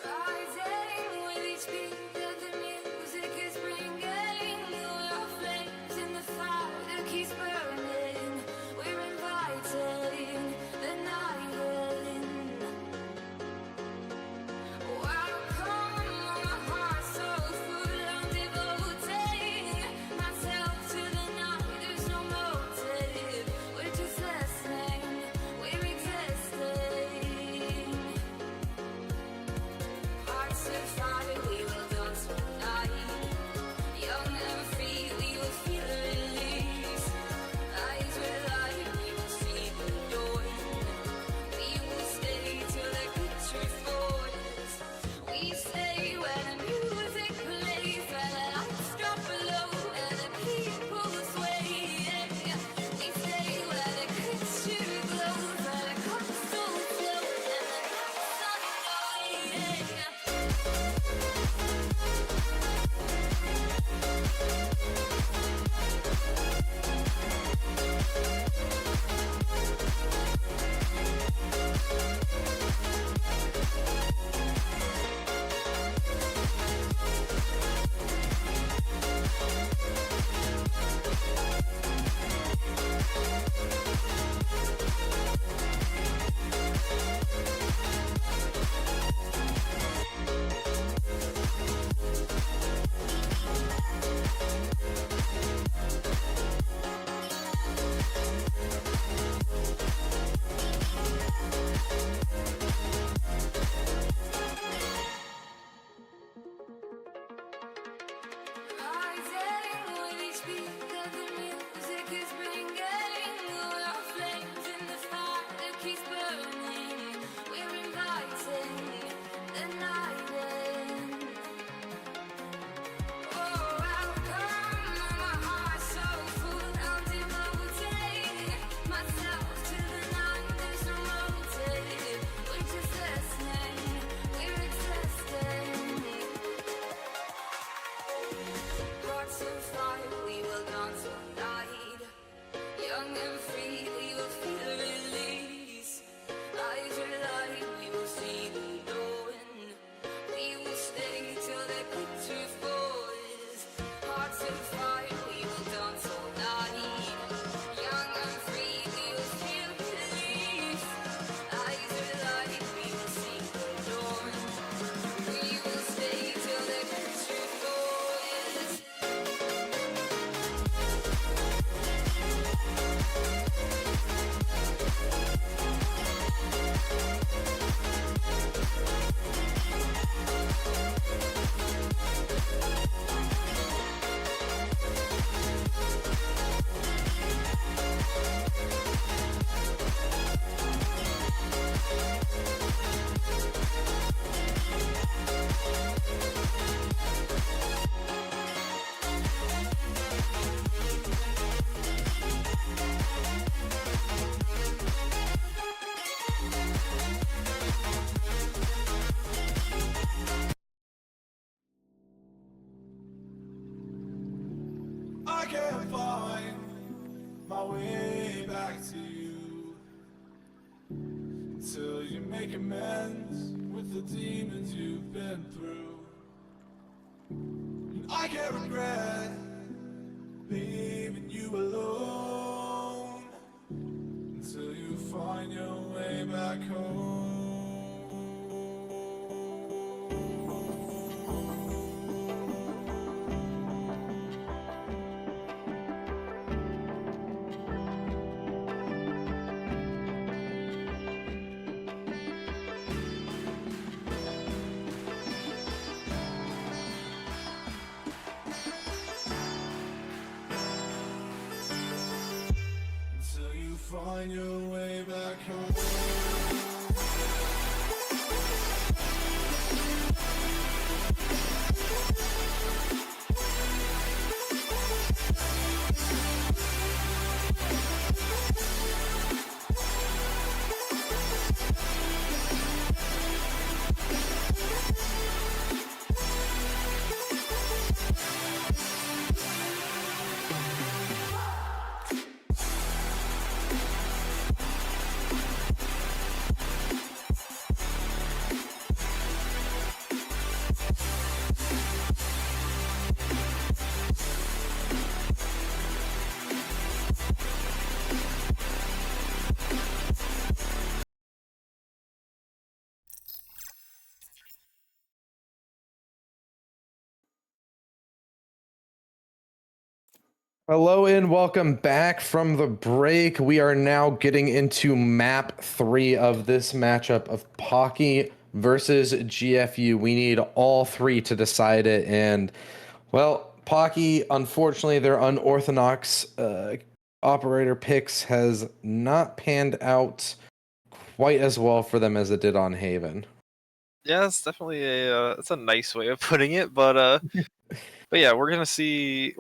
Speaker 2: Rising with each beat that the music is bringing. We're all flames in the fire that keeps burning. We're inviting the night in. Welcome, my heart so full. I'm devoting myself to the night. There's no motive. We're just listening. We're existing. Hearts of fire, we will dance all night. Young and free, we will feel the release. Eyes will light, we will see the dawn. We will stay till the picture falls. We stay where the music plays, where the lights drop below, and the people sway. We stay where the picture glows, where the crystals flow, and the night's unwinding. Rising with each beat that the music is bringing. We're all flames in the fire that keeps burning. We're inviting the night in. Oh, welcome, my heart so full. I'm devoting myself to the night. There's no motive. We're just listening. We're existing. Hearts of fire, we will dance all night. Young and free, we will feel the release. Eyes are light, we will see the dawn. We will stay till the picture falls. Hearts of fire, we will dance all night. Young and free, we will feel the release. Eyes are light, we will see the dawn. We will stay till the picture falls.
Speaker 3: I can't find my way back to you until you make amends with the demons you've been through. And I can't regret leaving you alone until you find your way back home. Until you find your way back home.
Speaker 4: Hello and welcome back from the break. We are now getting into map 3 of this matchup of Pocky versus GFU. We need all 3 to decide it, and well, Pocky, unfortunately, their unorthodox operator picks has not panned out quite as well for them as it did on Haven.
Speaker 8: Yeah, it's definitely a it's a nice way of putting it, but yeah, we're gonna see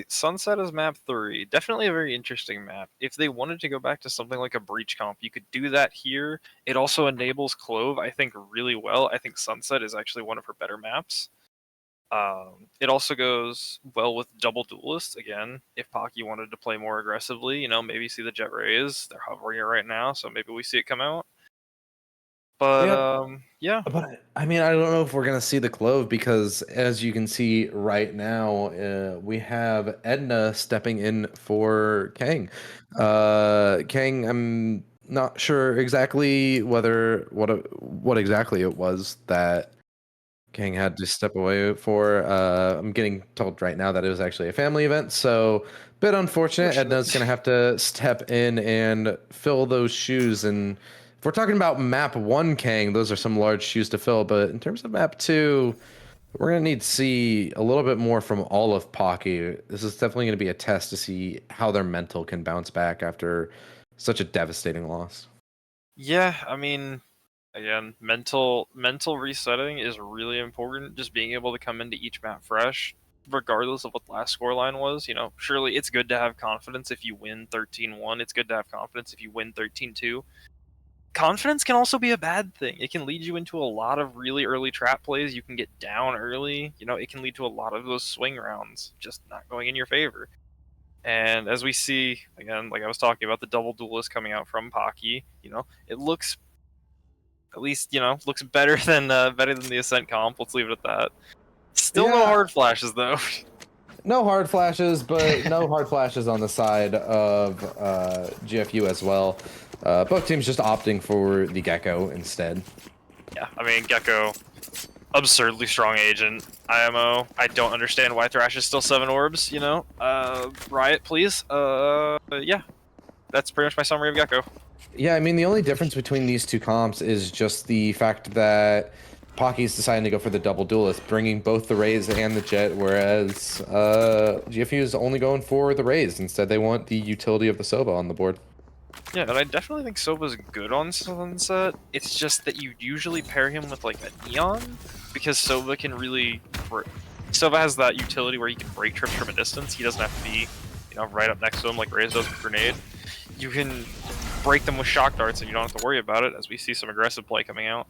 Speaker 8: Sunset as map 3. Definitely a very interesting map. If they wanted to go back to something like a breach comp, you could do that here. It also enables Clove, I think, really well. I think Sunset is actually one of her better maps. It also goes well with double duelists. Again, if Pocky wanted to play more aggressively, you know, maybe see the Jet Rays. They're hovering it right now, so maybe we see it come out. But yeah.
Speaker 4: But I mean, I don't know if we're gonna see the Clove because, as you can see right now, we have Edna stepping in for Kang. Kang, I'm not sure exactly what exactly it was that Kang had to step away for. I'm getting told right now that it was actually a family event, so bit unfortunate. Edna's gonna have to step in and fill those shoes. And if we're talking about map 1 Kang, those are some large shoes to fill. But in terms of map 2, we're gonna need to see a little bit more from all of Pocky. This is definitely gonna be a test to see how their mental can bounce back after such a devastating loss.
Speaker 8: Yeah, I mean, again, mental resetting is really important. Just being able to come into each map fresh, regardless of what the last scoreline was. You know, surely it's good to have confidence if you win 13-1. It's good to have confidence if you win 13-2. Confidence can also be a bad thing. It can lead you into a lot of really early trap plays. You can get down early. You know, it can lead to a lot of those swing rounds just not going in your favor. And as we see, again, like I was talking about, the double duelist coming out from Pocky, you know, it looks, at least, you know, looks better than the Ascent comp. Let's leave it at that. Still no
Speaker 4: Yeah.
Speaker 8: hard flashes, though.
Speaker 4: No hard flashes, but no hard flashes on the side of GFU as well. Both teams just opting for the Gecko instead.
Speaker 8: Yeah, I mean, Gecko, absurdly strong agent. IMO, I don't understand why Thrash is still 7 orbs, you know? Riot, please. Yeah. That's pretty much my summary of Gecko.
Speaker 4: Yeah, I mean, the only difference between these two comps is just the fact that Pocky's deciding to go for the double duelist, bringing both the Rays and the Jet, whereas GFU is only going for the Rays. Instead, they want the utility of the Soba on the board.
Speaker 8: Yeah, and I definitely think Soba's good on Sunset. It's just that you usually pair him with like a Neon, because Soba can really... Soba has that utility where he can break trips from a distance. He doesn't have to be, you know, right up next to him like Raze does with Grenade. You can break them with shock darts and you don't have to worry about it, as we see some aggressive play coming out.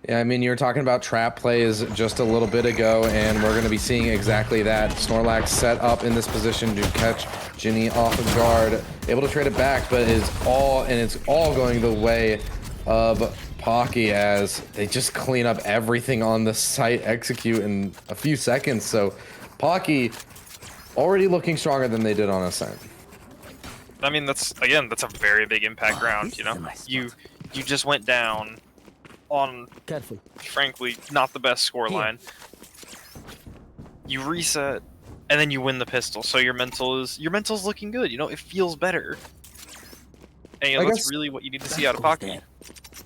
Speaker 4: Yeah, I mean, you were talking about trap plays just a little bit ago, and we're going to be seeing exactly that. Snorlax set up in this position to catch Ginny off of guard, able to trade it back, but it's all going the way of Pocky as they just clean up everything on the site, execute in a few seconds. So Pocky already looking stronger than they did on Ascent.
Speaker 8: I mean, that's a very big impact round, you know? You just went down on,
Speaker 6: Careful.
Speaker 8: frankly, not the best scoreline. You reset, and then you win the pistol, so your mental's looking good, you know? It feels better. And you know, that's really what you need to see out of Pocky.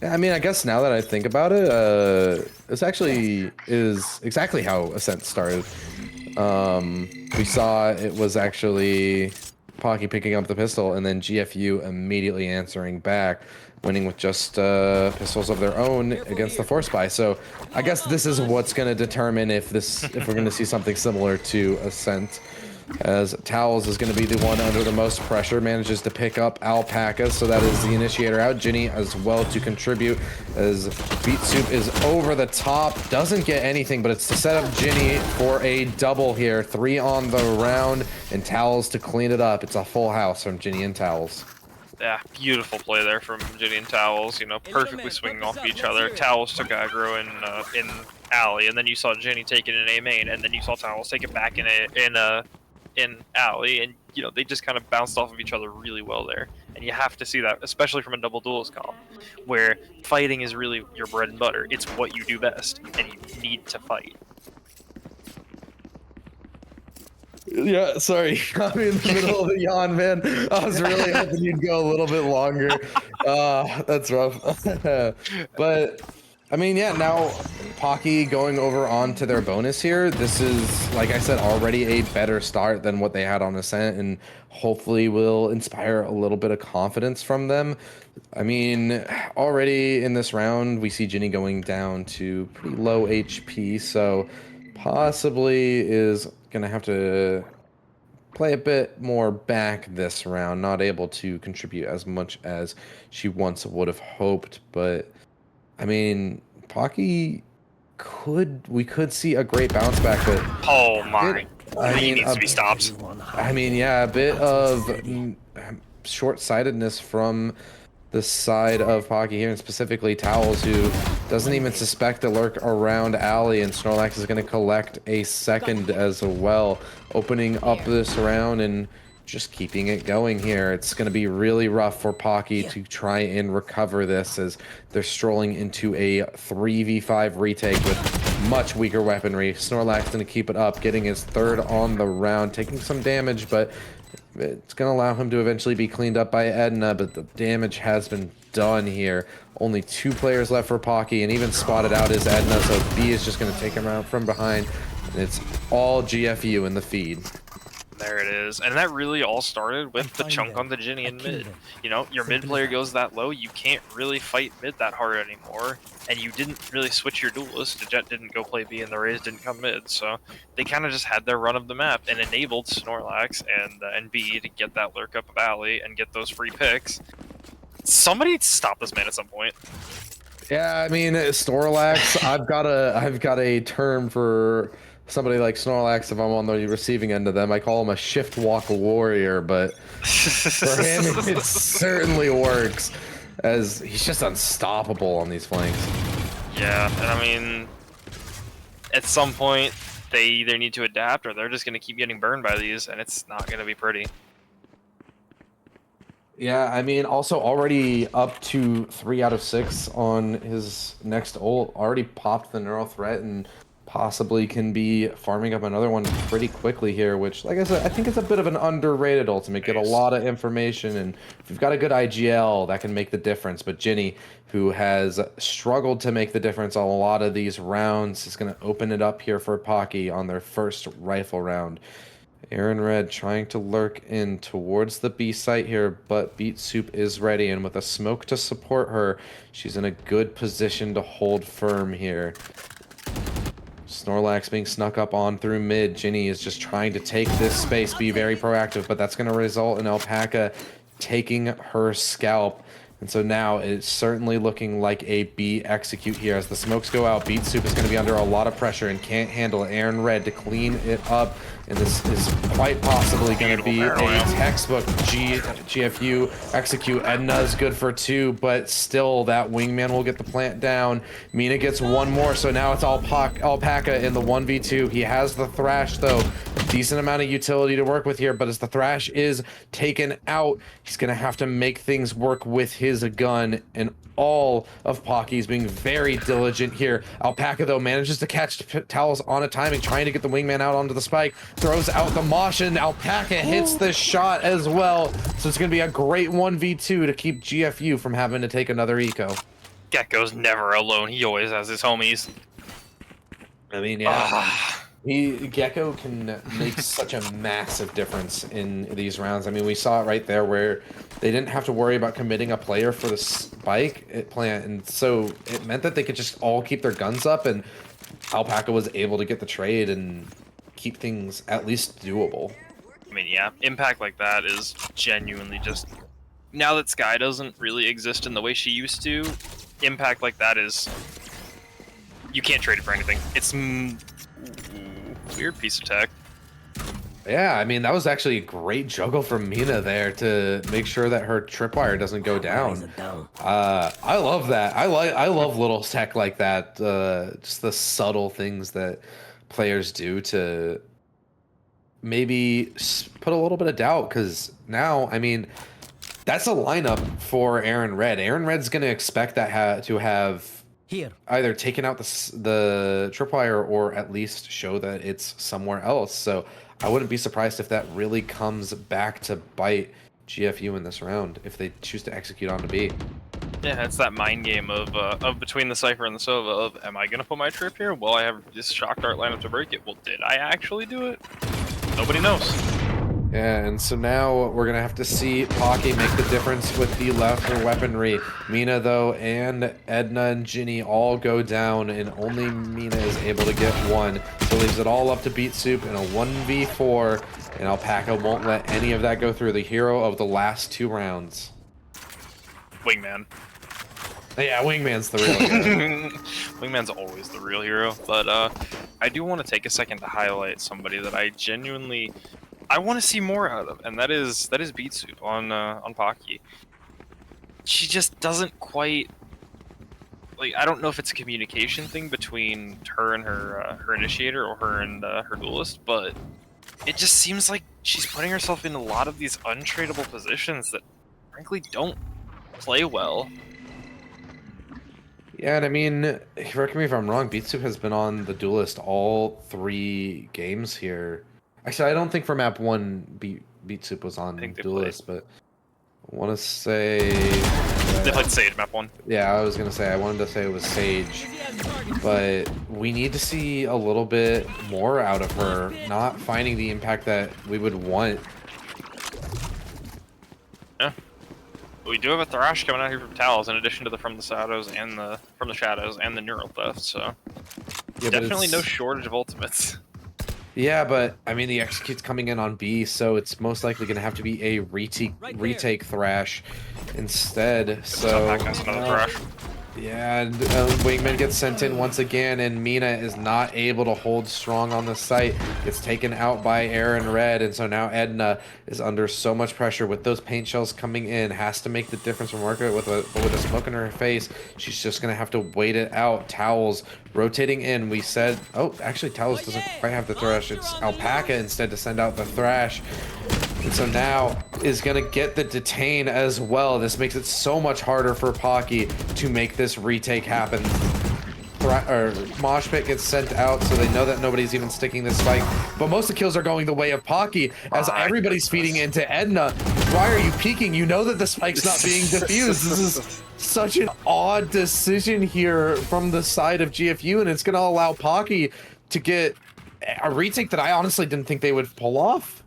Speaker 4: Yeah, I mean, I guess now that I think about it, this actually is exactly how Ascent started. We saw it was actually Pocky picking up the pistol, and then GFU immediately answering back, winning with just pistols of their own against the Force Spy. So I guess this is what's going to determine if we're going to see something similar to Ascent, as Towels is going to be the one under the most pressure, manages to pick up Alpaca, so that is the initiator out. Ginny as well to contribute, as Beat Soup is over the top, doesn't get anything, but it's to set up Ginny for a double here. 3 on the round, and Towels to clean it up. It's a full house from Ginny and Towels.
Speaker 8: Yeah, beautiful play there from Ginny and Towels, you know, perfectly swinging off each other. Towels took aggro in alley, and then you saw Ginny take it in A main, and then you saw Towels take it back in alley, and you know, they just kind of bounced off of each other really well there. And you have to see that, especially from a double duelist comp, where fighting is really your bread and butter. It's what you do best, and you need to fight.
Speaker 4: Yeah, sorry. Got me in the middle of a yawn, man. I was really hoping you'd go a little bit longer. That's rough. But I mean, yeah, now Pocky going over onto their bonus here. This is, like I said, already a better start than what they had on Ascent, and hopefully will inspire a little bit of confidence from them. I mean, already in this round, we see Ginny going down to pretty low HP, so possibly is gonna have to play a bit more back this round, not able to contribute as much as she once would have hoped. But I mean, Pocky we could see a great bounce back, but
Speaker 5: Oh my!
Speaker 4: I
Speaker 5: He needs to be stopped.
Speaker 4: I mean, yeah, a bit of short-sightedness from the side of Pocky here, and specifically Towels, who doesn't even suspect the lurk around Alley, and Snorlax is going to collect a second as well, opening up this round and just keeping it going here. It's going to be really rough for Pocky to try and recover this, as they're strolling into a 3v5 retake with much weaker weaponry. Snorlax going to keep it up, getting his third on the round, taking some damage, but it's going to allow him to eventually be cleaned up by Edna, but the damage has been done here. Only 2 players left for Pocky, and even spotted out is Edna, so B is just going to take him out from behind. And it's all GFU in the feed.
Speaker 8: There it is. And that really all started with the chunk on the Ginny in mid. You know, your mid player goes that low, you can't really fight mid that hard anymore. And you didn't really switch your duelist. The Jet didn't go play B and the Rays didn't come mid. So they kind of just had their run of the map and enabled Snorlax and B to get that lurk up of Alley and get those free picks. Somebody stop this man at some point.
Speaker 4: Yeah, I mean, Snorlax, I've got a term for somebody like Snorlax if I'm on the receiving end of them. I call him a shift walk warrior, but for him it certainly works, as he's just unstoppable on these flanks.
Speaker 8: Yeah, and I mean, at some point they either need to adapt or they're just going to keep getting burned by these, and it's not going to be pretty.
Speaker 4: Yeah, I mean, also already up to 3 out of 6 on his next ult. Already popped the neural threat and possibly can be farming up another one pretty quickly here, which, like I said, I think it's a bit of an underrated ultimate. Get a lot of information, and if you've got a good IGL, that can make the difference. But Ginny, who has struggled to make the difference on a lot of these rounds, is going to open it up here for Pocky on their first rifle round. Aaron Red trying to lurk in towards the B site here, but Beet Soup is ready, and with a smoke to support her, she's in a good position to hold firm here. Snorlax being snuck up on through mid. Ginny is just trying to take this space, be very proactive, but that's going to result in Alpaca taking her scalp. And so now it's certainly looking like a B execute here. As the smokes go out, Beet Soup is going to be under a lot of pressure and can't handle Aaron Red to clean it up. And this is quite possibly going to be a textbook GFU execute. Edna's good for 2, but still that wingman will get the plant down. Mina gets 1 more, so now it's Alpaca in the 1v2. He has the Thrash, though. Decent amount of utility to work with here, but as the Thrash is taken out, he's going to have to make things work with his gun, and all of Pocky's being very diligent here. Alpaca, though, manages to catch Towels on a timing, trying to get the wingman out onto the spike, throws out the mosh, and Alpaca hits the shot as well. So it's going to be a great 1v2 to keep GFU from having to take another eco.
Speaker 5: Gecko's never alone. He always has his homies.
Speaker 4: I mean, yeah. Gecko can make such a massive difference in these rounds. I mean, we saw it right there where they didn't have to worry about committing a player for the spike at plant, and so it meant that they could just all keep their guns up, and Alpaca was able to get the trade and keep things at least doable.
Speaker 8: I mean, yeah, impact like that is genuinely just... Now that Skye doesn't really exist in the way she used to, impact like that is... You can't trade it for anything. It's... weird piece of tech.
Speaker 4: Yeah, I mean, that was actually a great juggle from Mina there to make sure that her tripwire doesn't go down. I love that. I love little tech like that. Just the subtle things that players do to maybe put a little bit of doubt, because now, I mean, that's a lineup for Aaron Red. Aaron Red's going to expect that to have either taken out the tripwire or at least show that it's somewhere else. So I wouldn't be surprised if that really comes back to bite GFU in this round if they choose to execute on to B.
Speaker 8: Yeah, it's that mind game of between the Cypher and the Sova of, am I gonna put my trip here? Well, I have this shock dart lineup to break it. Well, did I actually do it? Nobody knows.
Speaker 4: Yeah, and so now we're gonna have to see Pocky make the difference with the left weaponry. Mina though, and Edna and Ginny all go down, and only Mina is able to get one. So leaves it all up to Beat Soup in a 1v4, and Alpaca won't let any of that go through. The hero of the last 2 rounds.
Speaker 8: Wingman.
Speaker 4: Yeah, Wingman's the real hero.
Speaker 8: Wingman's always the real hero, but I do want to take a second to highlight somebody that I genuinely want to see more out of, and that is Beat Soup on Pocky. She just doesn't quite, like, I don't know if it's a communication thing between her and her initiator, or her and her duelist, but it just seems like she's putting herself in a lot of these untradeable positions that frankly don't play well.
Speaker 4: Yeah, and I mean, correct me if I'm wrong, Beat Soup has been on the duelist all 3 games here. Actually, I don't think for map 1 Beat Soup was on duelist, but I want to say
Speaker 8: they played Sage map 1.
Speaker 4: Yeah, I was gonna say, I wanted to say it was Sage, but we need to see a little bit more out of her, not finding the impact that we would want.
Speaker 8: Yeah. We do have a Thrash coming out here from Talos, in addition to the From the Shadows and the Neural Theft, so
Speaker 4: Yeah,
Speaker 8: definitely no shortage of ultimates.
Speaker 4: Yeah, but I mean, the execute's coming in on B, so it's most likely going to have to be a retake Thrash instead. So
Speaker 8: Thrash.
Speaker 4: yeah, and Wingman gets sent in once again, and Mina is not able to hold strong on the site. Gets taken out by Aaron Red, and so now Edna is under so much pressure with those paint shells coming in. Has to make the difference from working with a smoke in her face. She's just gonna have to wait it out. Towels rotating in. We said, oh, actually, Towels doesn't quite have the Thrash. It's Alpaca instead to send out the Thrash. And so now is going to get the detain as well. This makes it so much harder for Pocky to make this retake happen. Mosh Pit gets sent out, so they know that nobody's even sticking this spike. But most of the kills are going the way of Pocky, as everybody's feeding into Edna. Why are you peeking? You know that the spike's not being diffused. This is such an odd decision here from the side of GFU, and it's going to allow Pocky to get a retake that I honestly didn't think they would pull off.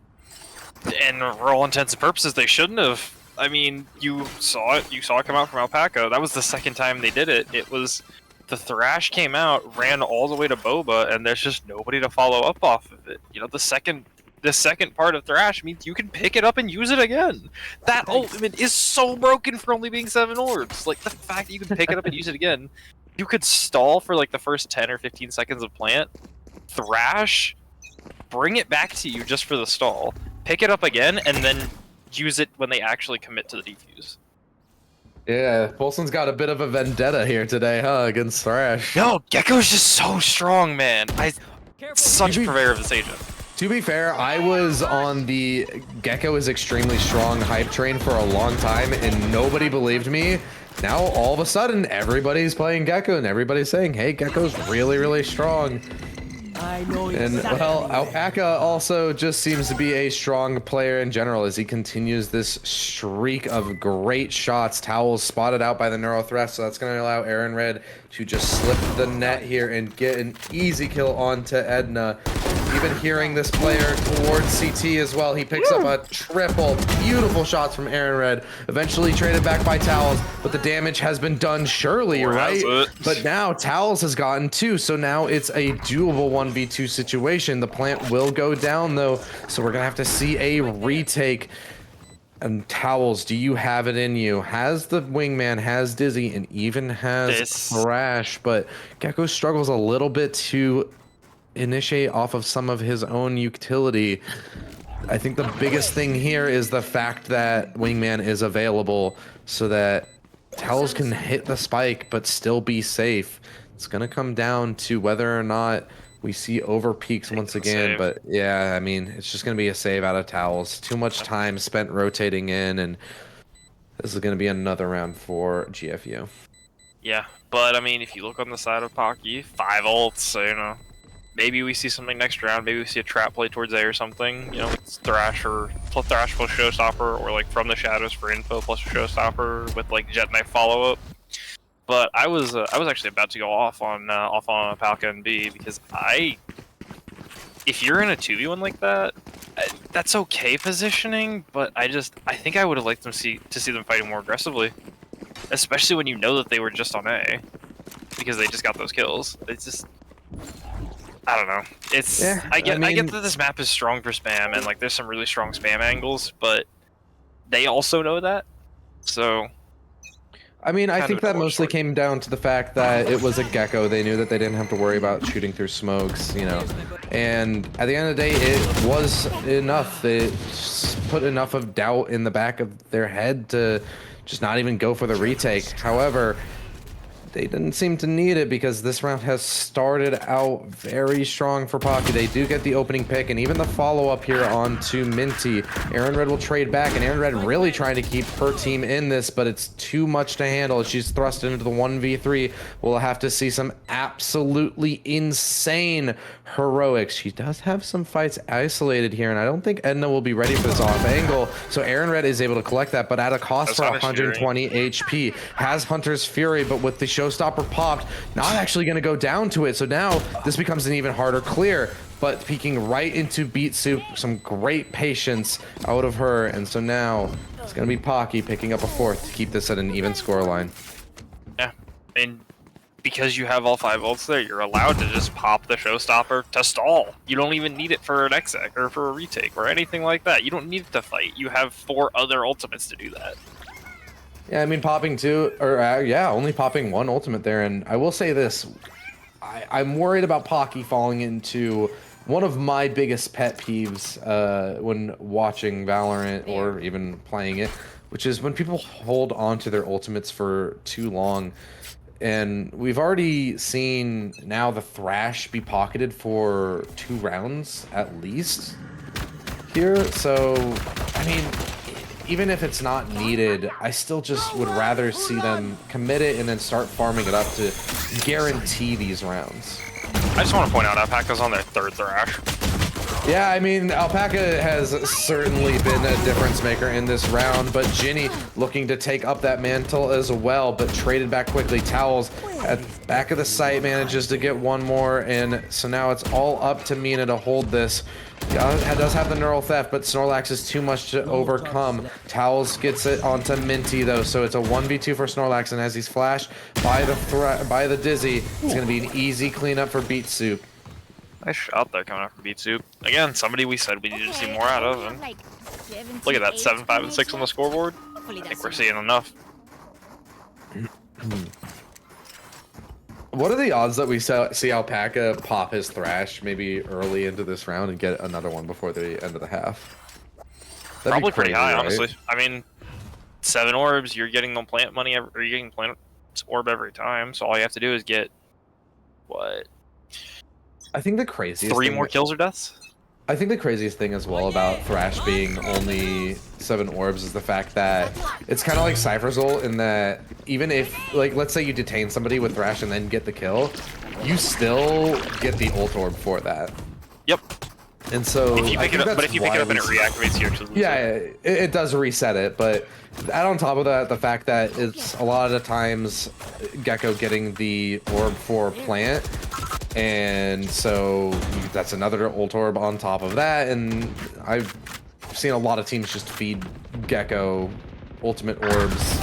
Speaker 8: And for all intents and purposes, they shouldn't have. I mean, you saw it. You saw it come out from Alpaca. That was the second time they did it. It was the Thrash came out, ran all the way to Boba, and there's just nobody to follow up off of it. You know, the second part of Thrash means you can pick it up and use it again. That ultimate is so broken for only being 7 orbs. Like, the fact that you can pick it up and use it again, you could stall for like the first 10 or 15 seconds of plant, Thrash, bring it back to you just for the stall, pick it up again, and then use it when they actually commit to the defuse.
Speaker 4: Yeah, Polson's got a bit of a vendetta here today, huh, against Thrash.
Speaker 8: No, Gecko's just so strong, man. Such a purveyor of this agent.
Speaker 4: To be fair, I was on the Gecko is extremely strong hype train for a long time, and nobody believed me. Now, all of a sudden, everybody's playing Gecko, and everybody's saying, hey, Gecko's really, really strong.
Speaker 6: I know
Speaker 4: And
Speaker 6: exactly
Speaker 4: well,
Speaker 6: where-
Speaker 4: Alpaca also just seems to be a strong player in general as he continues this streak of great shots. Towels spotted out by the Neuro Thrust, so that's going to allow Aaron Red to just slip the net here and get an easy kill onto Edna. Even hearing this player towards CT as well, he picks up a triple. Beautiful shots from Aaron Red. Eventually traded back by Towels, but the damage has been done surely, right? But now Towels has gotten 2, so now it's a doable 1v2 situation. The plant will go down though, so we're gonna have to see a retake. And Towels, do you have it in you? Has the Wingman, has Dizzy, and even has Thrash, but Gecko struggles a little bit to initiate off of some of his own utility. I think the biggest thing here is the fact that Wingman is available so that Towels can hit the spike but still be safe. It's gonna come down to whether or not we see over peaks once again, but yeah, I mean, it's just gonna be a save out of Towels. Too much time spent rotating in, and this is gonna be another round for GFU.
Speaker 8: Yeah, but I mean, if you look on the side of Pocky, 5 ults, so you know, maybe we see something next round. Maybe we see a trap play towards A or something. You know, it's Thrash plus Showstopper, or like from the shadows for info plus Showstopper with like Jet Knife follow up. But I was actually about to go off on Palka and B because if you're in a 2v1 like that, that's okay positioning, but I think I would have liked to see them fighting more aggressively, especially when you know that they were just on A because they just got those kills. It's just, I don't know. It's I get that this map is strong for spam and like there's some really strong spam angles, but they also know that, so.
Speaker 4: I mean, I think that mostly came down to the fact that it was a Gecko. They knew that they didn't have to worry about shooting through smokes, you know. And at the end of the day, it was enough. It put enough of doubt in the back of their head to just not even go for the retake. However, they didn't seem to need it because this round has started out very strong for Pocky. They do get the opening pick and even the follow-up here onto Minty. Aaron Red will trade back, and Aaron Red really trying to keep her team in this, but it's too much to handle. She's thrust into the 1v3. We'll have to see some absolutely insane heroics. She does have some fights isolated here, and I don't think Edna will be ready for this off angle. So Aaron Red is able to collect that, but at a cost for 120 HP. Has Hunter's Fury, but with the Showstopper popped, not actually going to go down to it. So now this becomes an even harder clear, but peeking right into Beat Soup. Some great patience out of her, and so now it's going to be Pocky picking up a fourth to keep this at an even scoreline.
Speaker 8: Yeah, and because you have all 5 ults there, you're allowed to just pop the Showstopper to stall. You don't even need it for an exec or for a retake or anything like that. You don't need it to fight. You have 4 other ultimates to do that.
Speaker 4: Yeah, I mean, popping 2, or only popping 1 ultimate there. And I will say this, I'm worried about Pocky falling into one of my biggest pet peeves when watching Valorant or even playing it, which is when people hold on to their ultimates for too long. And we've already seen now the Thrash be pocketed for 2 rounds at least here. So, I mean, even if it's not needed, I still just would rather see them commit it and then start farming it up to guarantee these rounds.
Speaker 8: I just want to point out Alpaca's on their 3rd Thrash.
Speaker 4: Yeah, I mean, Alpaca has certainly been a difference maker in this round, but Ginny looking to take up that mantle as well, but traded back quickly. Towels at the back of the site manages to get 1 more, and so now it's all up to Mina to hold this. Does have the neural theft, but Snorlax is too much to overcome. Towels gets it onto Minty though, so it's a 1v2 for Snorlax, and as he's flashed by the Dizzy, it's going to be an easy cleanup for Beat Soup.
Speaker 8: Nice shot there coming out from Beat Soup. Again, somebody we said we needed to see more out of. And look at that, 7, 5, and 6 on the scoreboard. I think we're seeing enough.
Speaker 4: What are the odds that we see Alpaca pop his Thrash maybe early into this round and get another one before the end of the half? That'd
Speaker 8: Probably
Speaker 4: be
Speaker 8: pretty
Speaker 4: crazy,
Speaker 8: high,
Speaker 4: right?
Speaker 8: honestly. I mean, 7 orbs, you're getting the plant money, or you're getting plant orb every time, so all you have to do is get, what?
Speaker 4: I think the craziest
Speaker 8: 3 more kills or deaths?
Speaker 4: I think the craziest thing as well about Thrash being only 7 orbs is the fact that it's kind of like Cypher's ult in that even if, like, let's say you detain somebody with Thrash and then get the kill, you still get the ult orb for that.
Speaker 8: Yep.
Speaker 4: And so
Speaker 8: if you pick it up, but if you pick it up and it reactivates, you actually lose it.
Speaker 4: It does reset it, but add on top of that the fact that it's a lot of the times Gecko getting the orb for plant, and so that's another ult orb on top of that, and I've seen a lot of teams just feed Gecko ultimate orbs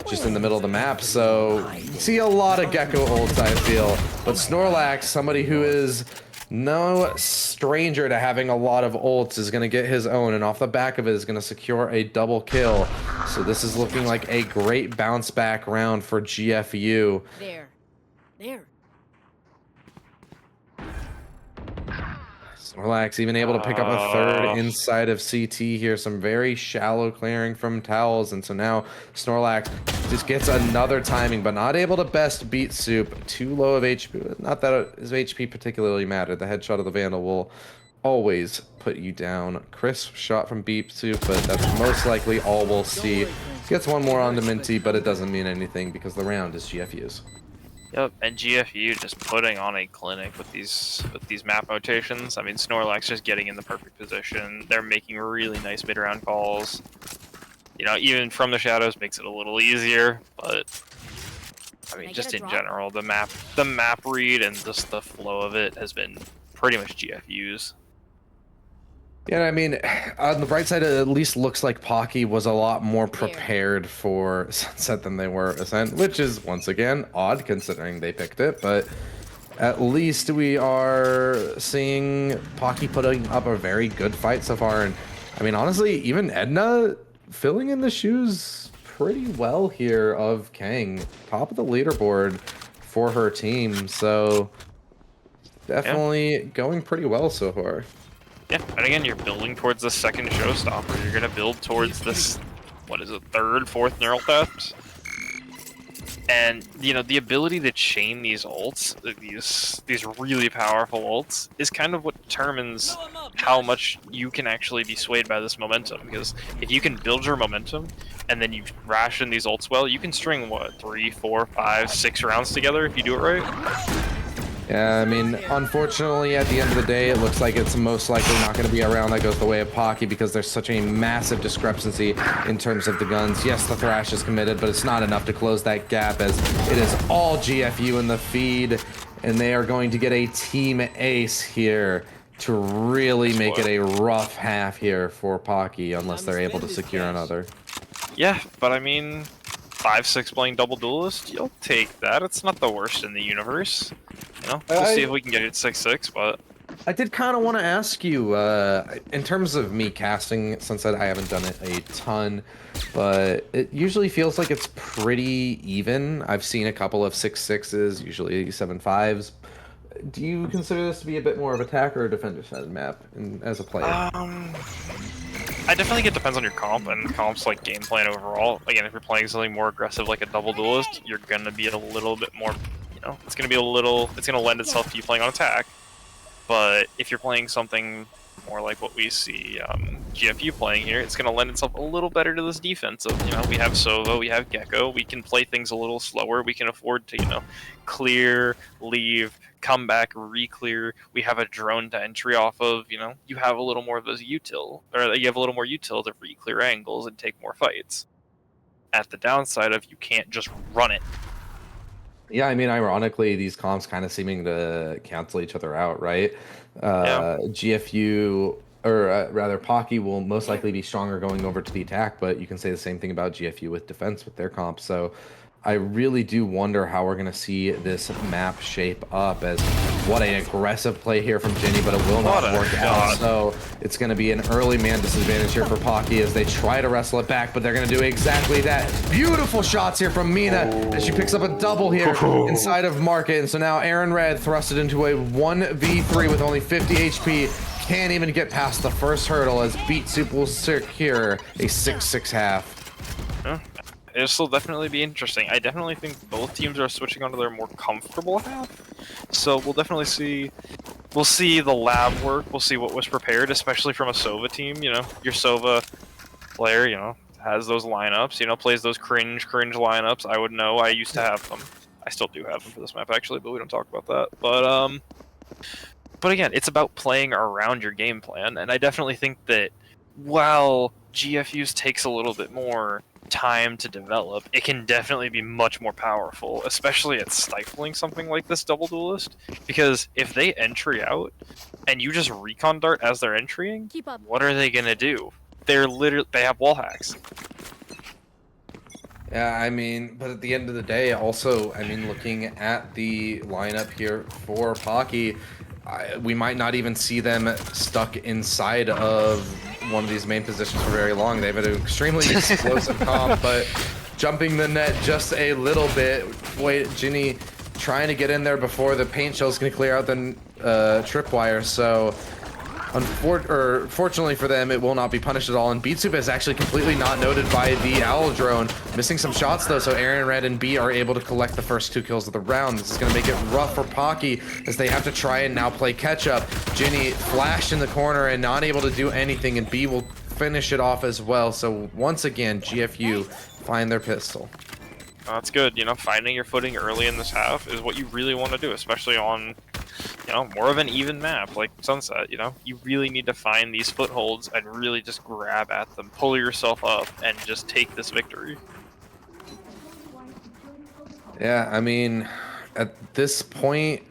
Speaker 4: just in the middle of the map, so you see a lot of Gecko ults, I feel. But Snorlax, somebody who is no stranger to having a lot of ults, is going to get his own, and off the back of it is going to secure a double kill. So this is looking like a great bounce back round for GFU.
Speaker 7: There.
Speaker 4: Snorlax even able to pick up a 3rd inside of CT here. Some very shallow clearing from Towels, and so now Snorlax just gets another timing, but not able to best Beat Soup. Too low of HP. Not that his HP particularly mattered. The headshot of the Vandal will always put you down. Crisp shot from Beat Soup, but that's most likely all we'll see. Gets 1 more onto Minty, but it doesn't mean anything because the round is GFU's.
Speaker 8: Yep, and GFU just putting on a clinic with these map rotations. I mean, Snorlax just getting in the perfect position. They're making really nice mid-round calls. You know, even from the shadows makes it a little easier, but I mean, just in general, the map read and just the flow of it has been pretty much GFU's.
Speaker 4: Yeah, I mean, on the bright side, it at least looks like Pocky was a lot more prepared for Sunset than they were Ascent, which is, once again, odd considering they picked it, but at least we are seeing Pocky putting up a very good fight so far, and I mean, honestly, even Edna filling in the shoes pretty well here of Kang, top of the leaderboard for her team, so definitely going pretty well so far.
Speaker 8: Yeah, and again, you're building towards the second showstopper. You're gonna build towards this, what is it, third, fourth neural theft? And, you know, the ability to chain these ults, these really powerful ults, is kind of what determines how much you can actually be swayed by this momentum. Because if you can build your momentum, and then you ration these ults well, you can string, what, 3, 4, 5, 6 rounds together if you do it right?
Speaker 4: Yeah, I mean, unfortunately, at the end of the day, it looks like it's most likely not going to be a round that goes the way of Pocky because there's such a massive discrepancy in terms of the guns. Yes, the Thrash is committed, but it's not enough to close that gap as it is all GFU in the feed, and they are going to get a team ace here to really make it a rough half here for Pocky unless they're able to secure another.
Speaker 8: Yeah, but I mean, 5-6 playing double duelist, you'll take that. It's not the worst in the universe. You know, we'll see if we can get it 6-6, but
Speaker 4: I did kind of want to ask you, in terms of me casting Sunset, I haven't done it a ton, but it usually feels like it's pretty even. I've seen a couple of 6-6s, usually 7-5s. Do you consider this to be a bit more of attacker or defender-sided map as a player?
Speaker 8: I definitely think it depends on your comp, and comp's like game plan overall. Again, if you're playing something more aggressive like a double duelist, you're gonna be a little bit more, you know, it's gonna lend itself to you playing on attack. But if you're playing something more like what we see GFU playing here, it's gonna lend itself a little better to this defensive. You know, we have Sova, we have Gecko, we can play things a little slower, we can afford to, you know, clear, leave, come back, re-clear. We have a drone to entry off of, you know, you have a little more of those util, or you have a little more util to re-clear angles and take more fights. At the downside of you can't just run it.
Speaker 4: Yeah, I mean, ironically, these comps kind of seeming to cancel each other out, right? GFU, or rather, Pocky will most likely be stronger going over to the attack, but you can say the same thing about GFU with defense with their comp. So I really do wonder how we're going to see this map shape up, as what an aggressive play here from Ginny, but it will not work out. So it's going to be an early man disadvantage here for Pocky as they try to wrestle it back, but they're going to do exactly that. Beautiful shots here from Mina as she picks up a double here inside of Market. And so now Aaron Red thrusted into a 1v3 with only 50 HP. Can't even get past the first hurdle as Beat Soup will secure a 6-6 half.
Speaker 8: This will definitely be interesting. I definitely think both teams are switching onto their more comfortable half. So we'll definitely see. We'll see the lab work. We'll see what was prepared, especially from a Sova team. You know, your Sova player, you know, has those lineups. You know, plays those cringe lineups. I would know. I used to have them. I still do have them for this map actually, but we don't talk about that. But again, it's about playing around your game plan, and I definitely think that while GFU's takes a little bit more time to develop, it can definitely be much more powerful, especially at stifling something like this double duelist, because if they entry out and you just recon dart as they're entering, what are they gonna do? They have wall hacks.
Speaker 4: Yeah, I mean, but at the end of the day, also, I mean, looking at the lineup here for Pocky, we might not even see them stuck inside of one of these main positions for very long. They have an extremely explosive comp, but jumping the net just a little bit. Wait, Ginny trying to get in there before the paint shell's gonna clear out the tripwire, so fortunately for them, it will not be punished at all, and Beat Soup is actually completely not noted by the Owl Drone. Missing some shots though, so Aaron Red and B are able to collect the first 2 kills of the round. This is going to make it rough for Pocky as they have to try and now play catch up. Ginny flashed in the corner and not able to do anything, and B will finish it off as well. So once again, GFU find their pistol.
Speaker 8: That's good. You know, finding your footing early in this half is what you really want to do, especially on, you know, more of an even map like Sunset. You know, you really need to find these footholds and really just grab at them, pull yourself up, and just take this victory.
Speaker 4: Yeah, I mean, at this point,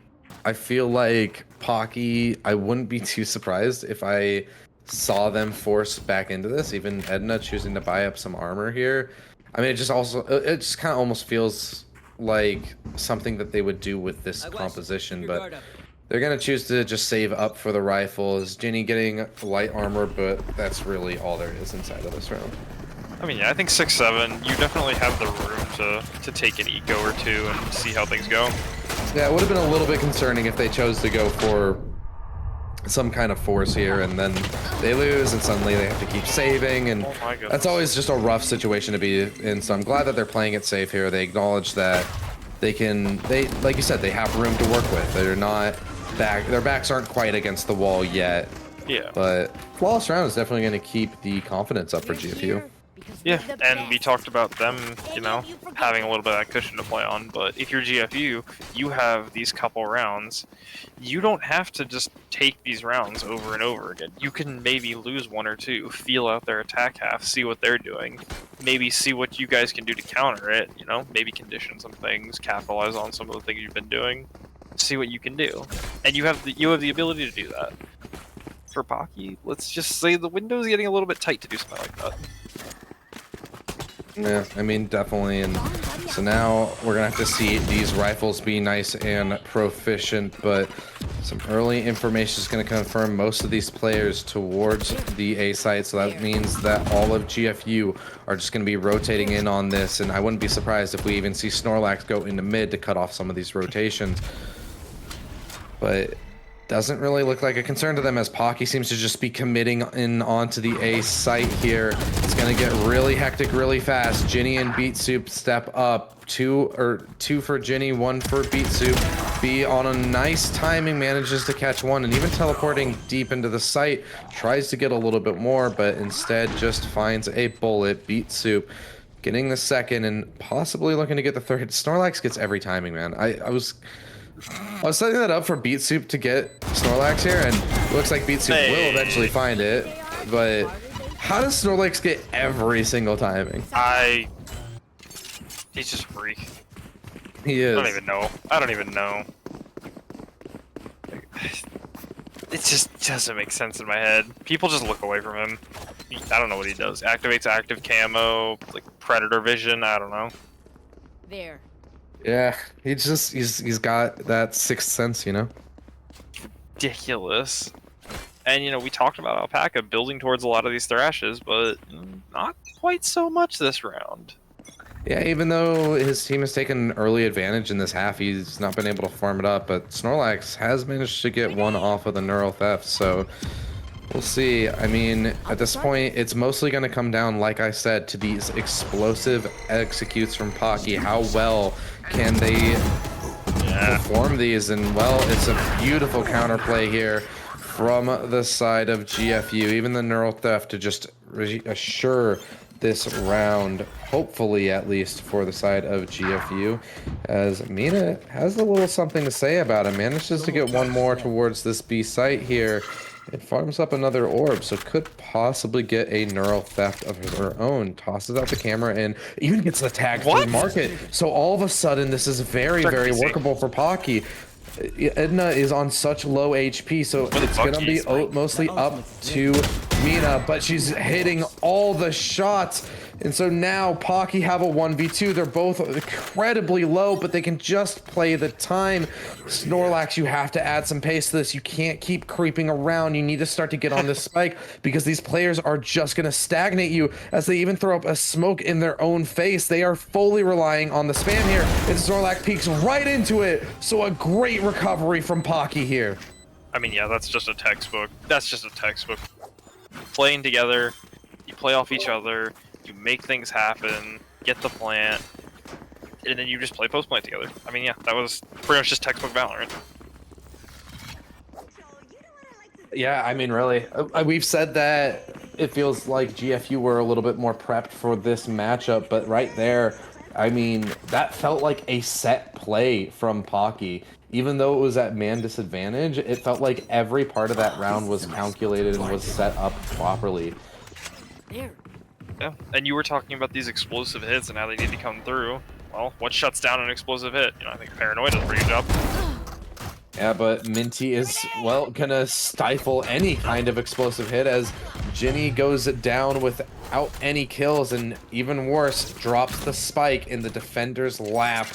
Speaker 4: I feel like Pocky, I wouldn't be too surprised if I saw them force back into this, even Edna choosing to buy up some armor here. I mean, it just kind of almost feels like something that they would do with this composition, but they're going to choose to just save up for the rifles. Ginny getting light armor, but that's really all there is inside of this round.
Speaker 8: I mean, yeah, I think 6-7, you definitely have the room to take an eco or two and see how things go.
Speaker 4: Yeah, it would have been a little bit concerning if they chose to go for some kind of force here and then they lose and suddenly they have to keep saving, and that's always just a rough situation to be in. So I'm glad that they're playing it safe here. They acknowledge that they like you said, they have room to work with. They're not back, their backs aren't quite against the wall yet.
Speaker 8: Yeah.
Speaker 4: But flawless round is definitely going to keep the confidence up for GFU.
Speaker 8: Yeah, and we talked about them, you know, having a little bit of that cushion to play on, but if you're GFU, you have these couple rounds. You don't have to just take these rounds over and over again. You can maybe lose one or two, feel out their attack half, see what they're doing, maybe see what you guys can do to counter it, you know, maybe condition some things, capitalize on some of the things you've been doing, see what you can do. And you have the ability to do that. For Pocky, let's just say the window's getting a little bit tight to do something like that.
Speaker 4: Yeah, I mean, definitely. And so now we're gonna have to see these rifles be nice and proficient, but some early information is gonna confirm most of these players towards the A site. So that means that all of GFU are just gonna be rotating in on this, and I wouldn't be surprised if we even see Snorlax go into mid to cut off some of these rotations. But doesn't really look like a concern to them, as Pocky seems to just be committing in onto the A site here. It's gonna get really hectic really fast. Ginny and Beet Soup step up. Two for Ginny, one for Beet Soup. B on a nice timing manages to catch one, and even teleporting deep into the site tries to get a little bit more, but instead just finds a bullet. Beet Soup getting the second and possibly looking to get the third. Snorlax gets every timing, man. I was setting that up for Beet Soup to get Snorlax here, and it looks like Beet Soup will eventually find it. But how does Snorlax get every single timing?
Speaker 8: He's just a freak.
Speaker 4: He is.
Speaker 8: I don't even know. It just doesn't make sense in my head. People just look away from him. I don't know what he does. Activates active camo, like predator vision. I don't know.
Speaker 7: There.
Speaker 4: Yeah, he's got that sixth sense, you know.
Speaker 8: Ridiculous. And you know, we talked about Alpaca building towards a lot of these thrashes, but not quite so much this round.
Speaker 4: Yeah, even though his team has taken early advantage in this half, he's not been able to farm it up. But Snorlax has managed to get one off of the neural theft, so we'll see. I mean, at this point, it's mostly going to come down, like I said, to these explosive executes from Pocky. How well can they perform these? And, well, it's a beautiful counterplay here from the side of GFU. Even the neural theft to just assure this round, hopefully at least for the side of GFU, as Mina has a little something to say about it. Manages to get one more towards this B site here. It farms up another orb, so could possibly get a neural theft of her own. Tosses out the camera and even gets the tag for the market. So all of a sudden, this is very, very workable for Pocky. Edna is on such low HP, so it's gonna be mostly up to Mina, but she's hitting all the shots. And so now Pocky have a 1v2. They're both incredibly low, but they can just play the time. Snorlax, you have to add some pace to this. You can't keep creeping around. You need to start to get on this spike, because these players are just going to stagnate you, as they even throw up a smoke in their own face. They are fully relying on the spam here, and Snorlax peeks right into it. So a great recovery from Pocky here.
Speaker 8: I mean, yeah, that's just a textbook. Playing together, you play off each other, you make things happen, get the plant, and then you just play post-plant together. I mean, yeah, that was pretty much just textbook Valorant.
Speaker 4: Yeah, I mean, really, we've said that it feels like GFU were a little bit more prepped for this matchup, but right there, I mean, that felt like a set play from Pocky. Even though it was at man disadvantage, it felt like every part of that round was calculated and was set up properly.
Speaker 7: There.
Speaker 8: Yeah, and you were talking about these explosive hits and how they need to come through. Well, what shuts down an explosive hit? You know, I think Paranoid does a pretty good job.
Speaker 4: Yeah, but Minty is, well, gonna stifle any kind of explosive hit as Ginny goes down without any kills, and even worse, drops the spike in the defender's lap.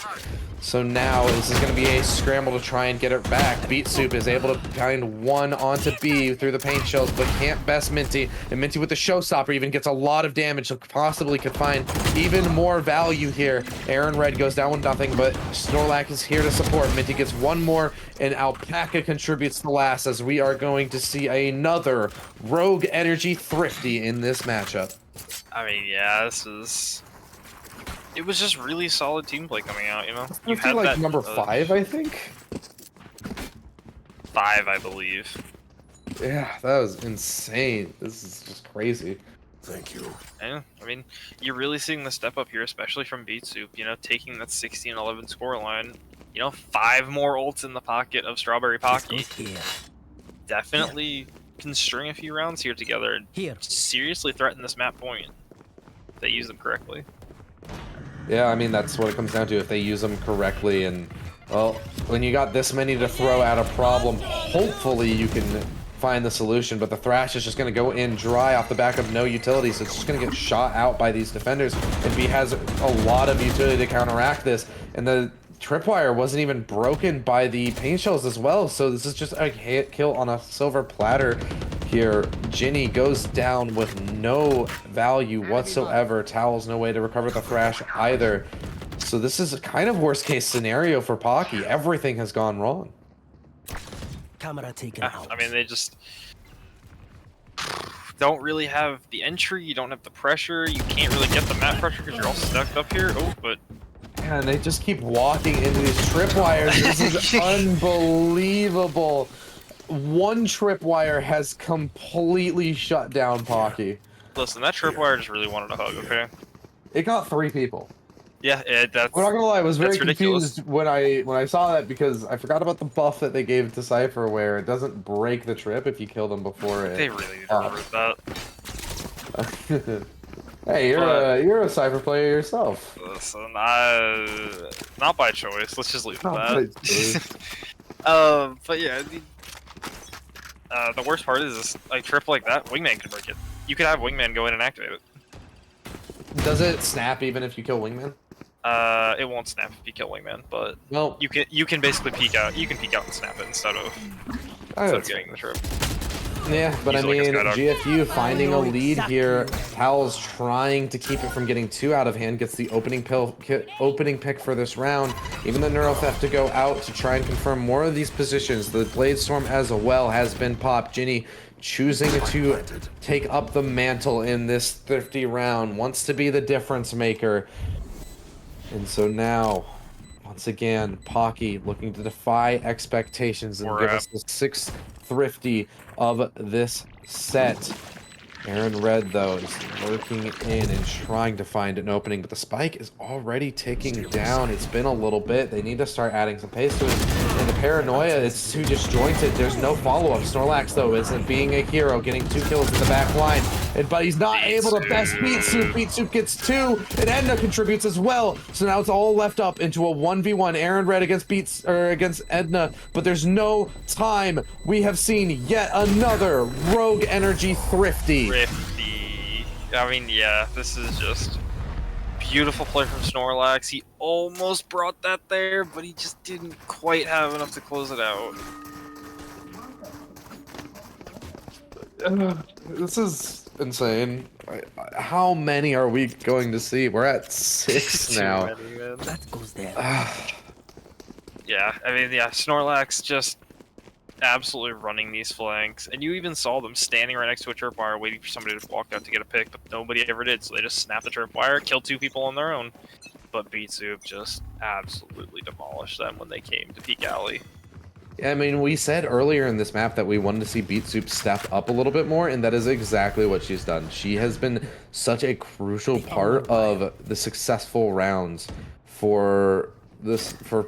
Speaker 4: So now this is going to be a scramble to try and get it back. Beet Soup is able to find one onto B through the paint shells, but can't best Minty. And Minty with the showstopper even gets a lot of damage, so possibly could find even more value here. Aaron Red goes down with nothing, but Snorlax is here to support. Minty gets one more, and Alpaca contributes the last, as we are going to see another Rogue Energy Thrifty in this matchup.
Speaker 8: I mean, yeah, it was just really solid team play coming out, you know? You
Speaker 4: had like number 5, I think?
Speaker 8: 5, I believe.
Speaker 4: Yeah, that was insane. This is just crazy.
Speaker 3: Thank you.
Speaker 8: Yeah, I mean, you're really seeing the step up here, especially from Beet Soup, you know, taking that 16-11 scoreline. You know, 5 more ults in the pocket of Strawberry Pocky.
Speaker 6: Here.
Speaker 8: Definitely can string a few rounds here together and
Speaker 6: Here.
Speaker 8: seriously threaten this map point if they use them correctly.
Speaker 4: Yeah, I mean, that's what it comes down to, if they use them correctly. And, well, when you got this many to throw at a problem, hopefully you can find the solution. But the Thrash is just going to go in dry off the back of no utility, so it's just going to get shot out by these defenders. And B has a lot of utility to counteract this. And the Tripwire wasn't even broken by the paint shells as well, so this is just a hit kill on a silver platter here. Ginny goes down with no value whatsoever. Towels, no way to recover the Thrash either. So this is a kind of worst case scenario for Pocky. Everything has gone wrong.
Speaker 6: Camera taken out.
Speaker 8: I mean, they just don't really have the entry, you don't have the pressure, you can't really get the map pressure because you're all stuck up here. Oh, but
Speaker 4: Yeah, and they just keep walking into these tripwires. This is unbelievable. One tripwire has completely shut down Pocky.
Speaker 8: listen, that tripwire just really wanted a hug, okay?
Speaker 4: It got 3 people.
Speaker 8: Yeah, that's...
Speaker 4: I'm not gonna lie, I was very
Speaker 8: that's ridiculous.
Speaker 4: confused when I saw that, because I forgot about the buff that they gave to Cypher, where it doesn't break the trip if you kill them before it.
Speaker 8: They really need to remove that.
Speaker 4: Hey, you're a Cypher player yourself.
Speaker 8: Listen, not by choice. Let's just leave it
Speaker 4: Not by
Speaker 8: at
Speaker 4: choice.
Speaker 8: that. But yeah, the worst part is like trip like that, Wingman can break it. You could have Wingman go in and activate it.
Speaker 4: Does it snap even if you kill Wingman?
Speaker 8: It won't snap if you kill Wingman, but
Speaker 4: Well,
Speaker 8: you can basically peek out. You can peek out and snap it instead of getting the trip.
Speaker 4: Yeah, but
Speaker 8: Easily
Speaker 4: I mean,
Speaker 8: gets
Speaker 4: GFU finding a lead here. Towel's trying to keep it from getting too out of hand. Gets the opening pick for this round. Even the Neuro Theft to go out to try and confirm more of these positions. The Blade Storm as well has been popped. Ginny choosing to take up the mantle in this thrifty round. Wants to be the difference maker. And so now, once again, Pocky looking to defy expectations and give us the 6th thrifty of this set. Aaron Red, though, is lurking in and trying to find an opening, but the spike is already ticking down. It's been a little bit. They need to start adding some pace to it. And the Paranoia, it's too disjointed. There's no follow-up. Snorlax, though, isn't being a hero, getting 2 kills in the back line. But he's not able to best Beet Soup. Beet Soup gets 2, and Edna contributes as well. So now it's all left up into a 1v1. Aaron Red against against Edna, but there's no time. We have seen yet another Rogue Energy Thrifty.
Speaker 8: I mean, yeah, this is just beautiful play from Snorlax. He almost brought that there, but he just didn't quite have enough to close it out.
Speaker 4: This is insane. How many are we going to see? We're at 6 now.
Speaker 6: That goes there.
Speaker 8: Yeah, I mean, yeah, Snorlax just absolutely running these flanks, and you even saw them standing right next to a tripwire waiting for somebody to walk out to get a pick, but nobody ever did, so they just snapped the tripwire, killed 2 people on their own. But Beet Soup just absolutely demolished them when they came to Peak Alley.
Speaker 4: I mean, we said earlier in this map that we wanted to see Beat Soup step up a little bit more, and that is exactly what she's done. She has been such a crucial part of the successful rounds for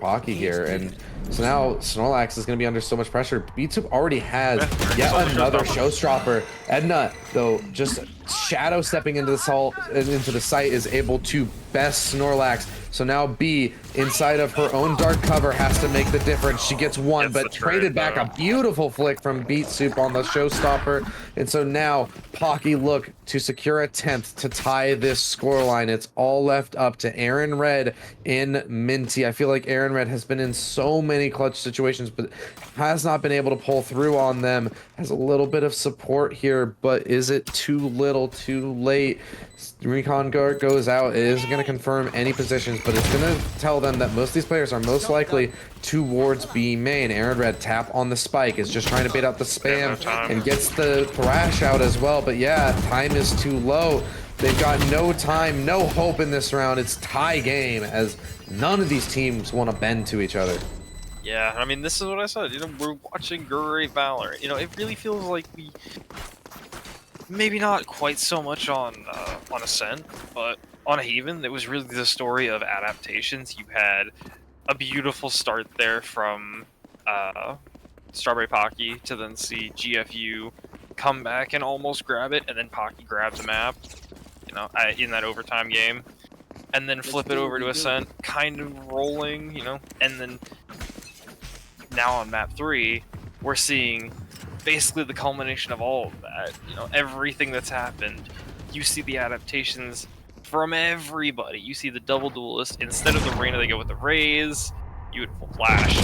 Speaker 4: Pocky here, and so now Snorlax is going to be under so much pressure. Beat Soup already has yet another showstopper. Edna, though, just shadow stepping into the site is able to best Snorlax. So now B, inside of her own dark cover, has to make the difference. She gets one, but traded back a beautiful flick from Beat Soup on the showstopper. And so now Pocky look to secure a 10th to tie this scoreline. It's all left up to Aaron Red in Minty. I feel like Aaron Red has been in so many clutch situations, but has not been able to pull through on them. Has a little bit of support here, but is it too little, too late? Recon guard goes out. It isn't going to confirm any positions, but it's going to tell them that most of these players are most likely towards B main. Aaron Red tap on the spike, is just trying to bait out the spam and gets the thrash out as well. But yeah, time is too low. They've got no time, no hope in this round. It's tie game as none of these teams want to bend to each other.
Speaker 8: Yeah, I mean, this is what I said. You know, we're watching great Valorant. You know, it really feels like we maybe not quite so much on Ascent, but on Haven, it was really the story of adaptations. You had a beautiful start there from Strawberry Pocky to then see GFU come back and almost grab it, and then Pocky grabs the map, you know, in that overtime game, and then flip it over to Ascent, kind of rolling, you know, and then now on map 3, we're seeing basically the culmination of all of that. You know, everything that's happened. You see the adaptations from everybody. You see the double duelist. Instead of the Reyna, they go with the Raze. Beautiful flash.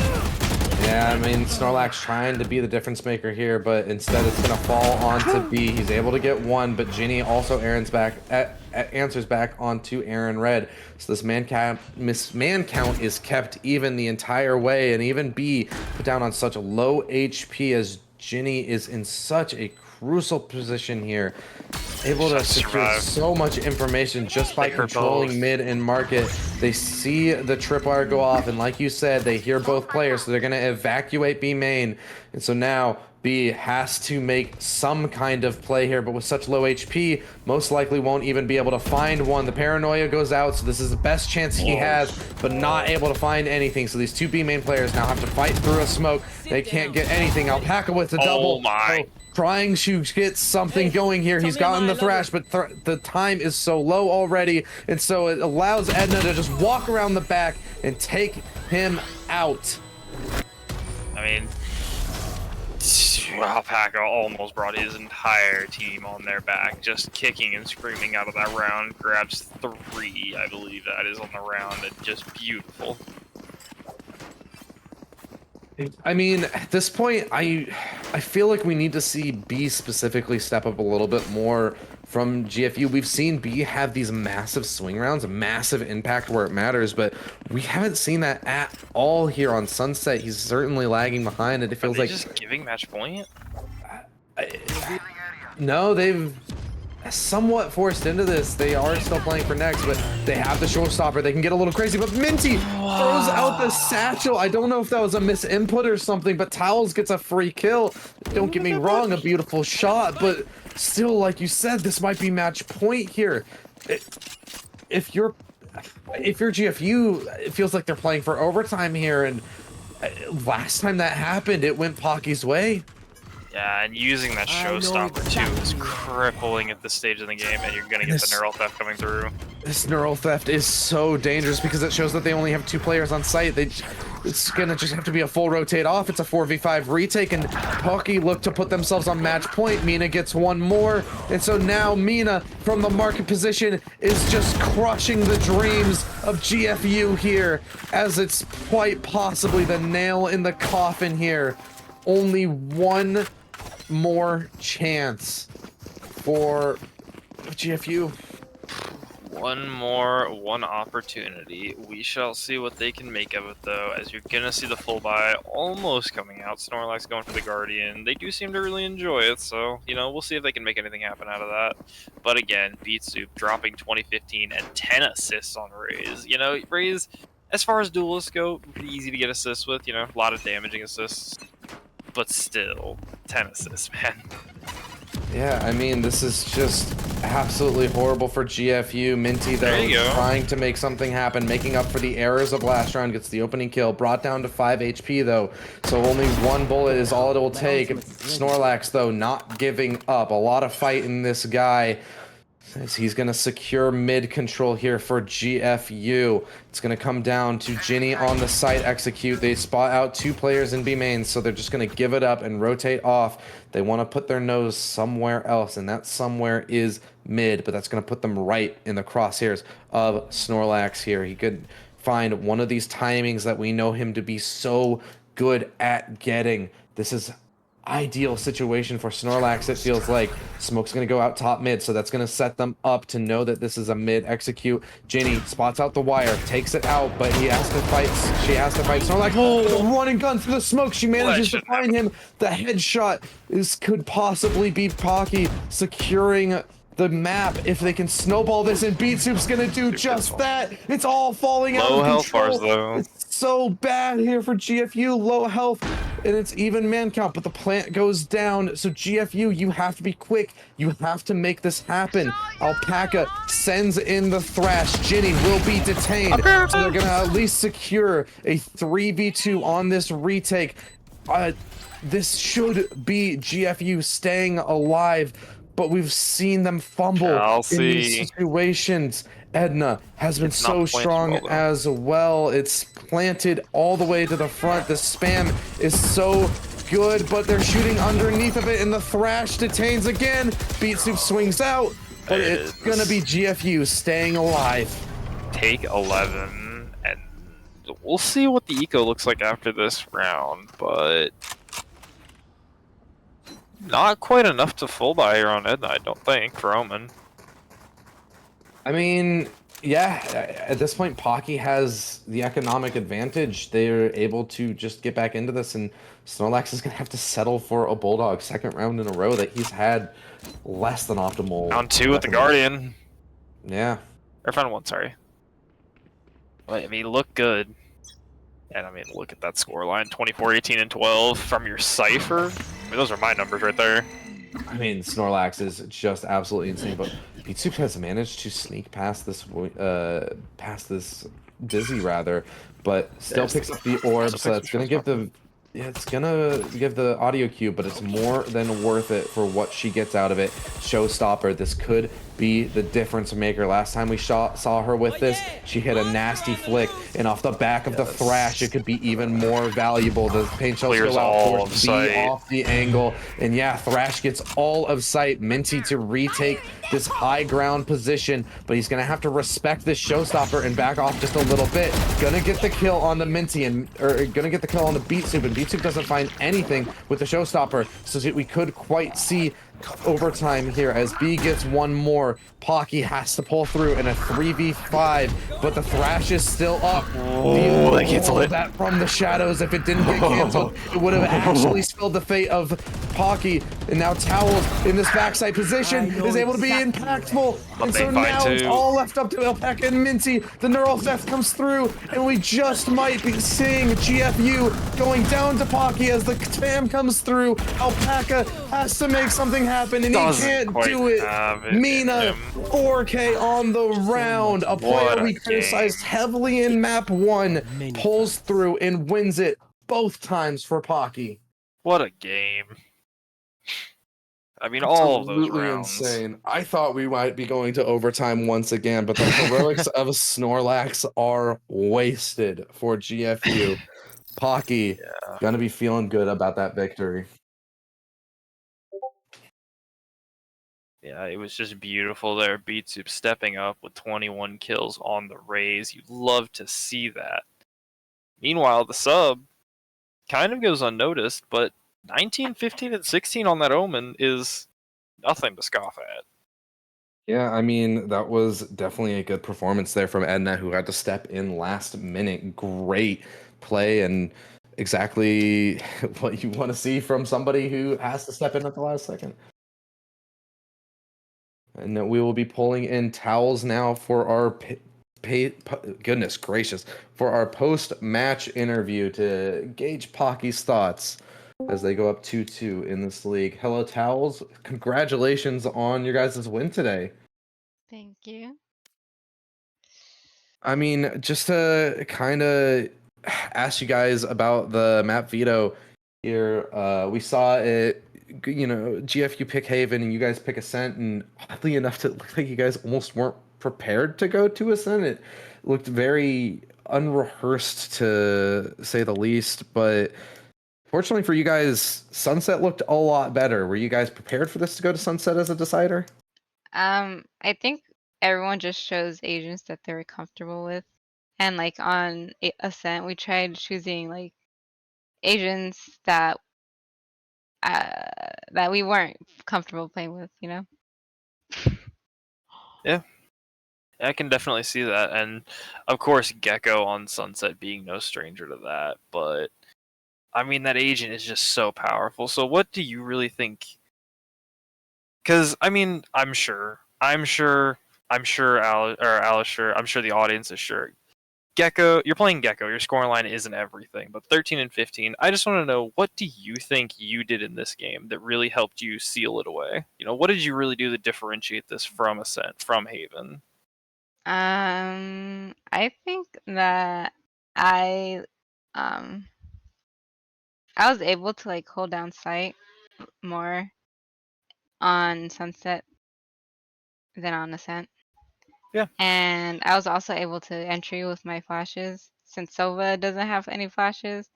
Speaker 4: Yeah, I mean, Snorlax trying to be the difference maker here, but instead it's going to fall onto B. He's able to get one, but Ginny also answers back onto Aaron Red. So this man count is kept even the entire way, and even B put down on such a low HP as Ginny is in such a crucial position here, able to secure so much information just by controlling mid and market. They see the tripwire go off, and like you said, they hear both players, so they're going to evacuate B main. And so now B has to make some kind of play here, but with such low HP, most likely won't even be able to find one. The paranoia goes out, so this is the best chance he has, but not able to find anything. So these two B main players now have to fight through a smoke. They can't get anything. Alpaca with the double.
Speaker 8: Oh my.
Speaker 4: Trying to get something going here. He's gotten the thrash, but the time is so low already, and so it allows Edna to just walk around the back and take him out.
Speaker 8: I mean, Alpaca almost brought his entire team on their back, just kicking and screaming out of that round. Grabs 3, I believe that is on the round, and just beautiful.
Speaker 4: I mean, at this point, I feel like we need to see B specifically step up a little bit more from GFU. We've seen B have these massive swing rounds, massive impact where it matters, but we haven't seen that at all here on Sunset. He's certainly lagging behind, and it feels like
Speaker 8: just giving match point.
Speaker 4: No, they've somewhat forced into this. They are still playing for next, but they have the showstopper. They can get a little crazy, but Minty throws out the satchel. I don't know if that was a misinput or something, but Towels gets a free kill. Don't get me wrong, a beautiful shot, but still, like you said, this might be match point here. If you're GFU, it feels like they're playing for overtime here, and last time that happened, it went Pocky's way.
Speaker 8: Yeah, and using that showstopper too is crippling at this stage of the game, and you're gonna get the neural theft coming through.
Speaker 4: This neural theft is so dangerous because it shows that they only have 2 players on site. It's gonna just have to be a full rotate off. It's a 4v5 retake, and Pocky look to put themselves on match point. Mina gets one more, and so now Mina from the market position is just crushing the dreams of GFU here, as it's quite possibly the nail in the coffin here. Only one more chance for GFU.
Speaker 8: One opportunity. We shall see what they can make of it, though, as you're gonna see the full buy almost coming out. Snorlax going for the Guardian. They do seem to really enjoy it, so, you know, we'll see if they can make anything happen out of that. But again, Beat Soup dropping 2015 and 10 assists on Raze. You know, Raze, as far as duelists go, pretty easy to get assists with. You know, a lot of damaging assists, but still 10 assists, man.
Speaker 4: Yeah, I mean, this is just absolutely horrible for GFU. Minty, though,
Speaker 8: There you go.
Speaker 4: trying to make something happen, making up for the errors of last round, gets the opening kill, brought down to 5 HP, though, so only one bullet is all it will take. Snorlax, though, not giving up. A lot of fight in this guy. Says he's going to secure mid control here for GFU. It's going to come down to Ginny on the site execute. They spot out 2 players in B main, so they're just going to give it up and rotate off. They want to put their nose somewhere else, and that somewhere is mid, but that's going to put them right in the crosshairs of Snorlax here. He could find one of these timings that we know him to be so good at getting. This is ideal situation for Snorlax. It feels like Smoke's going to go out top mid, so that's going to set them up to know that this is a mid execute. Ginny spots out the wire, takes it out, but he has to fight. She has to fight Snorlax. Oh, running gun through the smoke. She manages to find him. The headshot could possibly be Pocky securing the map if they can snowball this, and Beat Soup's gonna do just that. It's all falling out
Speaker 8: Low
Speaker 4: of
Speaker 8: health
Speaker 4: control.
Speaker 8: bars, though.
Speaker 4: It's so bad here for GFU. Low health, and it's even man count, but the plant goes down. So GFU, you have to be quick. You have to make this happen. Alpaca sends in the thrash. Ginny will be detained, so they're gonna at least secure a 3v2 on this retake. This should be GFU staying alive, but we've seen them fumble in these situations. Edna has been so strong as well. It's planted all the way to the front. The spam is so good, but they're shooting underneath of it, and the thrash detains again. Beat Soup swings out, but it's gonna be GFU staying alive.
Speaker 8: Take 11, and we'll see what the eco looks like after this round, but not quite enough to full buy here on Edna, I don't think, for Omen.
Speaker 4: I mean, yeah, at this point, Pocky has the economic advantage. They're able to just get back into this, and Snorlax is going to have to settle for a Bulldog second round in a row that he's had less than optimal.
Speaker 8: Round 2 with the Guardian.
Speaker 4: Yeah.
Speaker 8: Or round 1, sorry. I mean, look good. And I mean, look at that scoreline, 24, 18, and 12 from your Cypher. I mean, those are my numbers right there.
Speaker 4: I mean, Snorlax is just absolutely insane, but Beat Soup has managed to sneak past this Dizzy rather, but still picks up the orb, so that's gonna give the it's gonna give the audio cue, but it's more than worth it for what she gets out of it. Showstopper. This could be the difference maker. Last time we saw her with this, she hit a nasty flick, and off the back of the thrash, it could be even more valuable. The paint shells go out for B off the angle, and yeah, thrash gets all of sight. Minty to retake this high ground position, but he's gonna have to respect this Showstopper and back off just a little bit. Gonna get the kill on the Minty, or gonna get the kill on the Beat Soup, and Beat Soup doesn't find anything with the Showstopper, so we could quite see overtime here as B gets one more. Pocky has to pull through in a 3v5, but the thrash is still up.
Speaker 8: Oh, that gets lit.
Speaker 4: That from the shadows. If it didn't get canceled, it would have actually spilled the fate of Pocky. And now Towels in this backside position is able to be impactful. And so now it's all left up to Alpaca and Minty. The neural theft comes through, and we just might be seeing GFU going down to Pocky as the spam comes through. Alpaca has to make something happen, and he can't do it. Mina, 4K on the round. A player we criticized heavily in map 1 pulls through and wins it both times for Pocky.
Speaker 8: What a game. I mean, all of those
Speaker 4: Absolutely
Speaker 8: rounds.
Speaker 4: insane. I thought we might be going to overtime once again, but the heroics of Snorlax are wasted for GFU. Pocky gonna be feeling good about that victory.
Speaker 8: Yeah, it was just beautiful there. Beat Soup stepping up with 21 kills on the Rays. You'd love to see that. Meanwhile, the sub kind of goes unnoticed, but 19, 15, and 16 on that Omen is nothing to scoff at.
Speaker 4: Yeah, I mean, that was definitely a good performance there from Edna, who had to step in last minute. Great play, and exactly what you want to see from somebody who has to step in at the last second. And we will be pulling in Towels now for our goodness gracious, for our post-match interview to gauge Pocky's thoughts as they go up 2-2 in this league. Hello, Towels. Congratulations on your guys' win today.
Speaker 11: Thank you.
Speaker 4: I mean, just to kind of ask you guys about the map veto here, we saw it, GFU pick Haven and you guys pick Ascent, and oddly enough, it looked like you guys almost weren't prepared to go to Ascent. It looked very unrehearsed to say the least, but fortunately for you guys, Sunset looked a lot better. Were you guys prepared for this to go to Sunset as a decider?
Speaker 11: I think everyone just chose agents that they were comfortable with. And like on Ascent, we tried choosing like agents that we weren't comfortable playing with, you know?
Speaker 8: Yeah, I can definitely see that, and of course, Gecko on Sunset being no stranger to that. But I mean, that agent is just so powerful. So, what do you really think? Because I mean, I'm sure, Alistair, I'm sure the audience is sure. Gecko, you're playing Gecko. Your scoring line isn't everything, but 13 and 15. I just want to know, what do you think you did in this game that really helped you seal it away? What did you really do to differentiate this from Ascent, from Haven?
Speaker 11: I think that I um I was able to like hold down sight more on Sunset than on Ascent.
Speaker 8: Yeah.
Speaker 11: And I was also able to entry with my flashes since Sova doesn't have any flashes.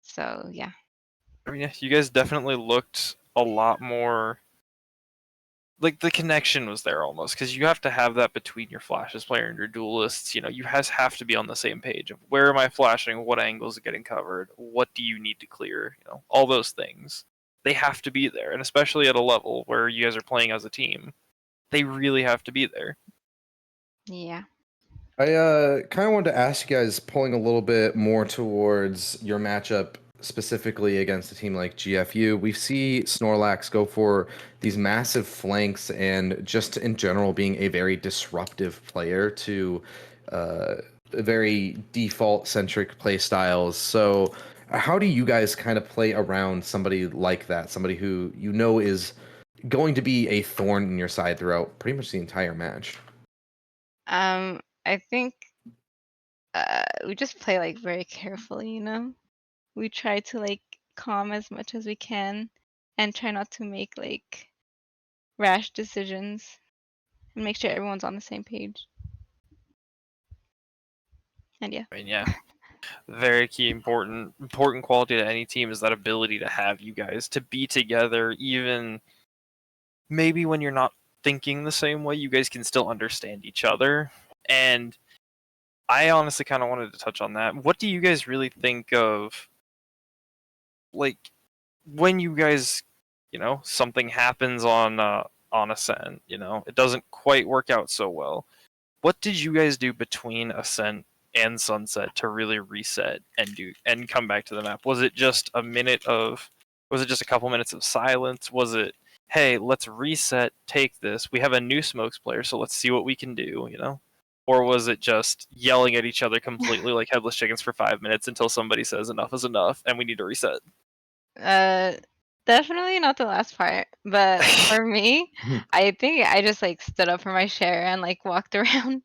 Speaker 11: So yeah.
Speaker 8: I mean, yeah, you guys definitely looked a lot more like the connection was there almost, because you have to have that between your flashes player and your duelists. You guys have to be on the same page of where am I flashing, what angles are getting covered, what do you need to clear, all those things. They have to be there, and especially at a level where you guys are playing as a team, they really have to be there.
Speaker 11: Yeah.
Speaker 4: I kind of wanted to ask you guys, pulling a little bit more towards your matchup specifically against a team like GFU. We see Snorlax go for these massive flanks and just in general being a very disruptive player to very default centric play styles. So how do you guys kind of play around somebody like that? Somebody who is going to be a thorn in your side throughout pretty much the entire match?
Speaker 11: I think we just play like very carefully, you know? We try to like calm as much as we can and try not to make like rash decisions and make sure everyone's on the same page. And yeah.
Speaker 8: I mean, yeah, very key, important quality to any team is that ability to have you guys to be together, even maybe when you're not thinking the same way, you guys can still understand each other. And I honestly kind of wanted to touch on that. What do you guys really think of, like, when you guys, something happens on Ascent, it doesn't quite work out so well. What did you guys do between Ascent and Sunset to really reset and come back to the map? Was it just a couple minutes of silence? Was it, hey, let's reset, take this, we have a new smokes player, so let's see what we can do, Or was it just yelling at each other completely like headless chickens for 5 minutes until somebody says enough is enough and we need to reset?
Speaker 11: Definitely not the last part. But for me, I think I just like stood up for my share and like walked around.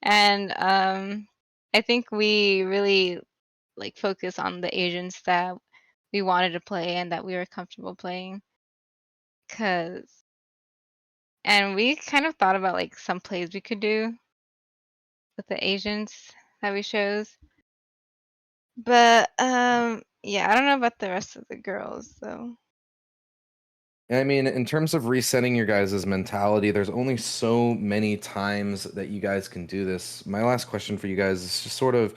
Speaker 11: And I think we really like focus on the agents that we wanted to play and that we were comfortable playing. And we kind of thought about like some plays we could do with the agents that we chose. But yeah, I don't know about the rest of the girls though.
Speaker 4: I mean, in terms of resetting your guys' mentality, there's only so many times that you guys can do this. My last question for you guys is just sort of,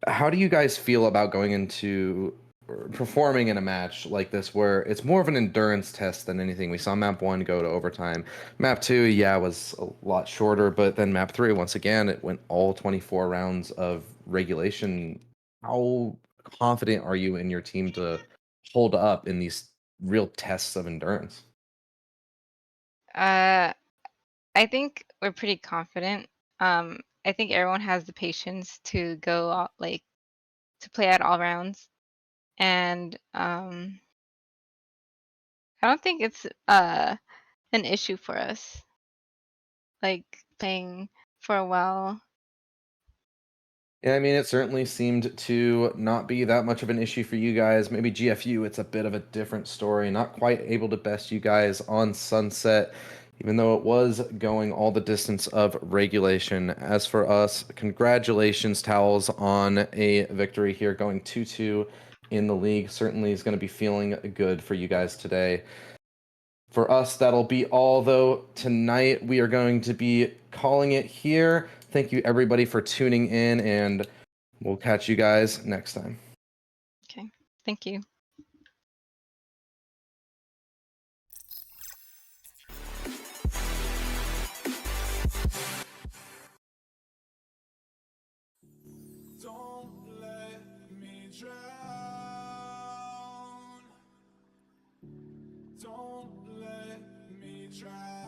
Speaker 4: how do you guys feel about going into or performing in a match like this where it's more of an endurance test than anything? We saw map 1 go to overtime. Map 2, yeah, was a lot shorter, but then map 3, once again, it went all 24 rounds of regulation. How confident are you in your team to hold up in these real tests of endurance?
Speaker 11: I think we're pretty confident. I think everyone has the patience to go out, like to play at all rounds, and I don't think it's an issue for us, like playing for a while.
Speaker 4: Yeah, I mean, it certainly seemed to not be that much of an issue for you guys. Maybe GFU, it's a bit of a different story. Not quite able to best you guys on Sunset, even though it was going all the distance of regulation. As for us, congratulations, Towels, on a victory here, going 2-2 in the league. Certainly is going to be feeling good for you guys today. For us, that'll be all, though. Tonight, we are going to be calling it here. Thank you, everybody, for tuning in, and we'll catch you guys next time.
Speaker 11: Okay, thank you.
Speaker 3: Don't let me drown. Don't let me drown.